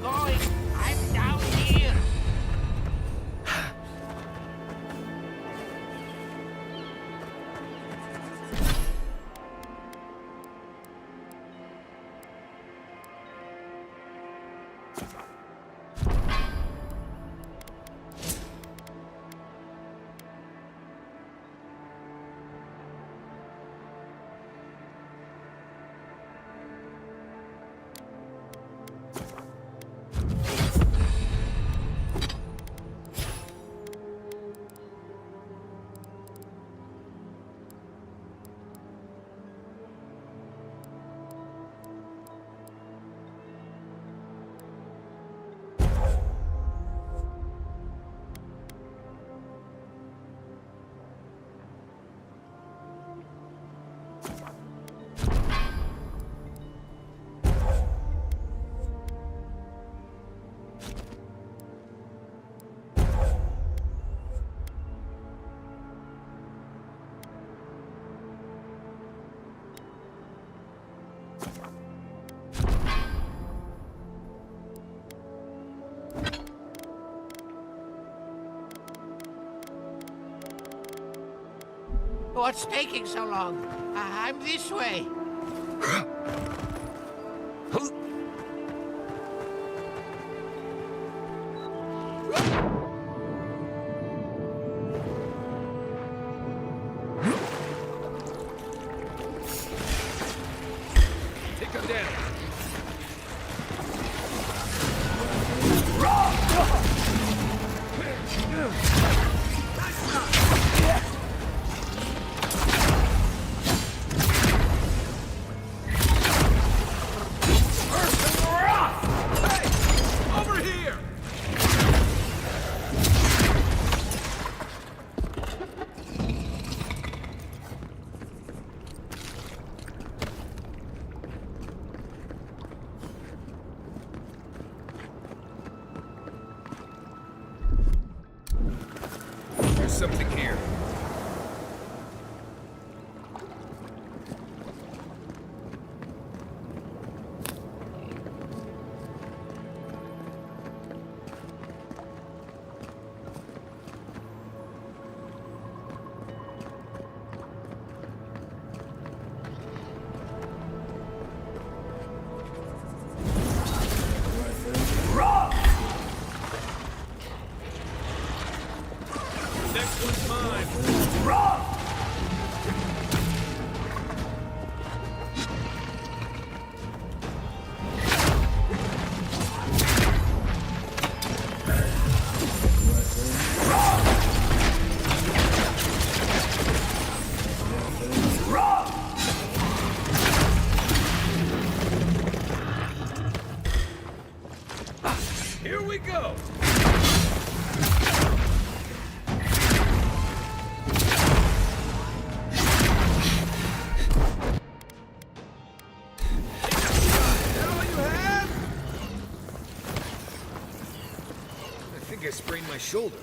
going? I'm down here. What's taking so long? I'm this way. Take him down. Something here. Next one's mine. Run! Here we go! I sprained my shoulder.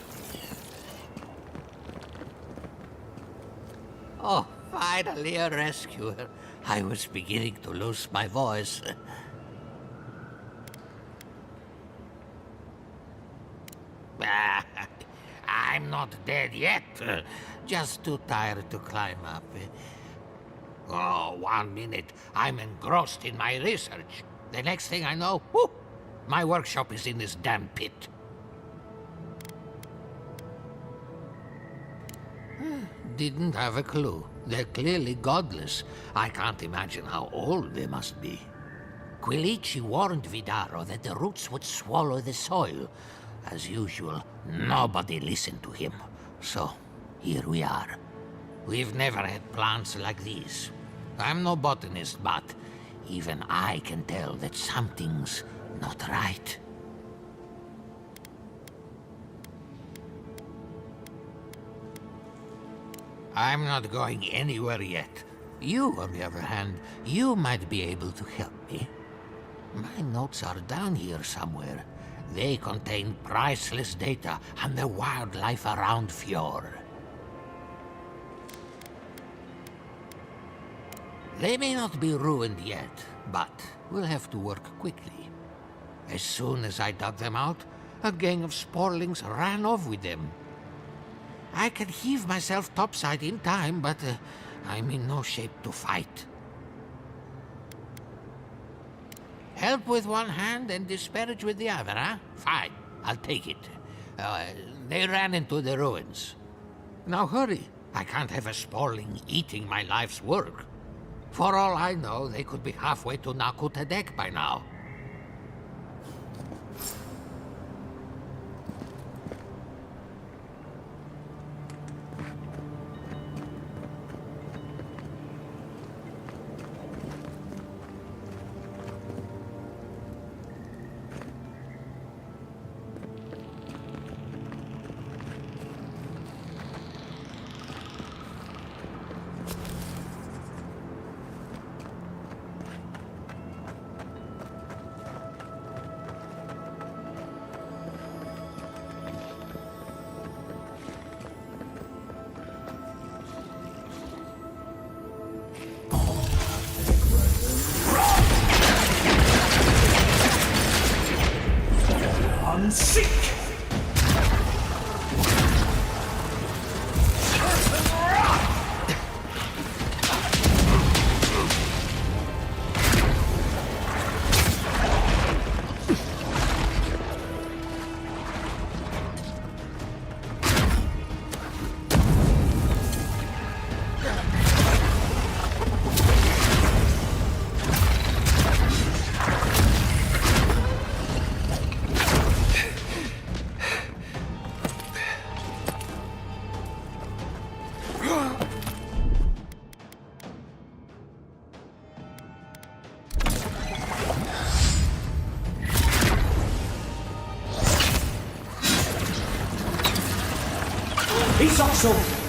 Oh, finally a rescuer. I was beginning to lose my voice. I'm not dead yet. Just too tired to climb up. Oh, 1 minute. I'm engrossed in my research. The next thing I know, whoo, my workshop is in this damn pit. Didn't have a clue. They're clearly godless. I can't imagine how old they must be. Quilici warned Vidaro that the roots would swallow the soil. As usual, nobody listened to him. So, here we are. We've never had plants like these. I'm no botanist, but even I can tell that something's not right. I'm not going anywhere yet. You, on the other hand, you might be able to help me. My notes are down here somewhere. They contain priceless data on the wildlife around Fjord. They may not be ruined yet, but we'll have to work quickly. As soon as I dug them out, a gang of sporlings ran off with them. I can heave myself topside in time, but I'm in no shape to fight. Help with one hand and disparage with the other, huh? Fine, I'll take it. They ran into the ruins. Now hurry. I can't have a sporling eating my life's work. For all I know, they could be halfway to Nakutadek by now. 이석수!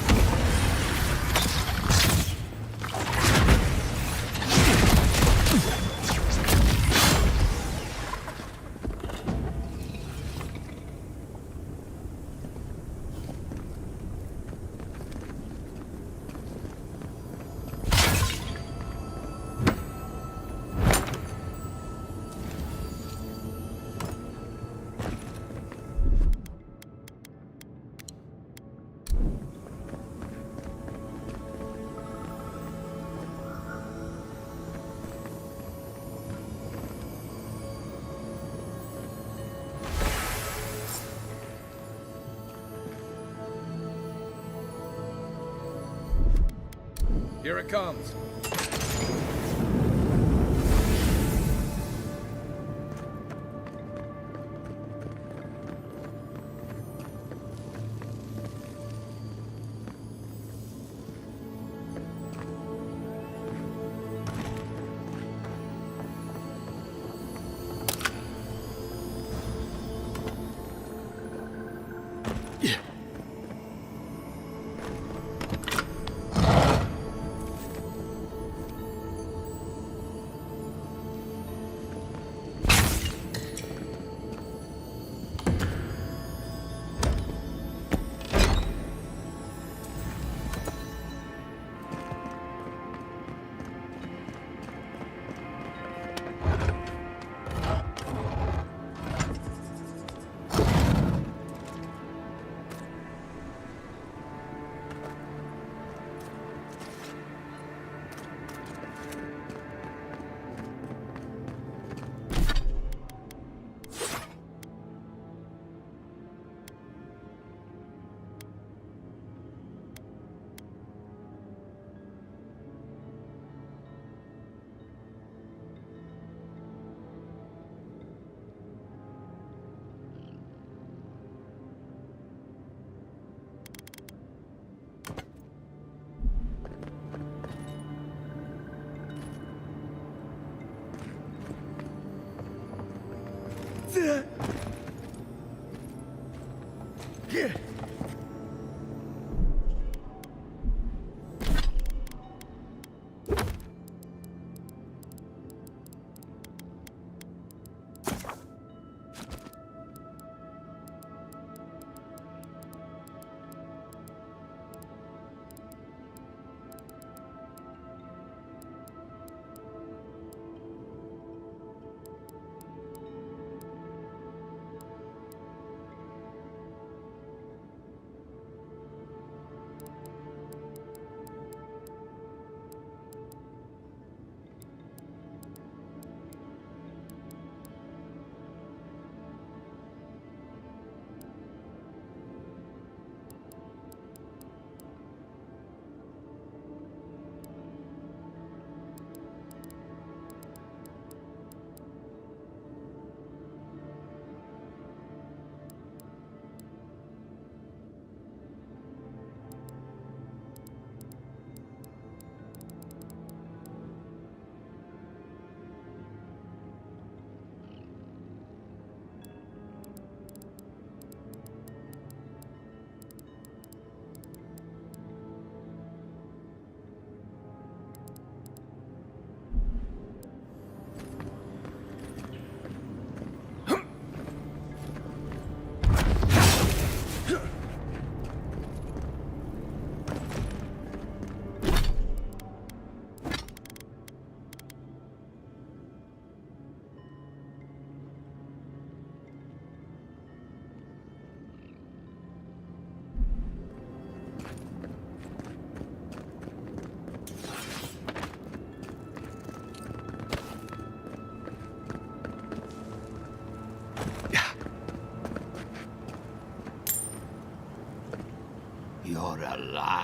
Here it comes.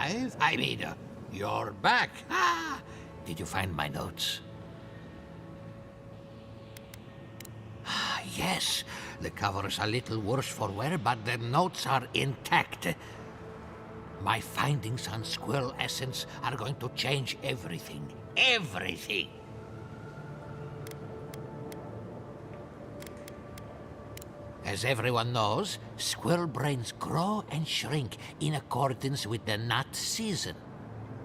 alive? You're back. Ah, did you find my notes? Ah, yes. The cover's a little worse for wear, but the notes are intact. My findings on squirrel essence are going to change everything. Everything! As everyone knows, squirrel brains grow and shrink in accordance with the nut season.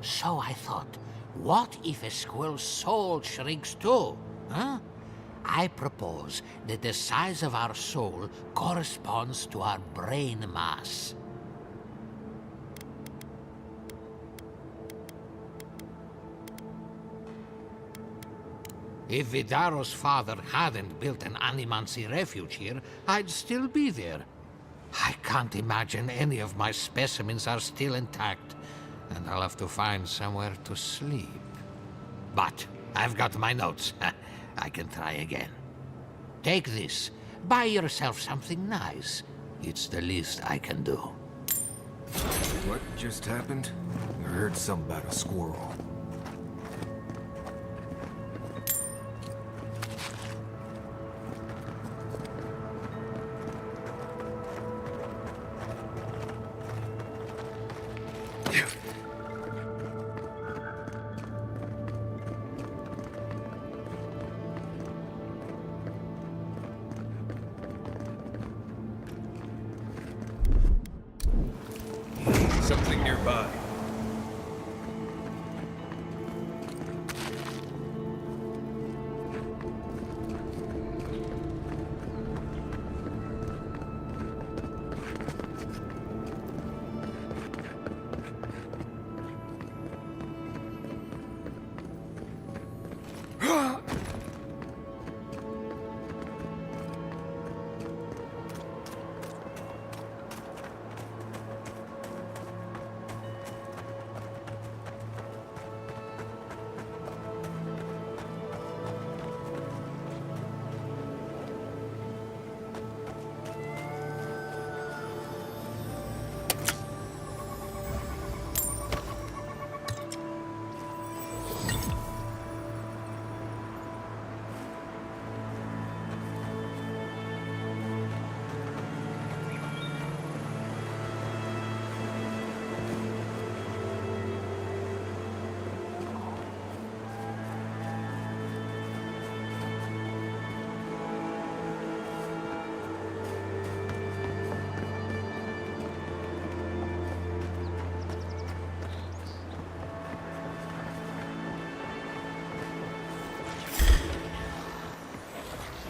So I thought, what if a squirrel's soul shrinks too? Huh? I propose that the size of our soul corresponds to our brain mass. If Vidaro's father hadn't built an animancy refuge here, I'd still be there. I can't imagine any of my specimens are still intact, and I'll have to find somewhere to sleep. But I've got my notes. I can try again. Take this. Buy yourself something nice. It's the least I can do. What just happened? I heard something about a squirrel. Something nearby.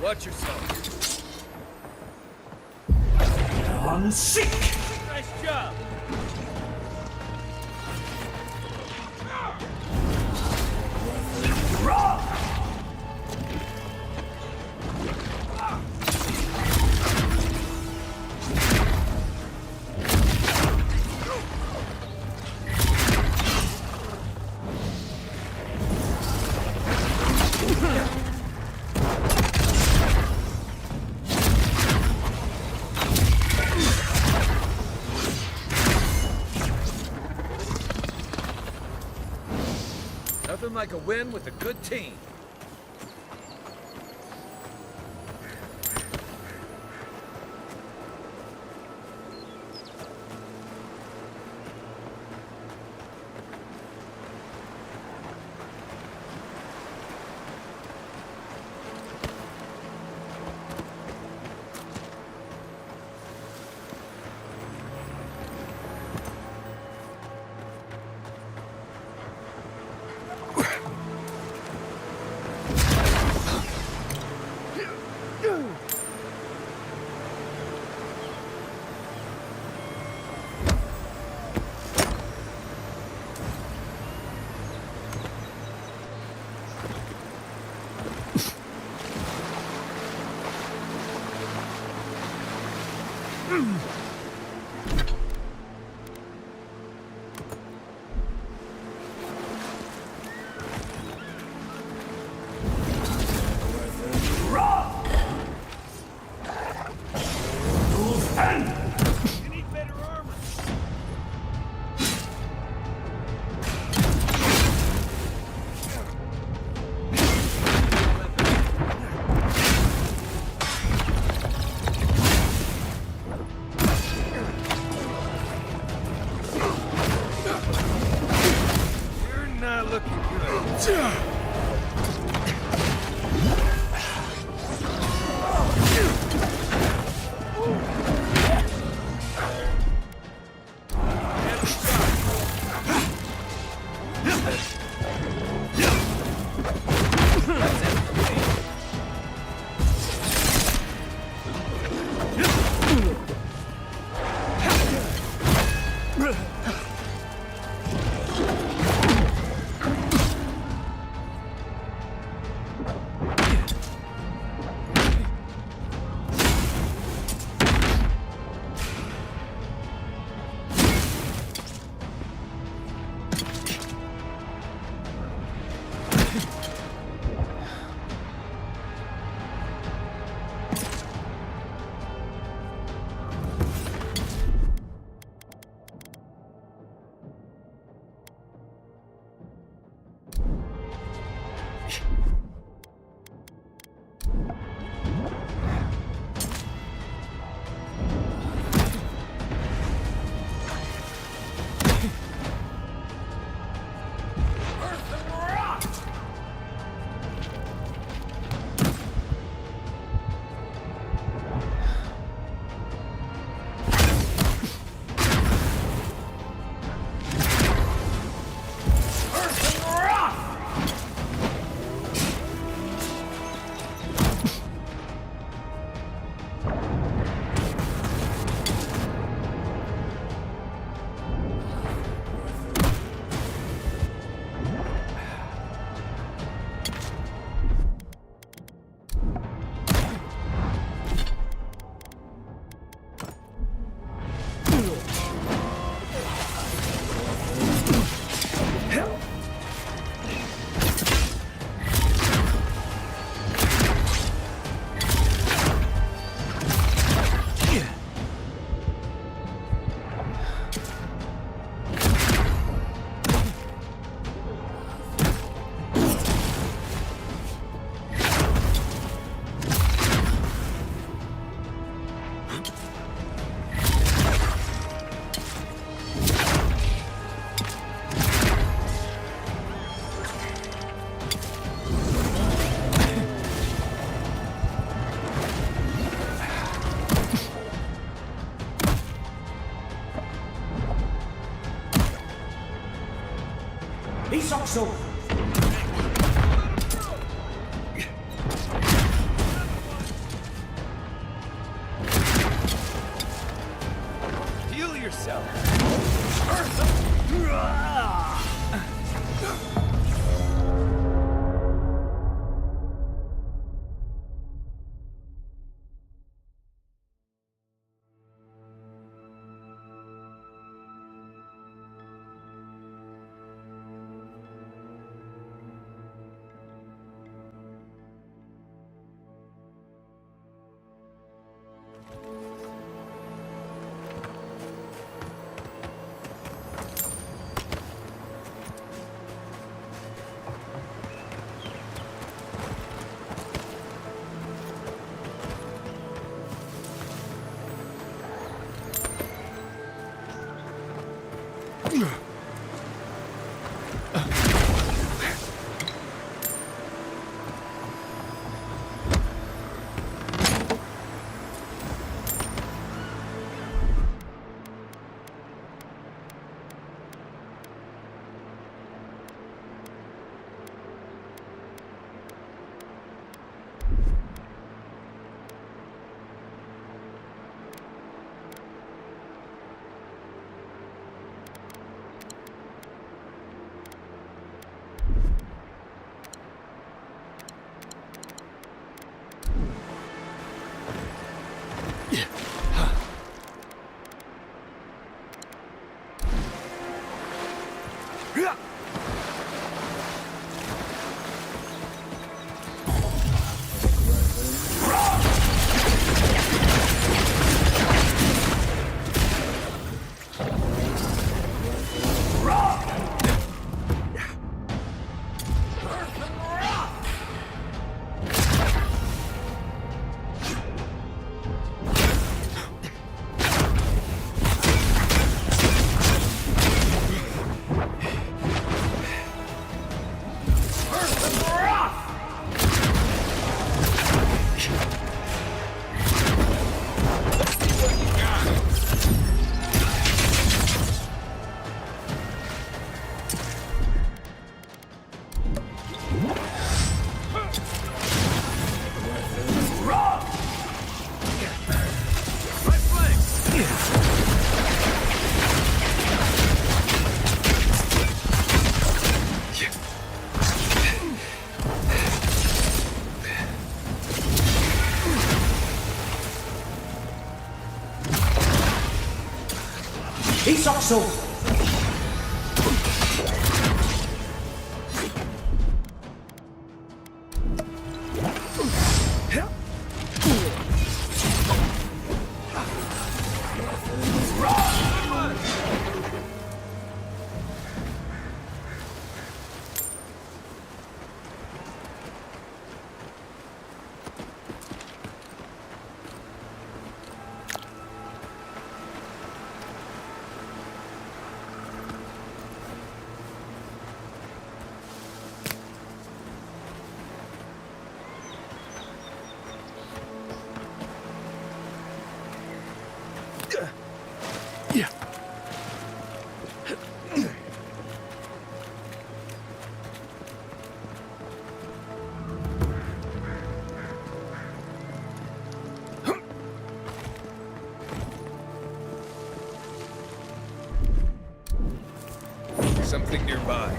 Watch yourself. I'm sick! Nice job! Nothing like a win with a good team. 이석수! Heal yourself. 이석수! Something nearby.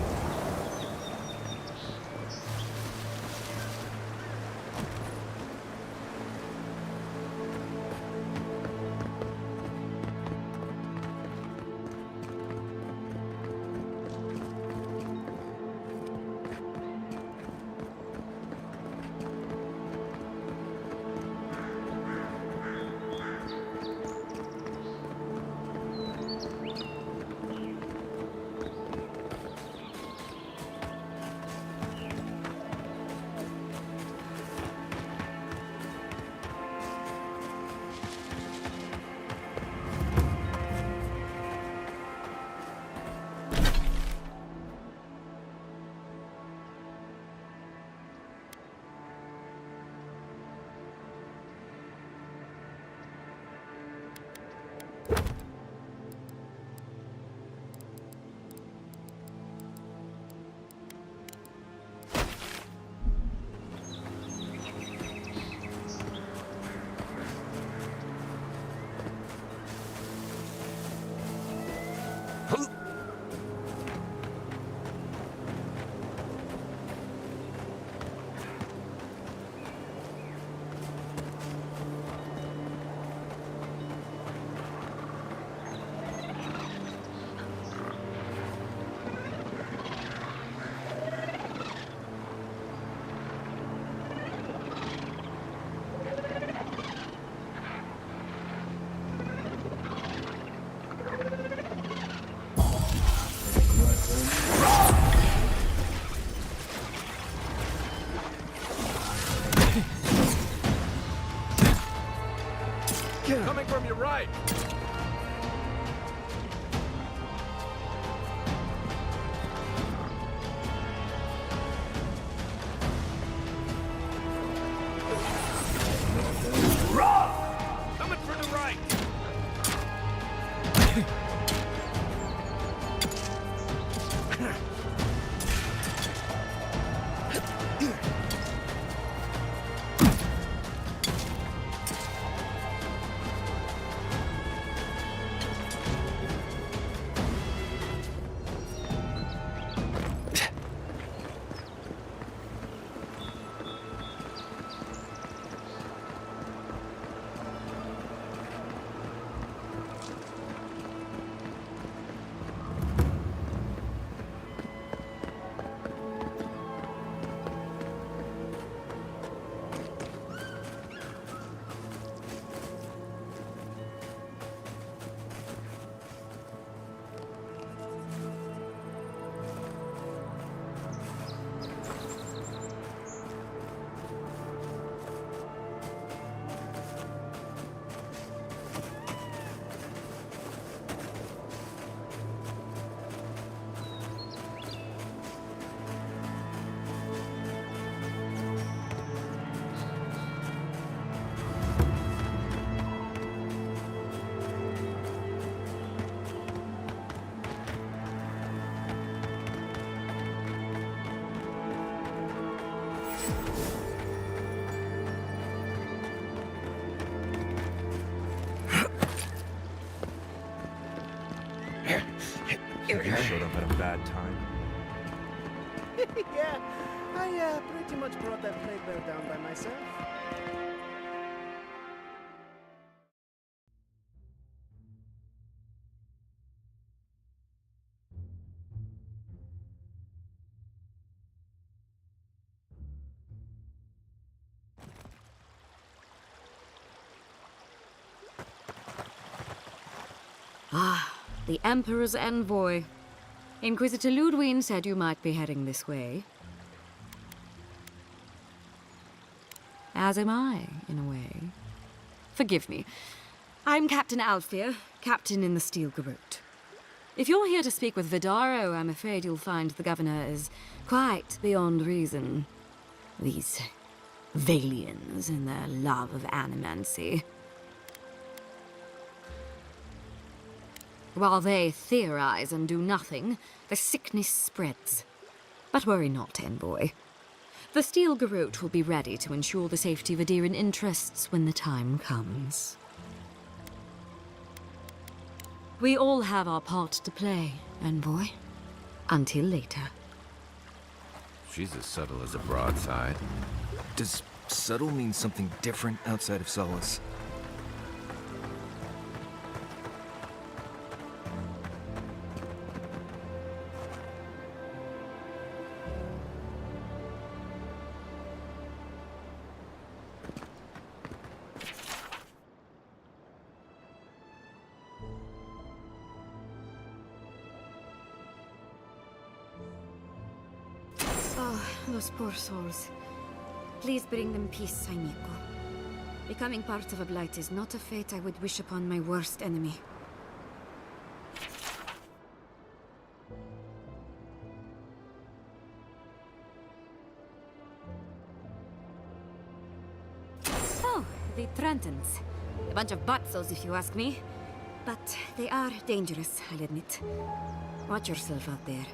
Coming from your right. Coming from the right. You showed up at a bad time. Yeah, I pretty much brought that plague bear down by myself. Ah, the Emperor's envoy. Inquisitor Ludwig said you might be heading this way. As am I, in a way. Forgive me. I'm Captain Alfia, captain in the Steel Garrote. If you're here to speak with Vidaro, I'm afraid you'll find the governor is quite beyond reason. These Valians and their love of animancy. While they theorize and do nothing, the sickness spreads. But worry not, envoy. The Steel Garrote will be ready to ensure the safety of Adiran interests when the time comes. We all have our part to play, envoy. Until later. She's as subtle as a broadside. Does subtle mean something different outside of Solace? Those poor souls. Please bring them peace, Saimiko. Becoming part of a blight is not a fate I would wish upon my worst enemy. Oh, the Trentons. A bunch of butzos, if you ask me. But they are dangerous, I'll admit. Watch yourself out there.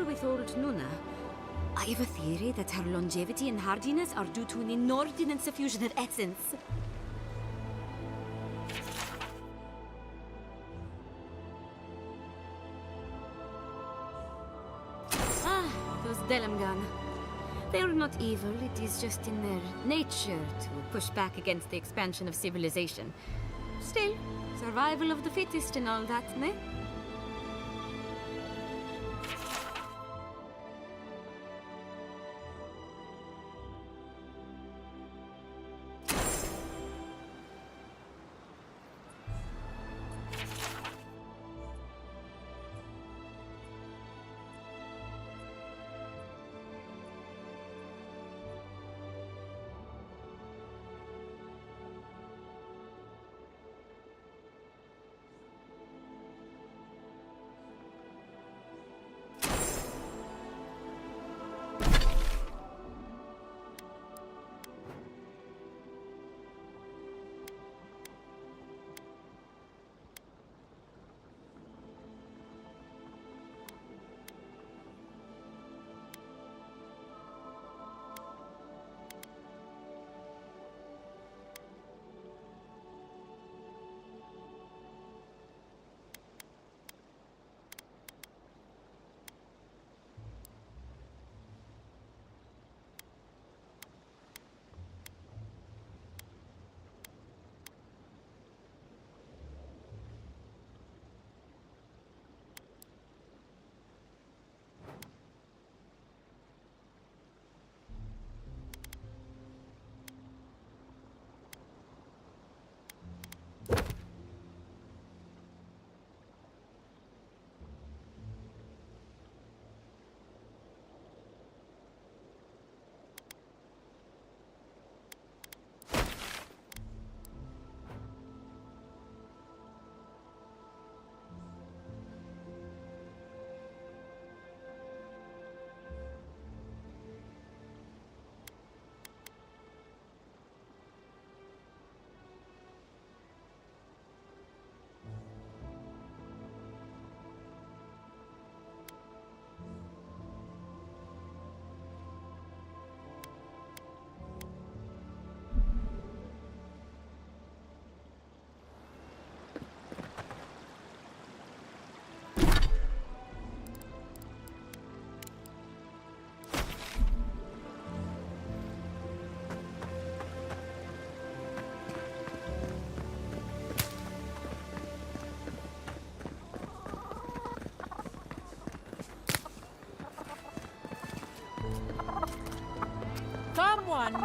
With old Nuna. I have a theory that her longevity and hardiness are due to an inordinate suffusion of essence. Ah, those Delamgan. They are not evil, it is just in their nature to push back against the expansion of civilization. Still, survival of the fittest and all that, ne?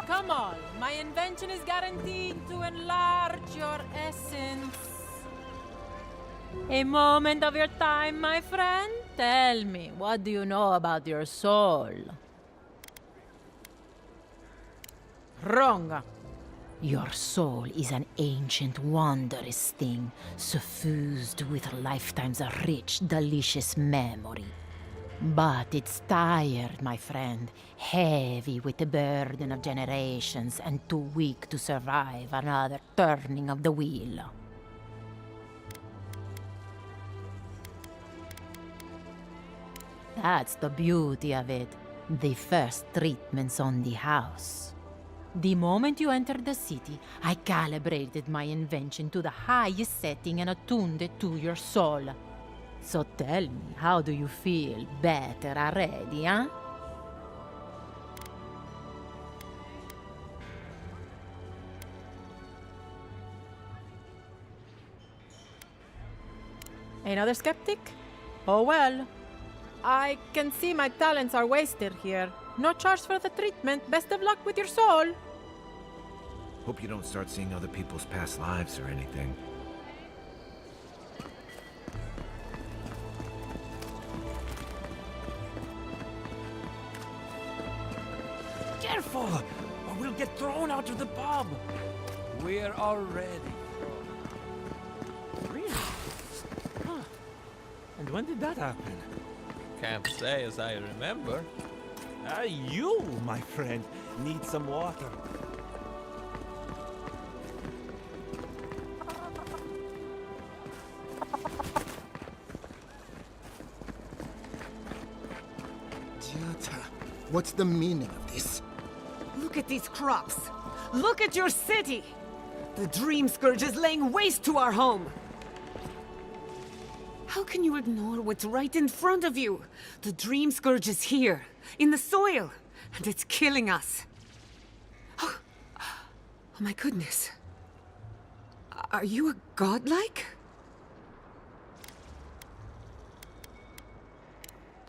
Come on. My invention is guaranteed to enlarge your essence. A moment of your time, my friend. Tell me, what do you know about your soul? Wrong. Your soul is an ancient, wondrous thing, suffused with lifetimes of rich, delicious memory. But it's tired, my friend, heavy with the burden of generations and too weak to survive another turning of the wheel. That's the beauty of it. The first treatments on the house. The moment you entered the city, I calibrated my invention to the highest setting and attuned it to your soul. So tell me, how do you feel? Better already, huh? Another skeptic? Oh well. I can see my talents are wasted here. No charge for the treatment. Best of luck with your soul. Hope you don't start seeing other people's past lives or anything. Careful, or we'll get thrown out of the pub. We're already. Really? Huh. And when did that happen? Can't say as I remember. You, my friend, need some water. Jota, what's the meaning of this? Look at these crops. Look at your city. The Dream Scourge is laying waste to our home. How can you ignore what's right in front of you? The Dream Scourge is here, in the soil, and it's killing us. Oh my goodness. Are you a godlike?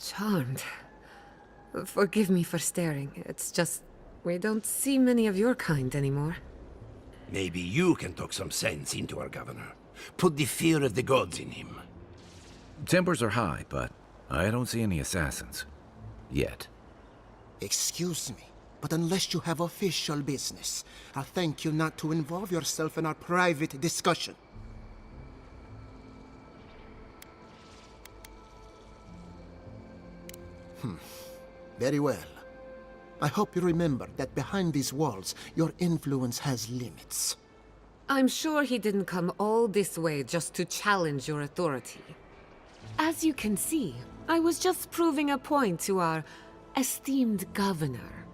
Charmed. Forgive me for staring. It's just, we don't see many of your kind anymore. Maybe you can talk some sense into our governor. Put the fear of the gods in him. Tempers are high, but I don't see any assassins. Yet. Excuse me, but unless you have official business, I'll thank you not to involve yourself in our private discussion. Very well. I hope you remember that behind these walls, your influence has limits. I'm sure he didn't come all this way just to challenge your authority. As you can see, I was just proving a point to our esteemed governor.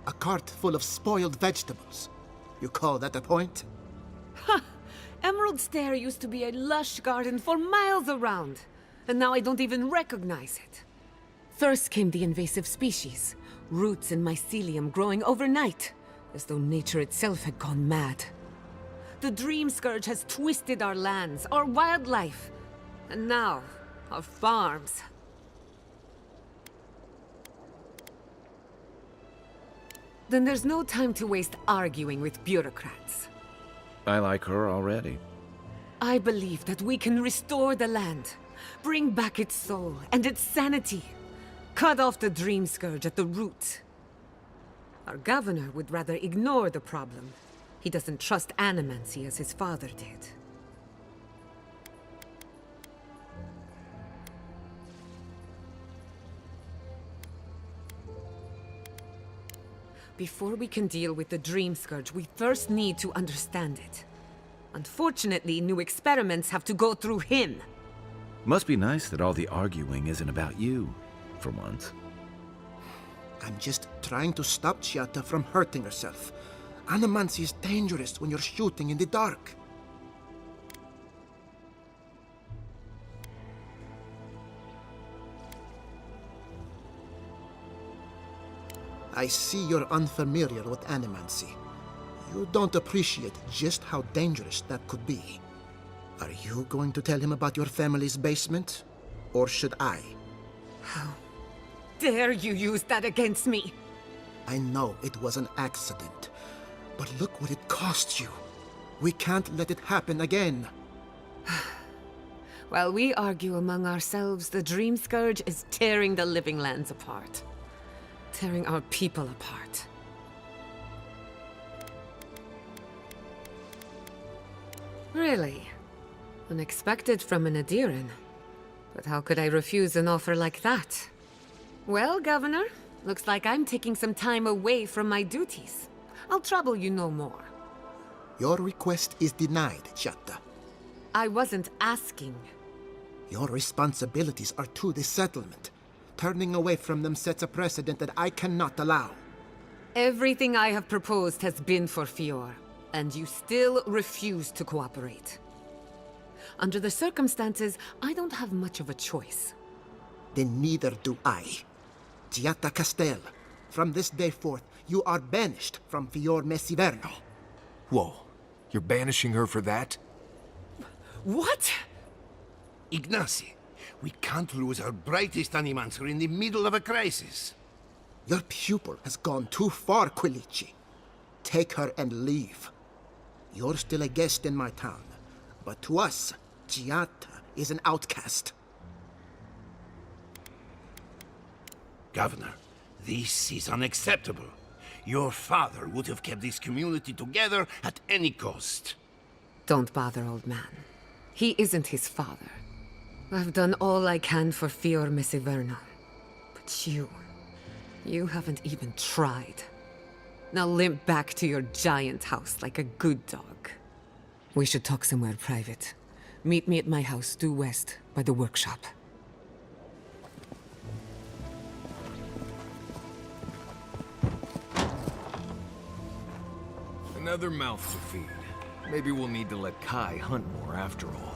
A cart full of spoiled vegetables. You call that a point? Ha! Emerald Stair used to be a lush garden for miles around, and now I don't even recognize it. First came the invasive species, roots and mycelium growing overnight, as though nature itself had gone mad. The Dream Scourge has twisted our lands, our wildlife, and now, our farms. Then there's no time to waste arguing with bureaucrats. I like her already. I believe that we can restore the land, bring back its soul and its sanity, cut off the Dream Scourge at the root. Our governor would rather ignore the problem. He doesn't trust animancy as his father did. Before we can deal with the Dream Scourge, we first need to understand it. Unfortunately, new experiments have to go through him. Must be nice that all the arguing isn't about you, for once. I'm just trying to stop Chiata from hurting herself. Animancy is dangerous when you're shooting in the dark. I see you're unfamiliar with animancy. You don't appreciate just how dangerous that could be. Are you going to tell him about your family's basement? Or should I? How dare you use that against me? I know it was an accident, but look what it cost you. We can't let it happen again. While we argue among ourselves, the Dream Scourge is tearing the living lands apart. Tearing our people apart. Really? Unexpected from an Adiran. But how could I refuse an offer like that? Well, Governor, looks like I'm taking some time away from my duties. I'll trouble you no more. Your request is denied, Chatta. I wasn't asking. Your responsibilities are to the settlement. Turning away from them sets a precedent that I cannot allow. Everything I have proposed has been for Fior, and you still refuse to cooperate. Under the circumstances, I don't have much of a choice. Then neither do I. Giatta Castel, from this day forth, you are banished from Fior Messiverno. Whoa, you're banishing her for that? What? Ignacy, we can't lose our brightest animancer in the middle of a crisis. Your pupil has gone too far, Quilici. Take her and leave. You're still a guest in my town, but to us, Giatta is an outcast. Governor, this is unacceptable. Your father would have kept this community together at any cost. Don't bother, old man. He isn't his father. I've done all I can for Fior Messiverno. But you haven't even tried. Now limp back to your giant house like a good dog. We should talk somewhere private. Meet me at my house due west by the workshop. Another mouth to feed. Maybe we'll need to let Kai hunt more after all.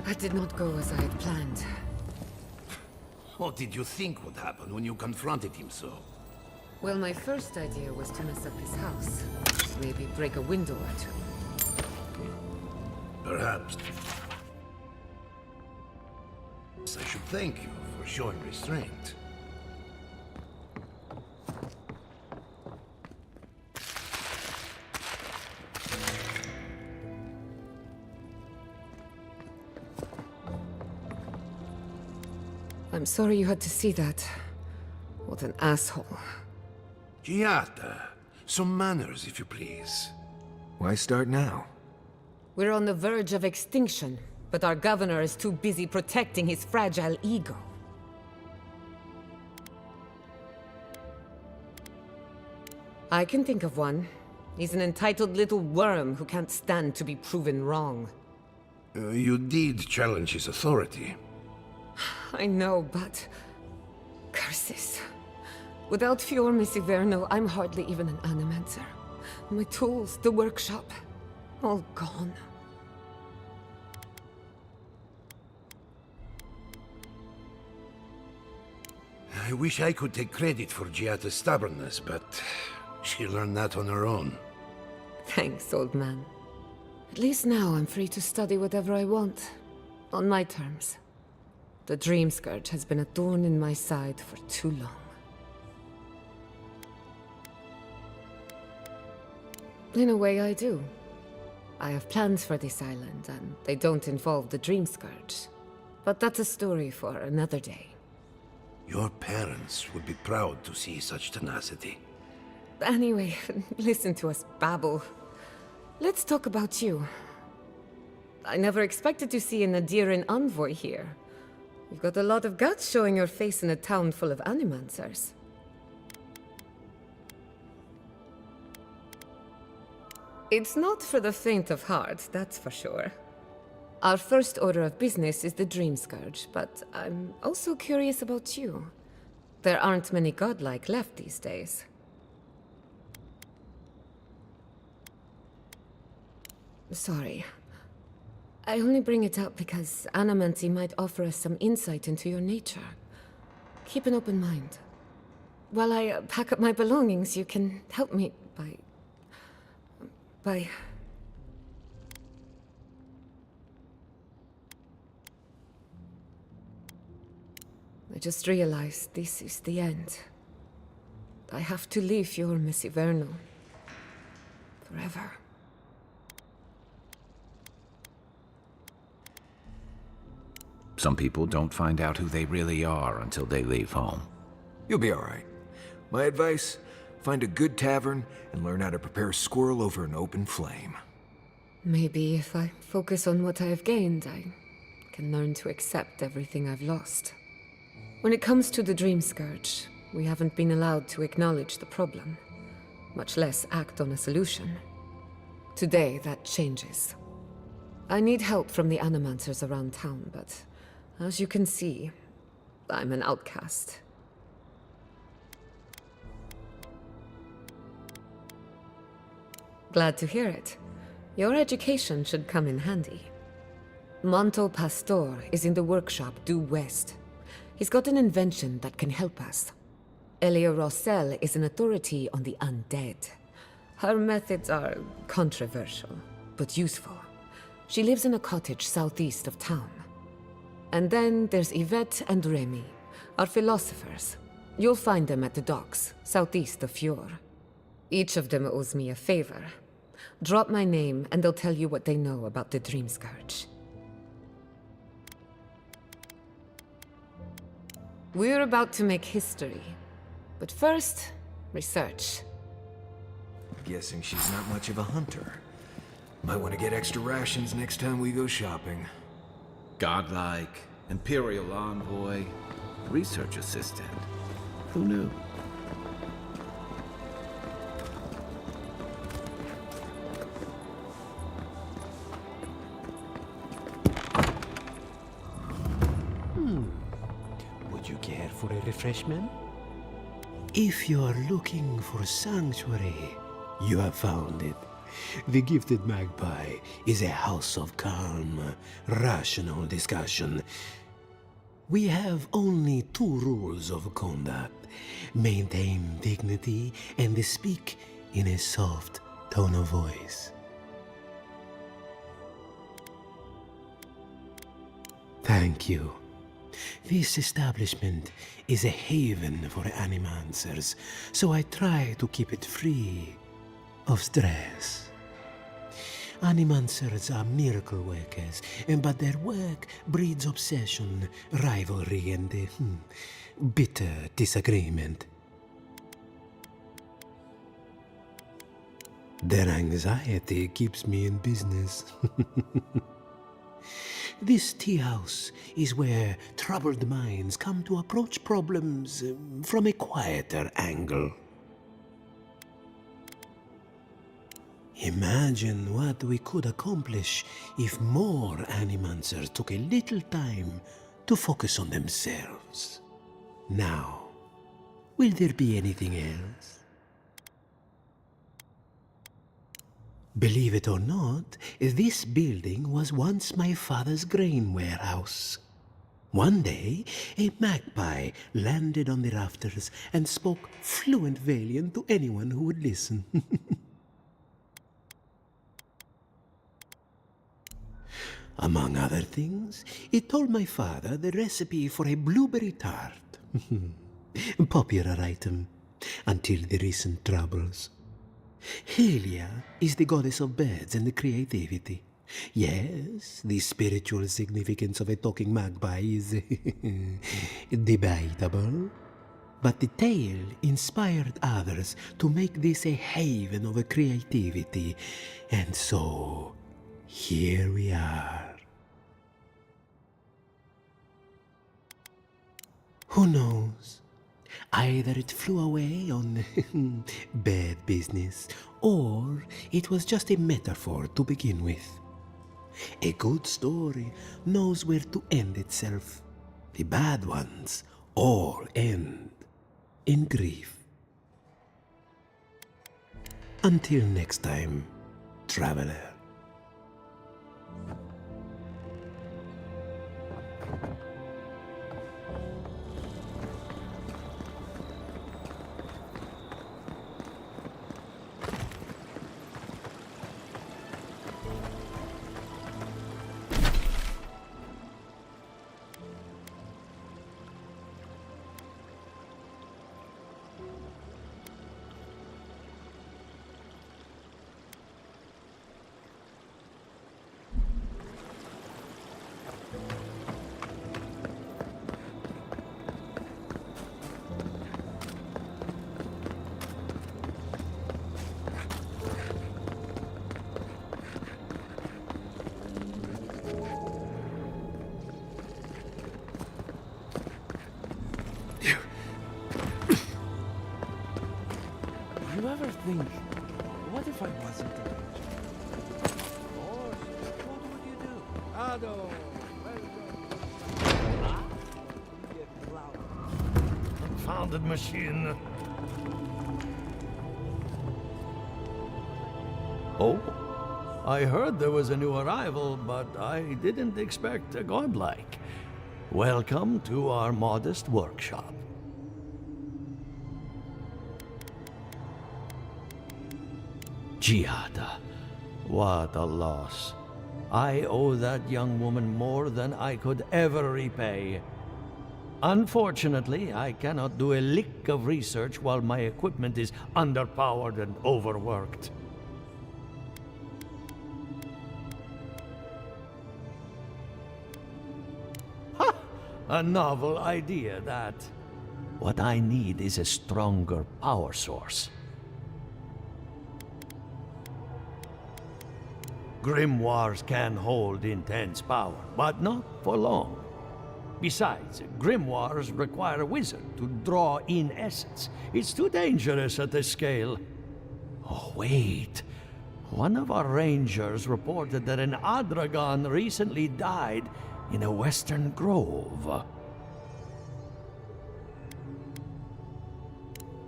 That did not go as I had planned. What did you think would happen when you confronted him so? Well, my first idea was to mess up his house. Maybe break a window or two. Perhaps. I should thank you for showing restraint. I'm sorry you had to see that. What an asshole. Giatta, some manners, if you please. Why start now? We're on the verge of extinction, but our governor is too busy protecting his fragile ego. I can think of one. He's an entitled little worm who can't stand to be proven wrong. You did challenge his authority. I know, but... curses. Without Fior Messiverno, I'm hardly even an animancer. My tools, the workshop, all gone. I wish I could take credit for Giatta's stubbornness, but she learned that on her own. Thanks, old man. At least now I'm free to study whatever I want. On my terms. The Dream Scourge has been a thorn in my side for too long. In a way, I do. I have plans for this island, and they don't involve the Dream Scourge. But that's a story for another day. Your parents would be proud to see such tenacity. Anyway, listen to us babble. Let's talk about you. I never expected to see an Adiran envoy here. You've got a lot of guts showing your face in a town full of animancers. It's not for the faint of heart, that's for sure. Our first order of business is the Dream Scourge, but I'm also curious about you. There aren't many godlike left these days. Sorry. I only bring it up because Animancy might offer us some insight into your nature. keep an open mind. While I pack up my belongings, you can help me by... I just realized this is the end. I have to leave your Miss Iverno. Forever. Some people don't find out who they really are until they leave home. You'll be all right. My advice, find a good tavern and learn how to prepare a squirrel over an open flame. Maybe if I focus on what I have gained, I can learn to accept everything I've lost. When it comes to the Dream Scourge, we haven't been allowed to acknowledge the problem, much less act on a solution. Today, that changes. I need help from the animancers around town, but as you can see, I'm an outcast. Glad to hear it. Your education should come in handy. Monto Pastor is in the workshop due west. He's got an invention that can help us. Elia Rossell is an authority on the undead. Her methods are controversial, but useful. She lives in a cottage southeast of town. And then there's Yvette and Remy, our philosophers. You'll find them at the docks, southeast of Fjord. Each of them owes me a favor. Drop my name and they'll tell you what they know about the Dream Scourge. We're about to make history. But first, research. Guessing she's not much of a hunter. Might want to get extra rations next time we go shopping. Godlike, Imperial Envoy, Research Assistant. Who knew? Would you care for a refreshment? If you are looking for sanctuary, you have found it. The Gifted Magpie is a house of calm, rational discussion. We have only 2 rules of conduct. Maintain dignity and speak in a soft tone of voice. Thank you. This establishment is a haven for animancers, so I try to keep it free of stress. Animancers are miracle workers, but their work breeds obsession, rivalry, and bitter disagreement. Their anxiety keeps me in business. This tea house is where troubled minds come to approach problems from a quieter angle. Imagine what we could accomplish if more animancers took a little time to focus on themselves. Now, will there be anything else? Believe it or not, this building was once my father's grain warehouse. One day, a magpie landed on the rafters and spoke fluent Valian to anyone who would listen. Among other things, it told my father the recipe for a blueberry tart. Popular item until the recent troubles. Helia is the goddess of birds and creativity. Yes, the spiritual significance of a talking magpie is debatable. But the tale inspired others to make this a haven of creativity. And so, here we are. Who knows? Either it flew away on bad business, or it was just a metaphor to begin with. A good story knows where to end itself. The bad ones all end in grief. Until next time, traveler. what if I wasn't a ranger? Or what would you do? Ado, Confounded machine. Oh, I heard there was a new arrival, but I didn't expect a godlike. Welcome to our modest workshop. Giada, what a loss. I owe that young woman more than I could ever repay. Unfortunately, I cannot do a lick of research while my equipment is underpowered and overworked. Ha! A novel idea, that. What I need is a stronger power source. Grimoires can hold intense power, but not for long. Besides, grimoires require a wizard to draw in essence. It's too dangerous at this scale. Oh, wait. One of our rangers reported that an Adragon recently died in a western grove.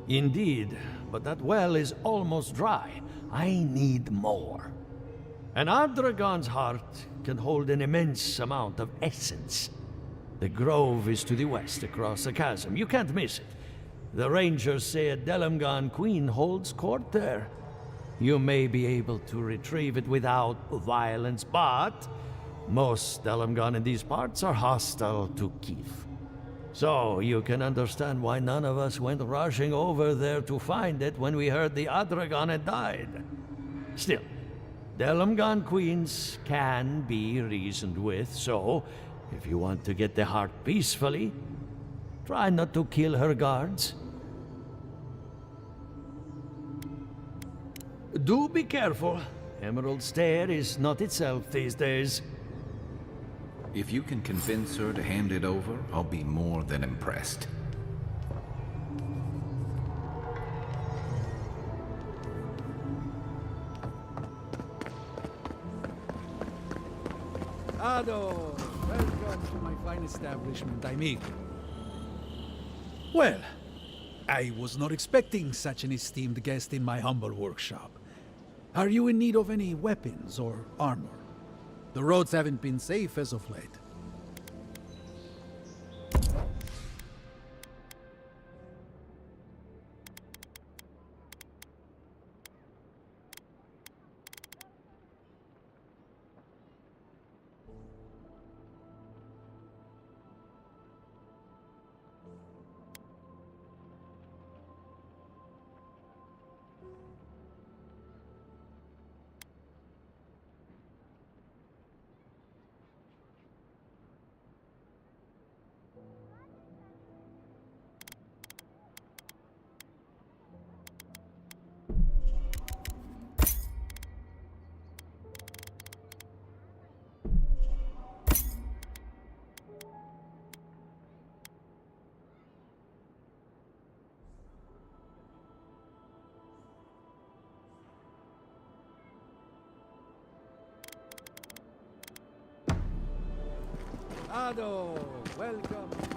Indeed, but that well is almost dry. I need more. An Adragon's heart can hold an immense amount of essence. The grove is to the west, across the chasm. You can't miss it. The rangers say a Delamgan queen holds court there. You may be able to retrieve it without violence, but most Delamgan in these parts are hostile to Keith. So you can understand why none of us went rushing over there to find it when we heard the Adragon had died. Still, Delamgan queens can be reasoned with, so if you want to get the heart peacefully, try not to kill her guards. Do be careful. Emerald Stair is not itself these days. If you can convince her to hand it over, I'll be more than impressed. Ado, welcome to my fine establishment, amigo. Well, I was not expecting such an esteemed guest in my humble workshop. Are you in need of any weapons or armor? The roads haven't been safe as of late. Ado, welcome.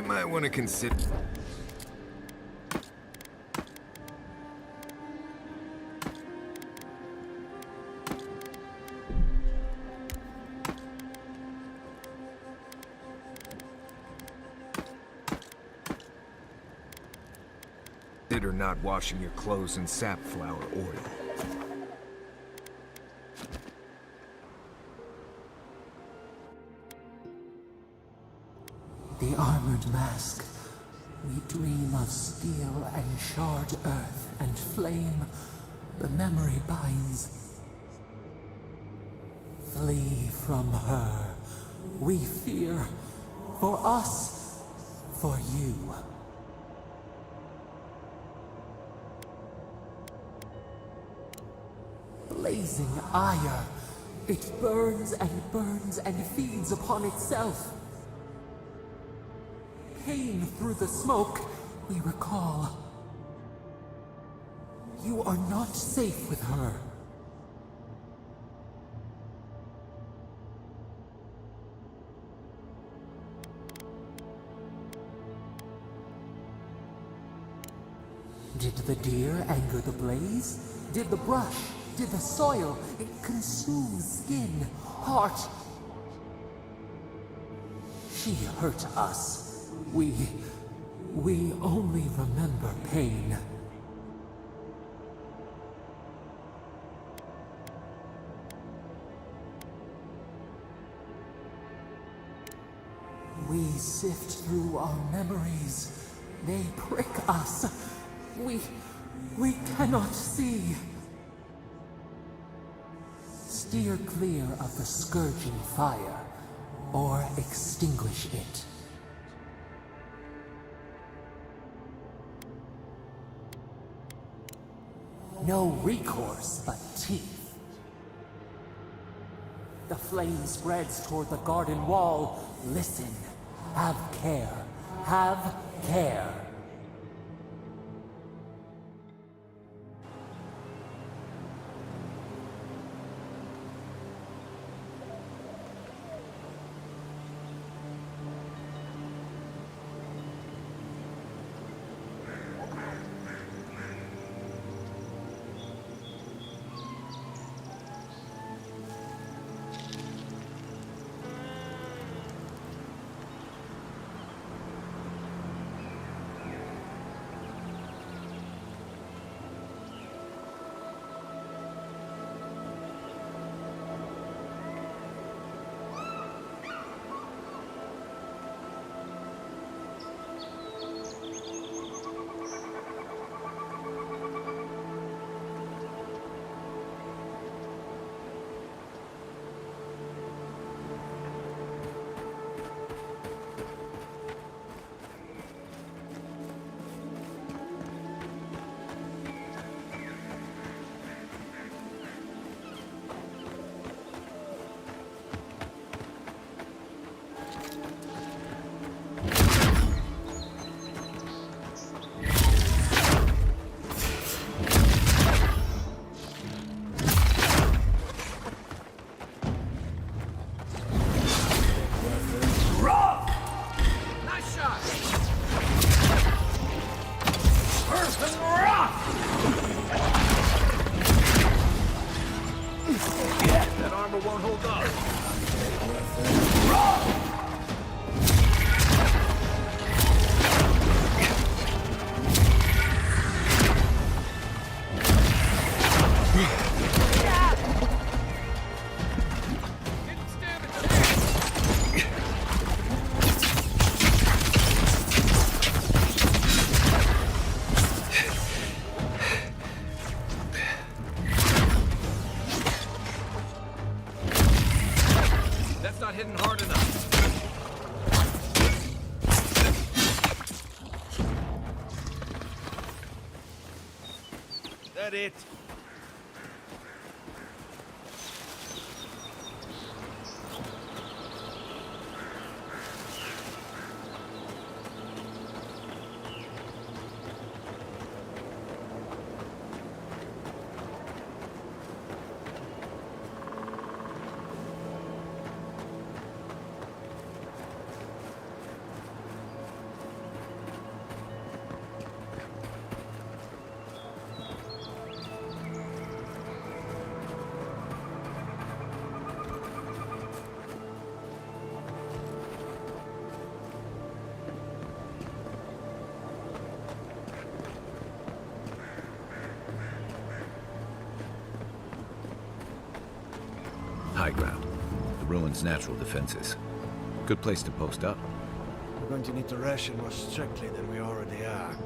might want to consider... Consider not washing your clothes in safflower oil. The armored mask. We dream of steel and charred earth and flame. The memory binds. Flee from her. We fear. For us. For you. Blazing ire. It burns and feeds upon itself. Pain through the smoke, we recall. You are not safe with her. Did the deer anger the blaze? Did the brush? Did the soil? It consumes skin, heart. She hurt us. We only remember pain. We sift through our memories. They prick us. We cannot see. Steer clear of the scourging fire, or extinguish it. No recourse but teeth. The flame spreads toward the garden wall. Listen. Have care. Have care. It. high ground. The ruins' natural defenses. Good place to post up. We're going to need to ration more strictly than we already are.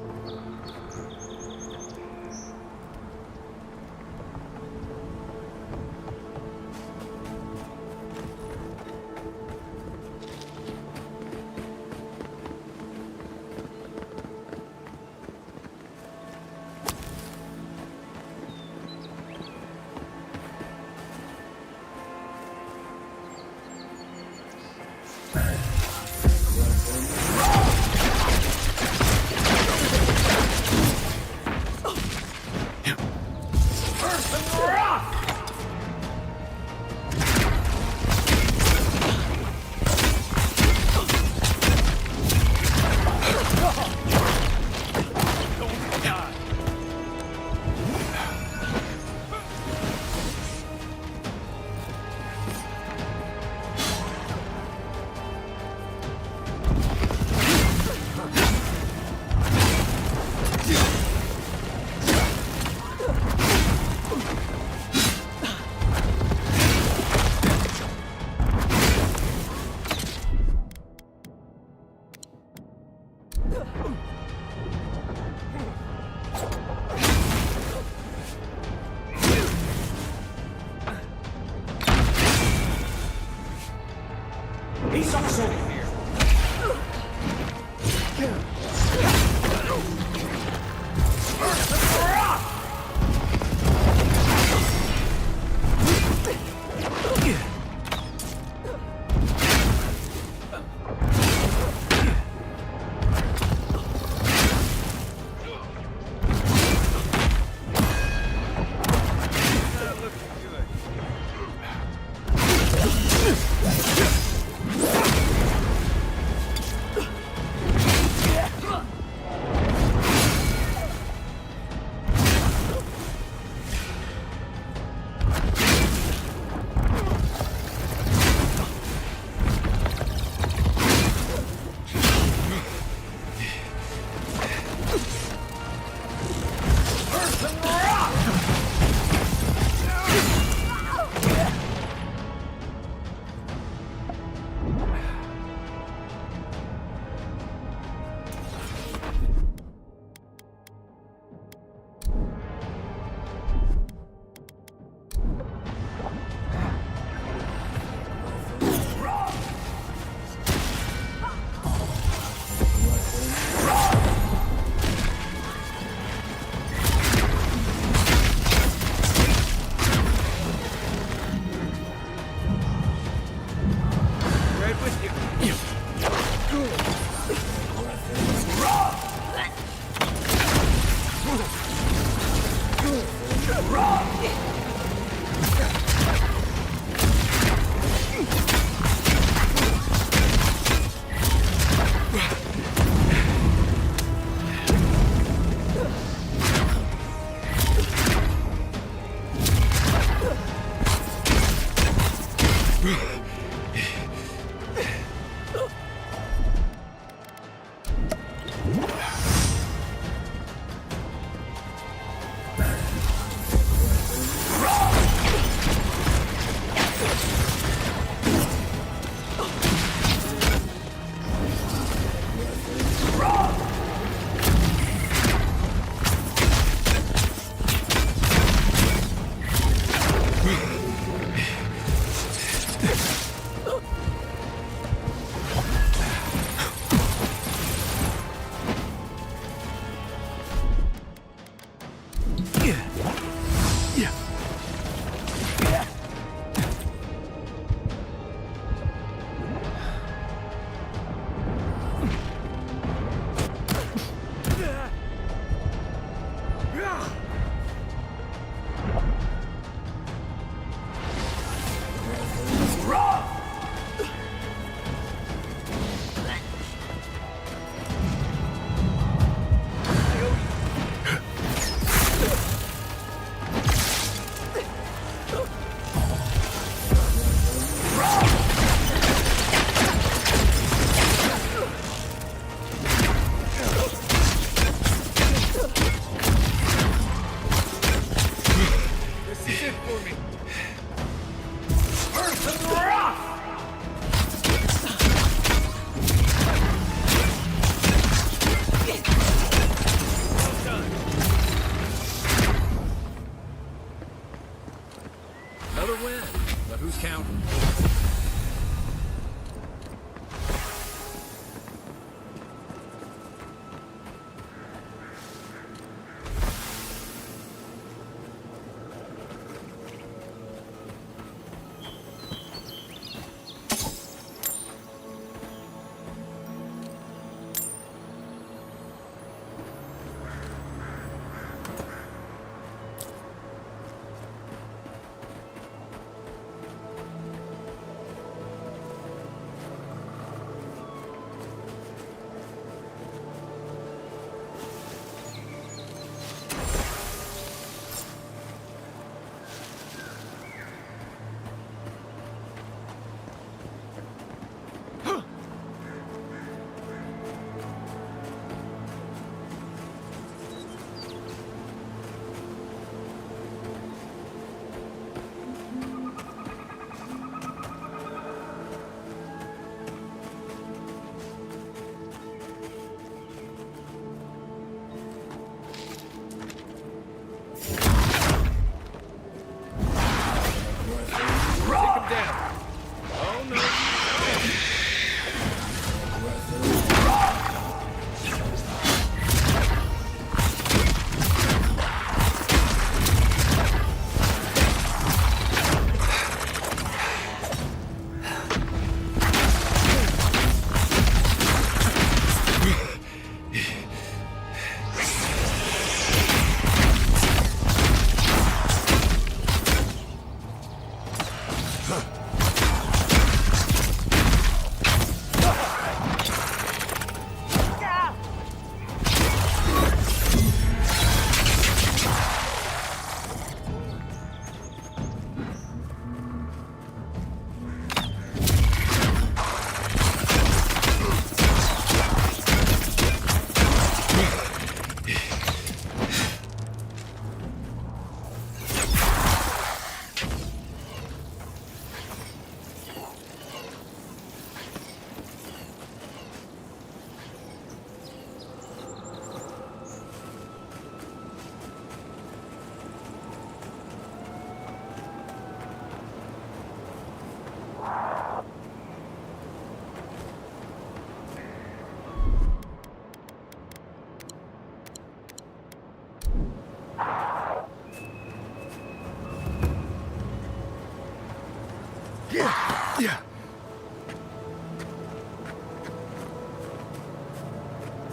count.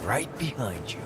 Right behind you.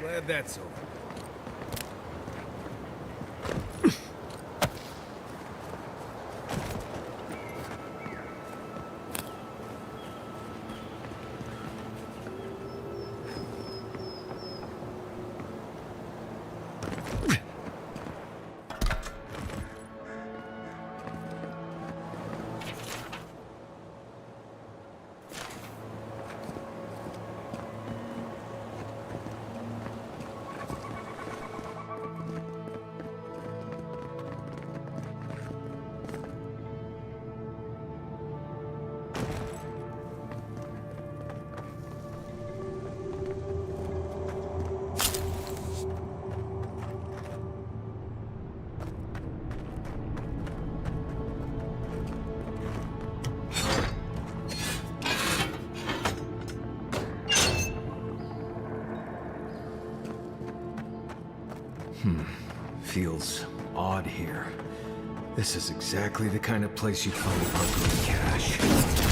Glad that's over. Feels odd here. This is exactly the kind of place you'd find hungry cash.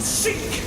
Seek!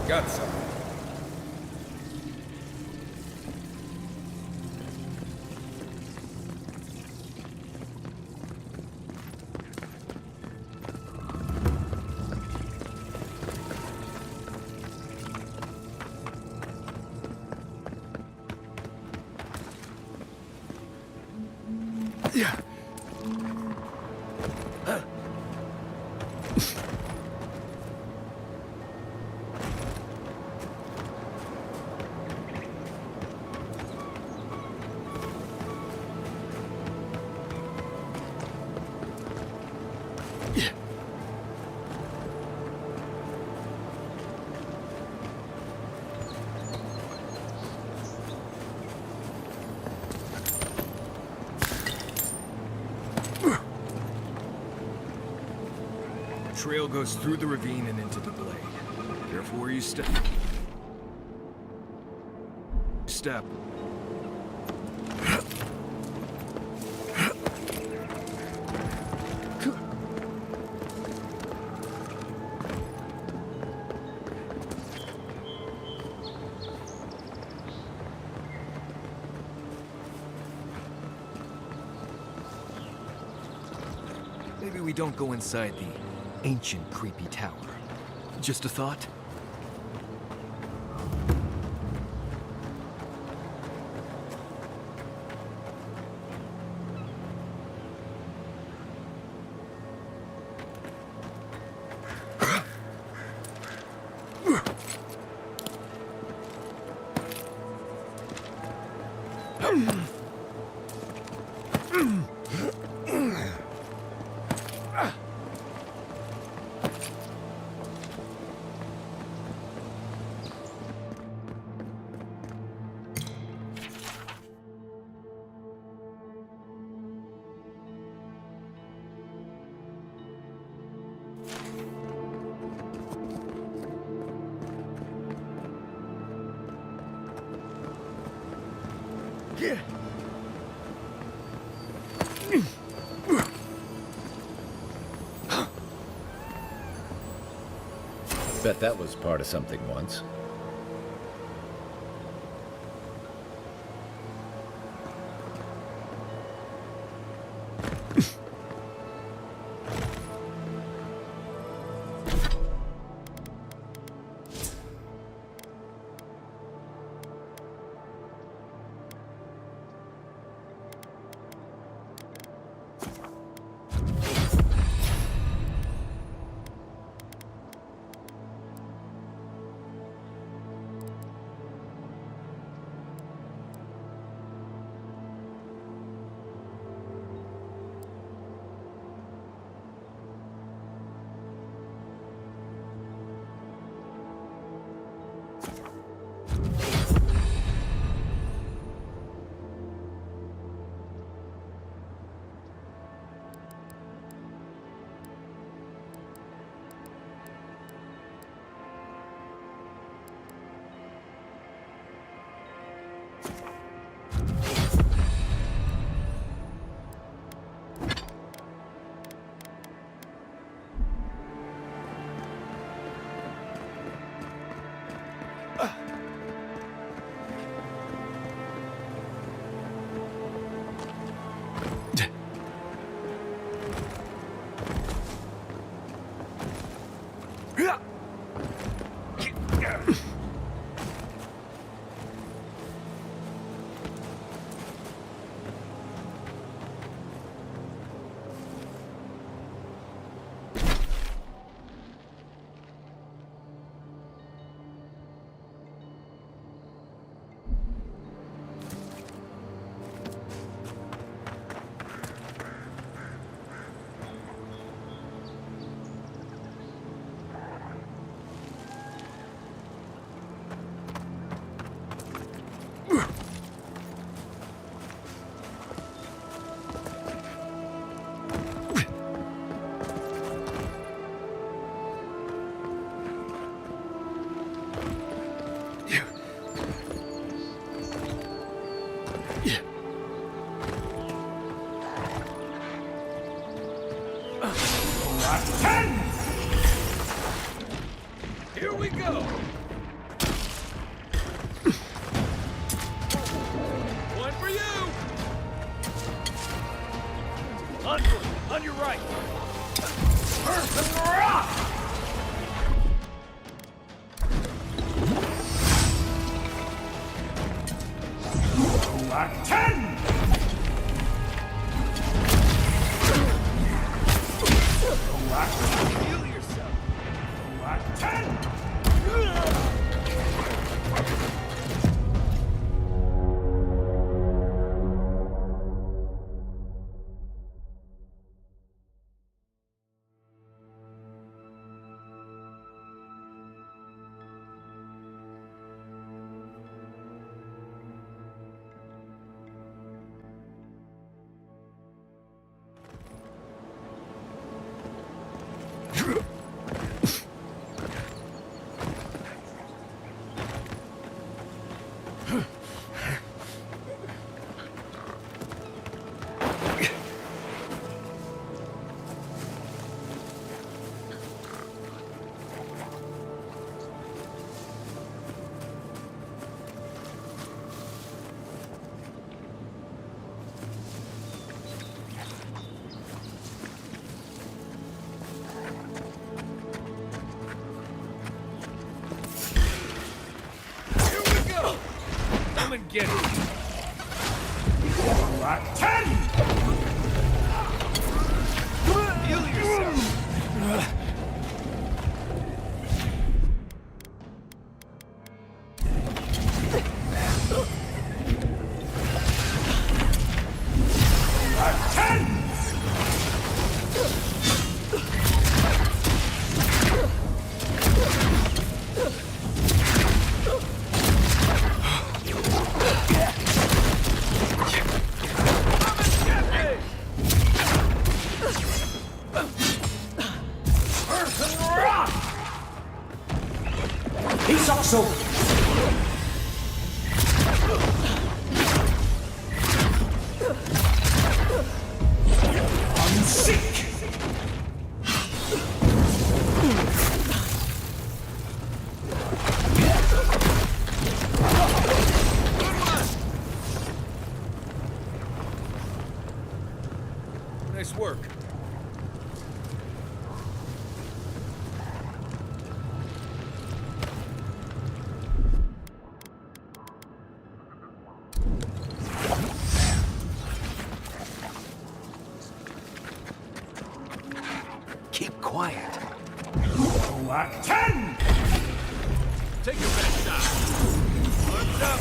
Got some. Trail goes through the ravine and into the glade. Careful where you step. Step. Maybe we don't go inside the ancient creepy tower. Just a thought? Bet that was part of something once. Here we go! One for you! Onward, on your right! Earth and rock! Act 10! 있었소. 안식. Nice work. Keep quiet. 락탄! Take your best shot. Arms up.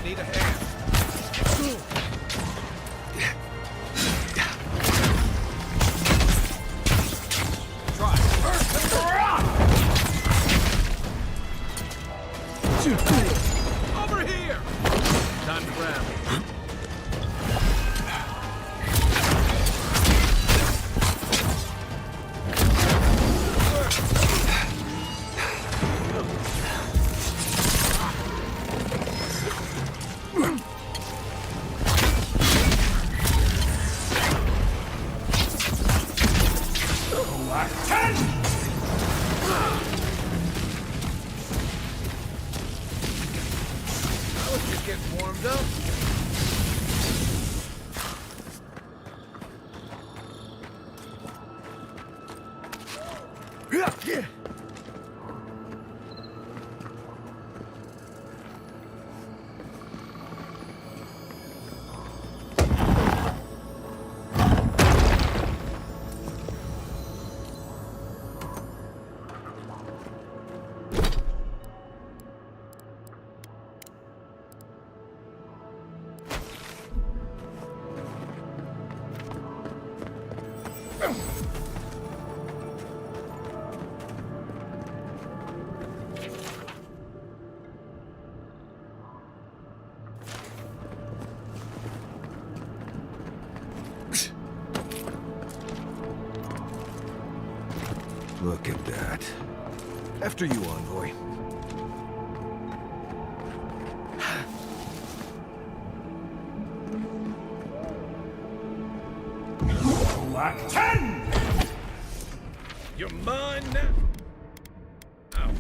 Need a hand. Try. Over here. Time to grab. Just getting warmed up. Look at that. After you, envoy. 락탄! You're mine now. Ow.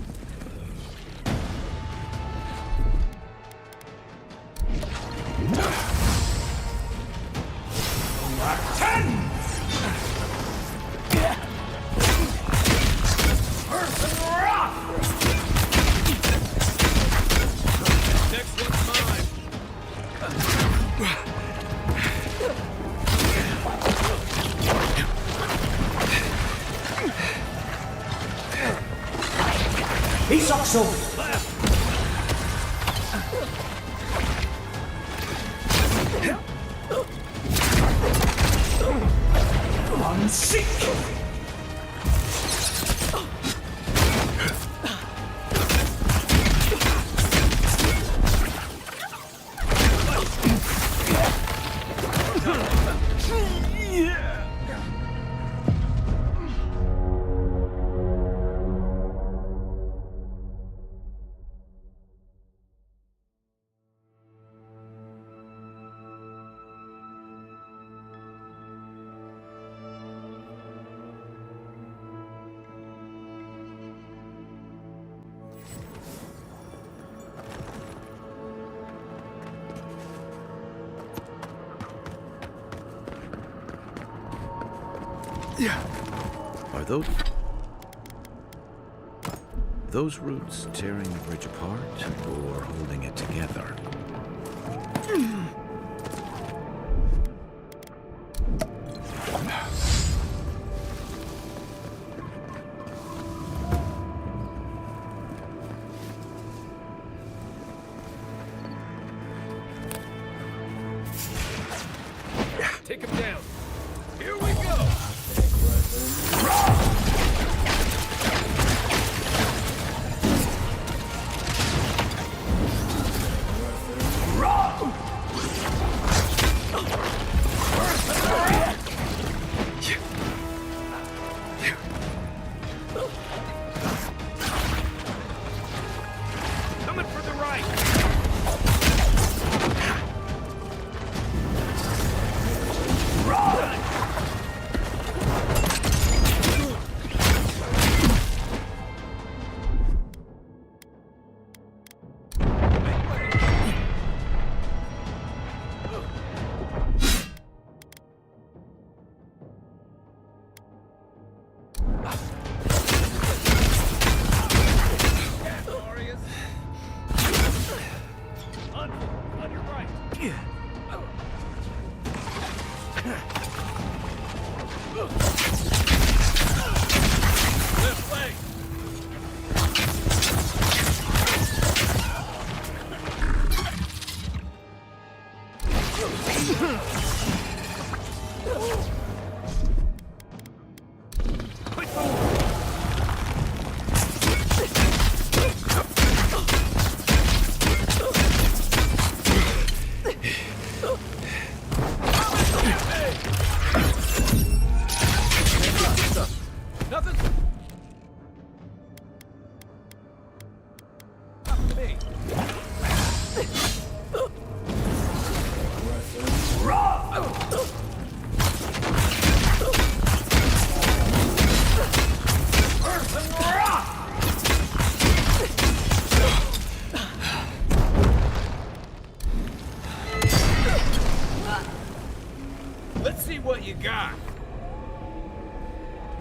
락탄! Next one's mine. 있었소. 안식. Are those roots tearing the bridge apart or holding it together? Take him down. Here we go. Coming for the right. On your right. Left leg. Nothing. Up to me. Let's see what you got.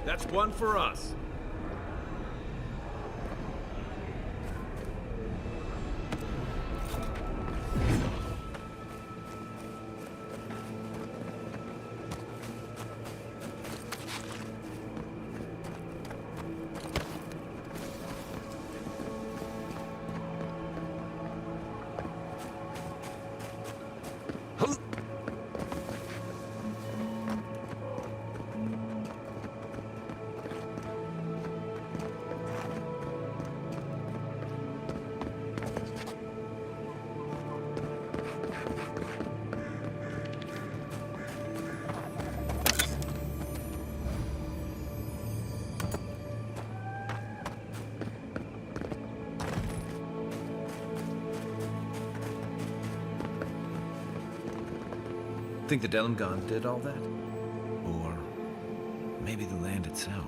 That's one for us. Think the Delimgon did all that? Or maybe the land itself?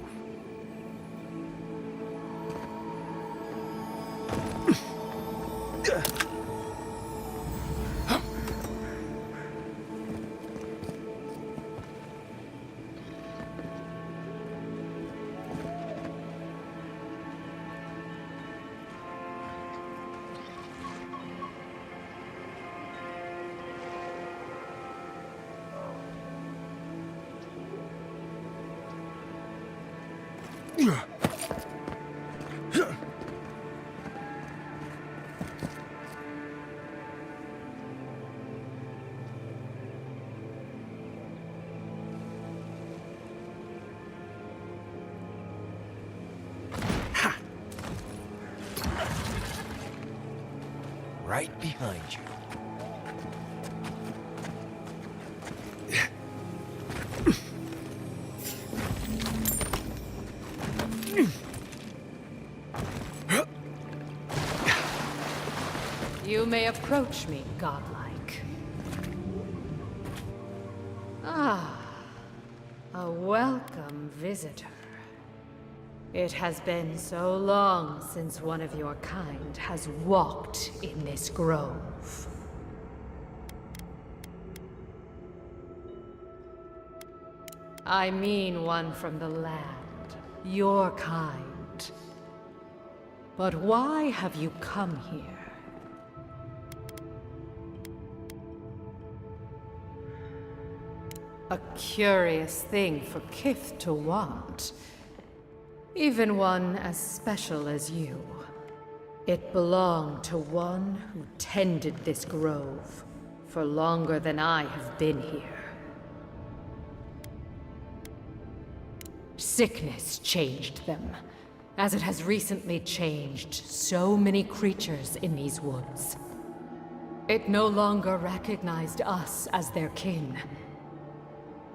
Right behind you. You may approach me, godlike. Ah, a welcome visitor. It has been so long since one of your kind has walked in this grove. I mean one from the land, your kind. But why have you come here? A curious thing for Kith to want. Even one as special as you. It belonged to one who tended this grove for longer than I have been here. Sickness changed them, as it has recently changed so many creatures in these woods. It no longer recognized us as their kin.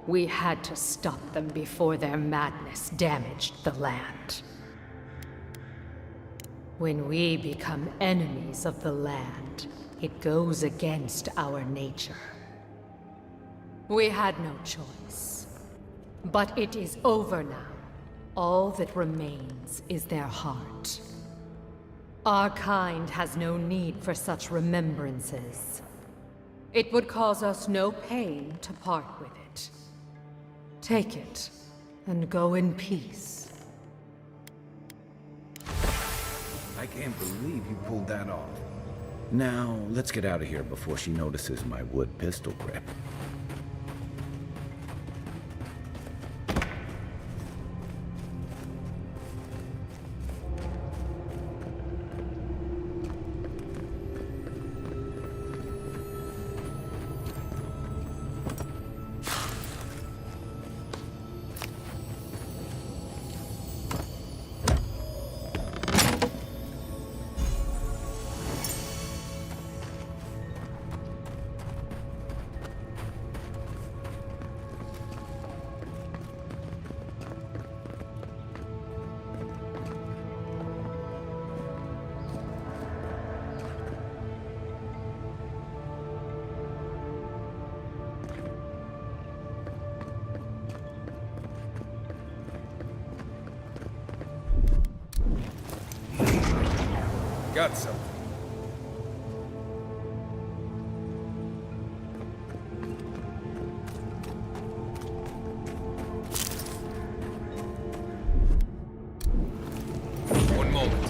We had to stop them before their madness damaged the land. When we become enemies of the land, it goes against our nature. We had no choice. But it is over now. All that remains is their heart. Our kind has no need for such remembrances. It would cause us no pain to part with it. Take it, and go in peace. I can't believe you pulled that off. Now, let's get out of here before she notices my wood pistol grip. Got something. One moment.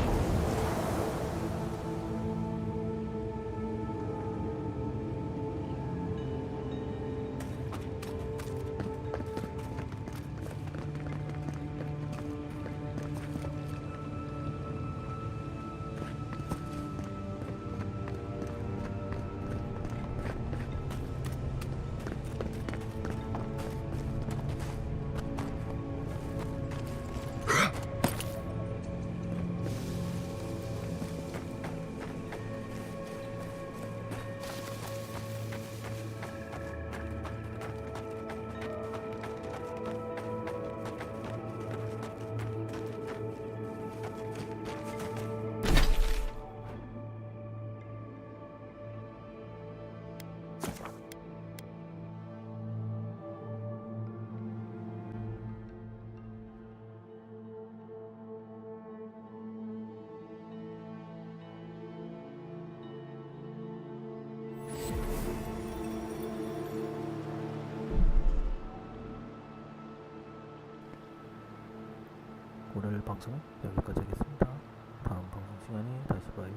오늘 방송은 여기까지 하겠습니다. 다음 방송 시간에 다시 봐요.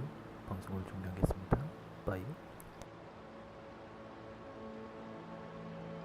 방송을 종료하겠습니다. 빠이.